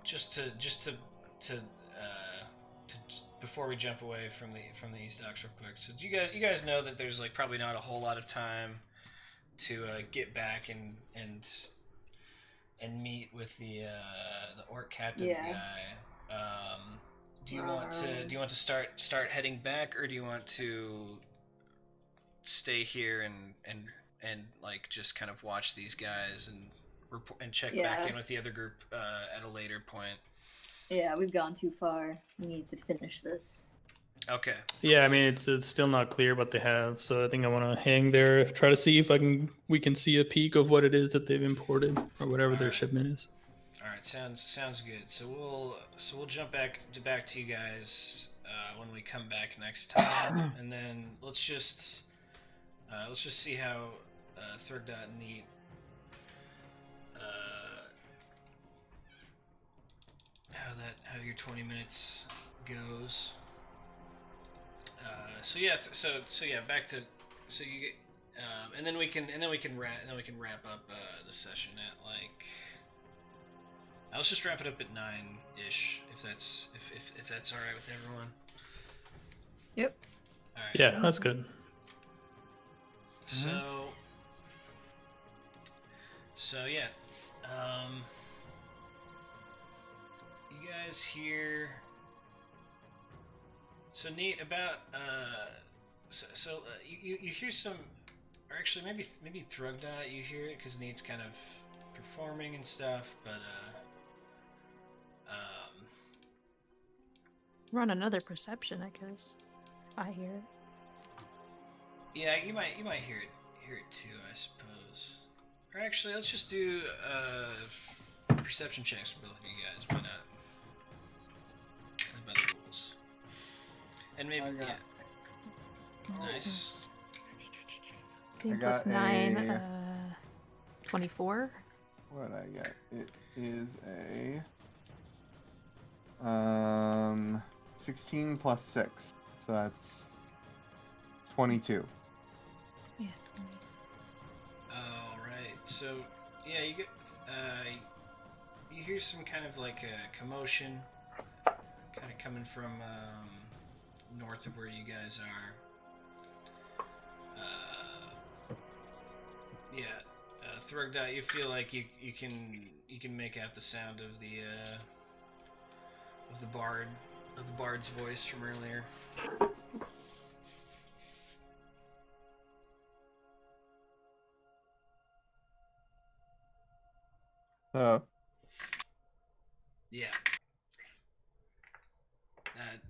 just to before we jump away from the East Docks real quick. So you guys know that there's like probably not a whole lot of time to get back and meet with the orc captain guy. Do you want to start heading back, or do you want to stay here and like just kind of watch these guys and check back in with the other group at a later point? Yeah, we've gone too far. We need to finish this. Okay. Yeah, I mean it's still not clear what they have, so I think I want to hang there, try to see if we can see a peek of what it is that they've imported or whatever their shipment is. All right, sounds good. So we'll jump back to you guys when we come back next time, and then let's just see how Third.neat how your 20 minutes goes. So yeah. So yeah. Back to. So you get. And then we can wrap up the session at like. Let's just wrap it up at 9-ish, if that's all right with everyone. Yep. All right. Yeah, that's good. So. So yeah. You guys hear. So neat about you hear some, or actually maybe Thrugdot you hear it because Neat's kind of performing and stuff, but Run another perception, I guess. I hear it. yeah, you might hear it too, I suppose. Or actually, let's just do perception checks for both of you guys. Why not? Play by the rules. And maybe nice. 15 I plus got 9, 24. What did I get? It is a 16 plus 6, so that's 22. Yeah, 20. All right. So yeah, you get you hear some kind of like a commotion, kind of coming from north of where you guys are. Yeah, Thrugdot, you feel like you can make out the sound of the bard's voice from earlier. Yeah.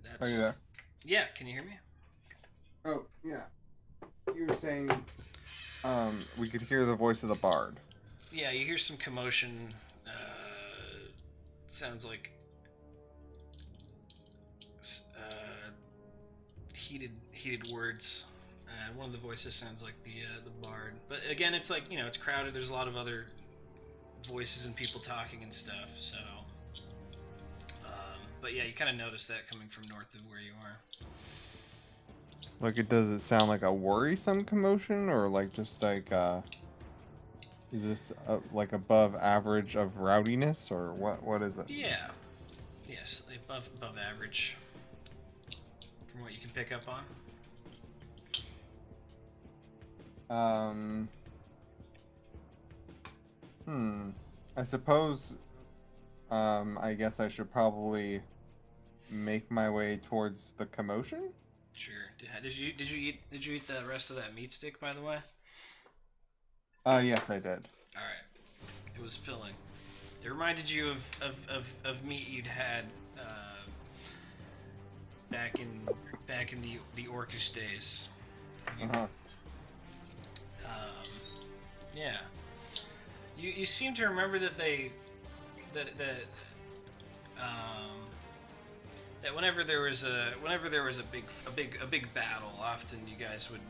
That's. Are you there? Yeah, can you hear me? Oh, yeah. You were saying we could hear the voice of the bard. Yeah, you hear some commotion. Sounds like heated words. One of the voices sounds like the bard. But again, it's like, it's crowded. There's a lot of other voices and people talking and stuff. So, but yeah, you kind of notice that coming from north of where you are. Like, does it sound like a worrisome commotion, or like just like is this like above average of rowdiness, or what is it? Yeah. Yes, above average. From what you can pick up on. I suppose I guess I should probably make my way towards the commotion. Sure. Did you eat the rest of that meat stick, by the way? Yes, I did. All right. It was filling. It reminded you of meat you'd had back in the Orcish days. Yeah. You seem to remember that that whenever there was a big battle, often you guys would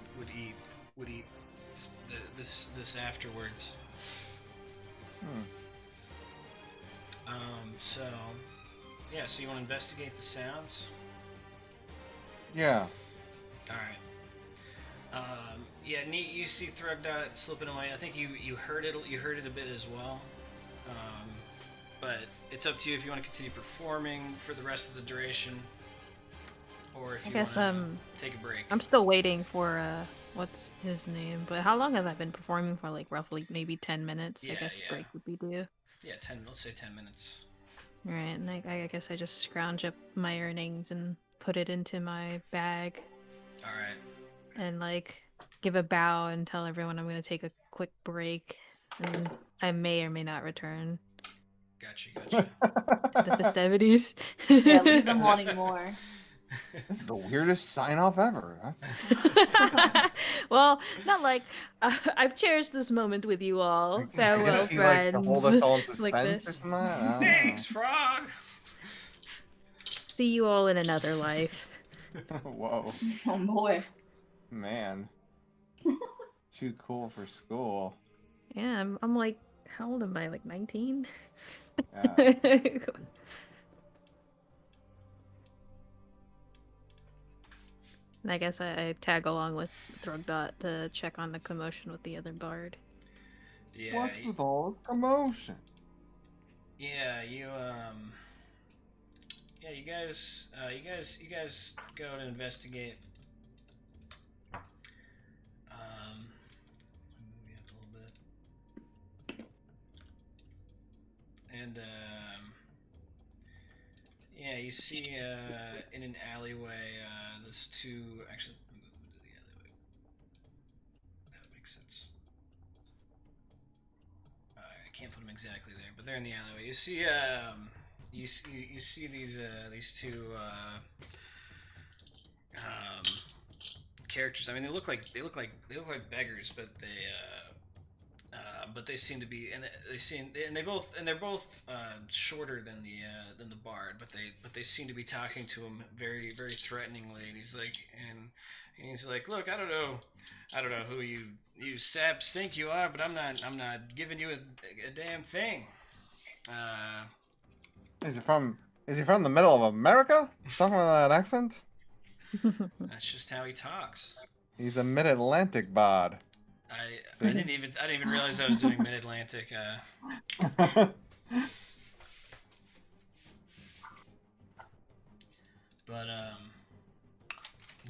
eat this afterwards. So yeah, so you want to investigate the sounds? Yeah. All right. Yeah, Neat, you see Thrugdot slipping away. I think you heard it. You heard it a bit as well. But it's up to you if you want to continue performing for the rest of the duration, or if you want to take a break. I'm still waiting for what's his name? But how long have I been performing for? Like roughly maybe 10 minutes. I guess break would be due. Yeah, 10. Let's say 10 minutes. All right, and I guess I just scrounge up my earnings and put it into my bag. All right. And like give a bow and tell everyone I'm gonna take a quick break, and I may or may not return. Gotcha. The festivities. Yeah, leave them wanting more. This is the weirdest sign-off ever. Well, not like I've cherished this moment with you all. Farewell, he friends. likes to hold us all in suspense like or this. something. I don't know. Thanks, Frog. See you all in another life. Whoa, Oh boy. man. Too cool for school. Yeah, I'm like, how old am I? Like 19? Yeah. And I guess I tag along with Thrugdot to check on the commotion with the other bard. Yeah. What's with all this commotion? Yeah, you yeah, you guys go and investigate. Move you up a little bit. And yeah, you see in an alleyway, there's two. Actually, let me move to the alleyway. That makes sense. I can't put them exactly there, but they're in the alleyway. You see, you see these two characters. I mean, they look like beggars, but they seem to be, and they're both shorter than the bard, but they seem to be talking to him very very threateningly, and he's like, look, I don't know who you saps think you are, but I'm not giving you a damn thing. Is he from the middle of America? Talking with that accent? That's just how he talks. He's a mid-Atlantic bard. I See? didn't even realize I was doing Mid-Atlantic. But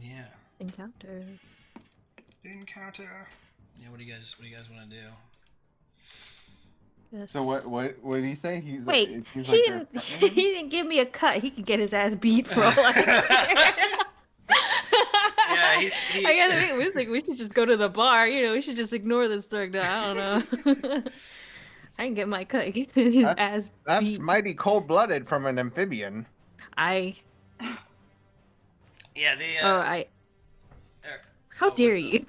yeah. Encounter. Yeah, what do you guys want to do? Yes. So what did he say? He's Wait, it seems he like didn't. He didn't give me a cut. He could get his ass beat for all I care. Yeah, I guess we was thinking we should just go to the bar. You know, we should just ignore this thing. I don't know. I can get my cut. Get his ass beat. That's mighty cold-blooded from an amphibian. I. Yeah, the. How dare you?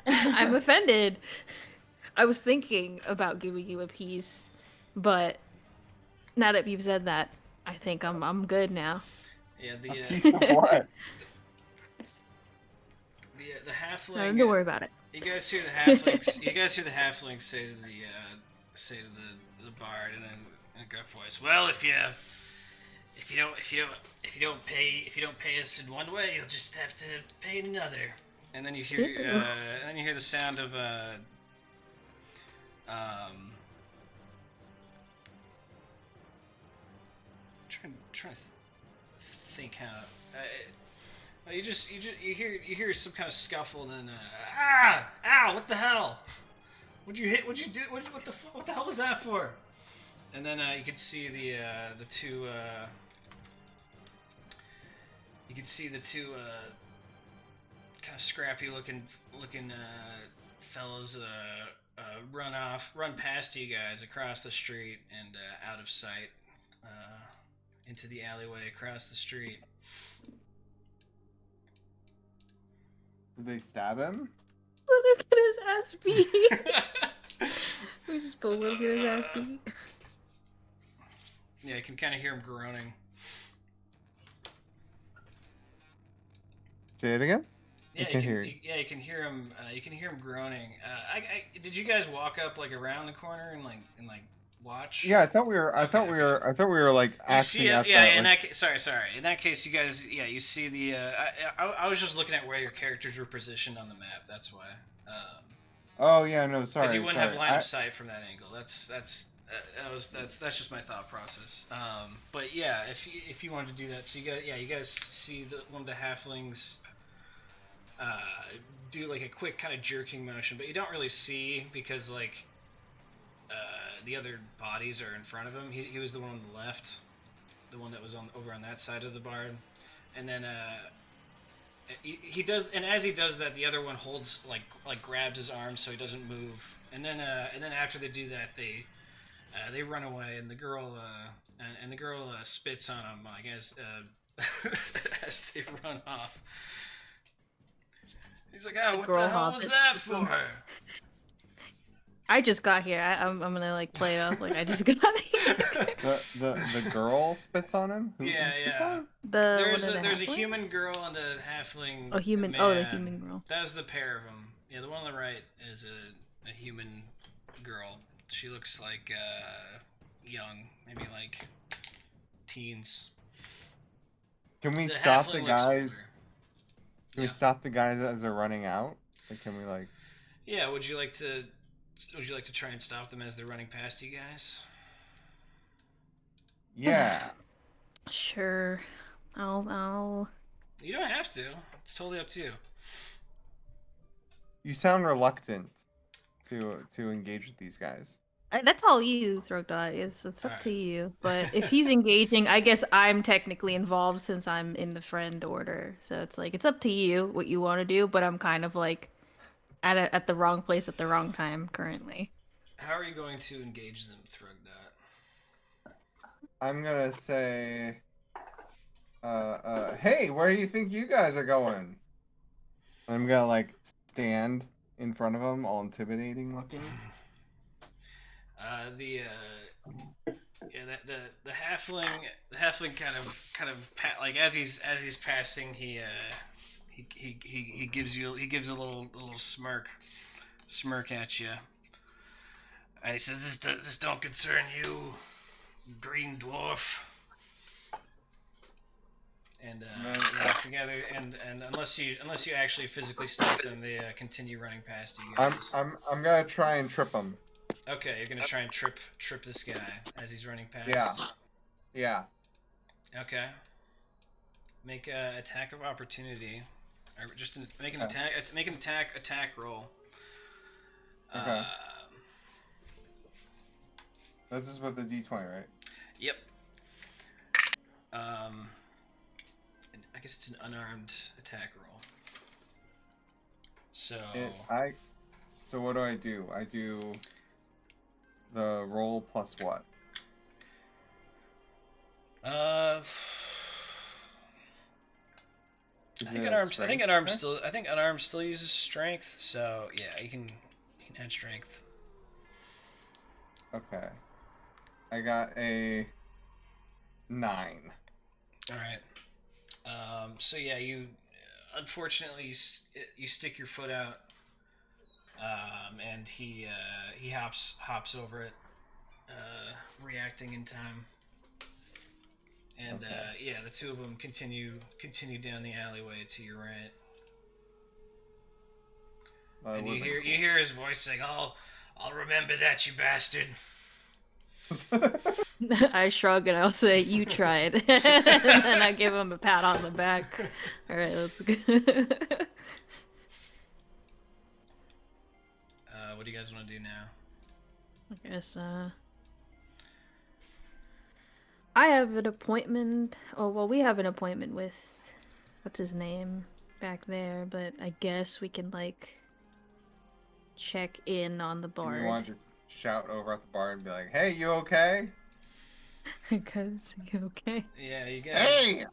I'm offended. I was thinking about giving you a piece, but now that you've said that, I think I'm good now. Yeah, A piece of what? The halfling. Don't worry about it. You guys hear the halflings. You guys hear the halflings say to the bard in a gruff voice. Well, if you don't pay us in one way, you'll just have to pay in another. And then you hear the sound of trying to think how. You hear some kind of scuffle, and then ow, what the hell? What'd you hit? What'd you do? What the hell was that for? And then you could see the two. You can see the two kind of scrappy looking fellas run past you guys across the street and out of sight into the alleyway across the street. Did they stab him? Let him get his ass beat. We just both let him get his ass beat. Yeah, you can kind of hear him groaning. Say it again. Yeah, I can't hear you. Yeah, you can hear him. You can hear him groaning. Did you guys walk up like around the corner and watch? Yeah, I thought we were like actually at that. In that case, sorry. In that case, you guys, you see the. I was just looking at where your characters were positioned on the map. That's why. Oh yeah, no, sorry. Because you wouldn't have line of sight from that angle. That's just my thought process. But yeah, if you wanted to do that, so you guys see one of the halflings do like a quick kind of jerking motion, but you don't really see because the other bodies are in front of him. He was the one on the left, the one that was over on that side of the bard, and then he does, and as he does that, the other one holds like grabs his arm so he doesn't move, and then after they do that, they run away, and the girl spits on him, I guess, as they run off. He's like, "Oh, what the hell was that for?" I just got here. I'm gonna play it off like I just got here. The girl spits on him. Who spits on him? There's a human girl and a halfling. Oh, human. Man. Oh, the human girl. That's the pair of them. Yeah, the one on the right is a human girl. She looks like young, maybe like teens. Can we The stop the halfling looks guys? older. Can we Yeah. stop the guys as they're running out? Like, can we like? Yeah. Would you like to try and stop them as they're running past you guys? Yeah. Sure. I'll. You don't have to. It's totally up to you. You sound reluctant to engage with these guys. That's all you, Throgdot. It's up Alright. to you. But if he's engaging, I guess I'm technically involved since I'm in the friend order. So it's like it's up to you what you want to do. But I'm kind of like at the wrong place at the wrong time currently. How are you going to engage them, Thrugdot? I'm gonna say, hey, where do you think you guys are going? And I'm gonna like stand in front of them, all intimidating looking. The halfling kind of like as he's passing, he gives a little smirk at you, and he says, "This don't concern you, green dwarf." And together, and unless you actually physically stop them, they continue running past you guys. I'm gonna try and trip them. Okay, you're gonna try and trip this guy as he's running past. Yeah. Okay. Make a attack of opportunity, or just make an Okay. attack roll. Okay. This is with the D20, right? Yep. I guess it's an unarmed attack roll. So. So what do? I do the roll plus what? I think unarmed still uses strength. So yeah, you can add strength. Okay. I got a 9. All right. So yeah, you unfortunately you stick your foot out, and he hops over it, reacting in time. And Okay. yeah, the two of them continue down the alleyway to your right. And you hear his voice saying, "I'll remember that, you bastard." I shrug and I'll say, "You tried," and then I give him a pat on the back. All right, that's good. What do you guys want to do now? I guess I have an appointment. Oh well, we have an appointment with what's his name back there, but I guess we can like check in on the Do you bard. want to shout over at the bar and be like, "Hey, you okay? Because you okay? Yeah, you guys. Hey,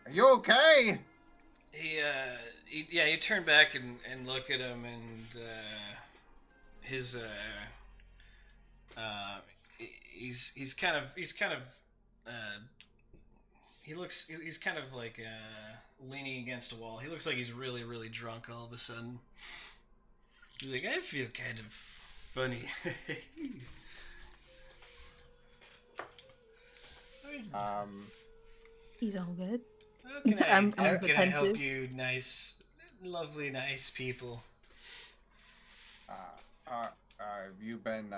are you okay?" You turn back and look at him, and he's kind of like leaning against a wall. He looks like he's really, really drunk all of a sudden. He's like, "I feel kind of funny." He's all good. How can I'm I help defensive. you, nice, lovely, nice people? Have you been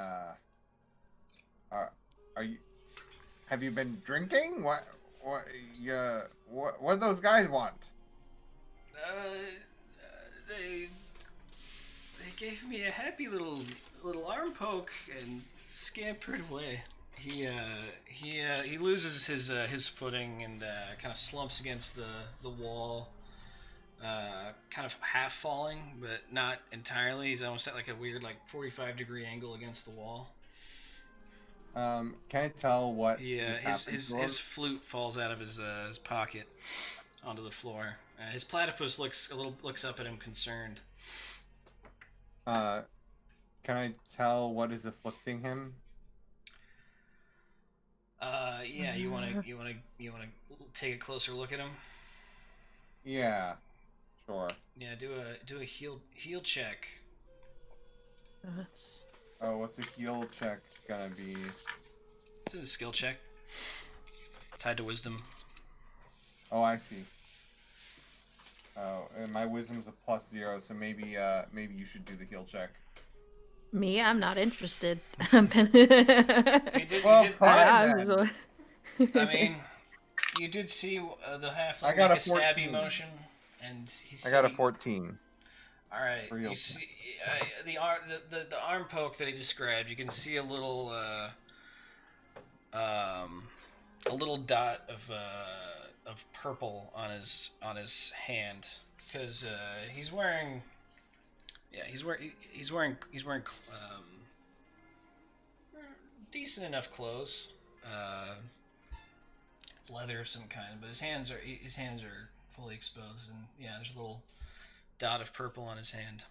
have you been drinking? What do those guys want? They gave me a happy little arm poke and scampered away. He loses his footing and kind of slumps against the wall, kind of half falling, but not entirely. He's almost at like a weird 45-degree angle against the wall. Can I tell what? Yeah, just happened to him? his flute falls out of his pocket onto the floor. His platypus looks up at him concerned. Can I tell what is afflicting him? Yeah, you wanna take a closer look at him? Yeah, sure. Yeah, do a heal check. That's Oh, what's a heal check gonna be? It's a skill check. Tied to wisdom. Oh, I see. Oh, and my wisdom's a +0, so maybe you should do the heal check. Me, I'm not interested. You did. Well, You did. fine. I'm then. so- I mean, you did see the halfling I got make a a stabby 14. motion, and he I got a said- 14. All right, For heal you see the arm poke that he described. You can see a little dot of purple on his hand because he's wearing decent enough clothes, leather of some kind, but his hands are fully exposed, and yeah, there's a little dot of purple on his hand.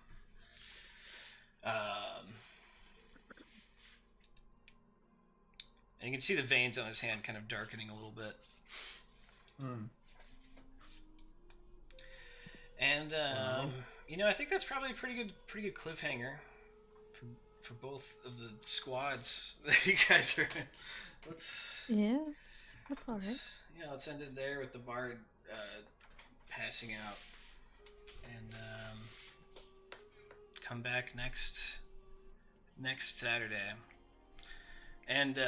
And you can see the veins on his hand kind of darkening a little bit. And I think that's probably a pretty good cliffhanger for both of the squads that you guys are in. Yeah, that's all right. Let's end it there with the bard passing out, and come back next Saturday. And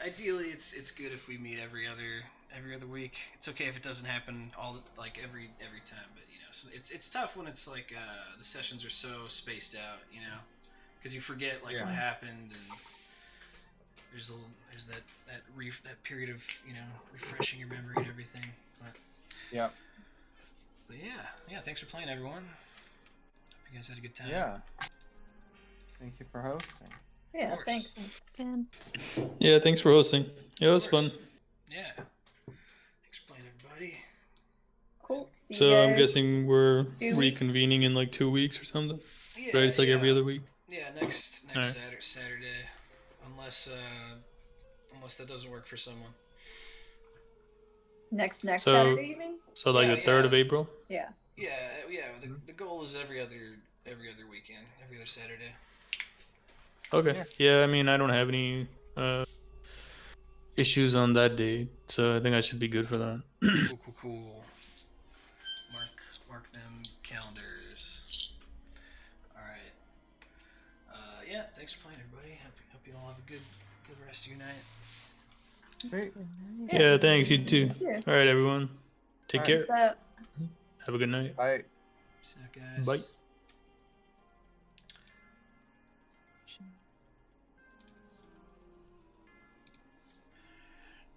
ideally it's good if we meet every other week. It's okay if it doesn't happen every time, but so it's tough when it's like the sessions are so spaced out, because you forget what happened, and there's that period of refreshing your memory and everything. But yeah. Thanks for playing, everyone. Hope you guys had a good time. Yeah. Thank you for hosting. Yeah, thanks. And Yeah, thanks for hosting. Yeah, it was fun. Yeah. Thanks for playing, everybody. Cool. See So you I'm guys. guessing we're 2 weeks. reconvening in like 2 weeks or something. Yeah, Right? It's like every other week. Yeah, next Alright. Saturday, unless that doesn't work for someone. Next So- Saturday, you mean? So like Yeah, the 3rd of yeah. April. Yeah. Yeah. The goal is every other weekend, every other Saturday. Okay. Yeah, I mean I don't have any issues on that date, so I think I should be good for that. Cool. Mark them calendars. All right. Yeah. Thanks for playing, everybody. Hope you all have a good rest of your night. Sweet. Yeah, thanks. You too. You too. All right, everyone. Take All care. right. Peace out. Have a good night. Bye. See you guys. Bye.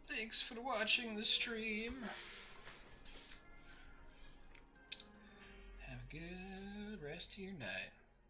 Thanks for watching the stream. Have a good rest of your night.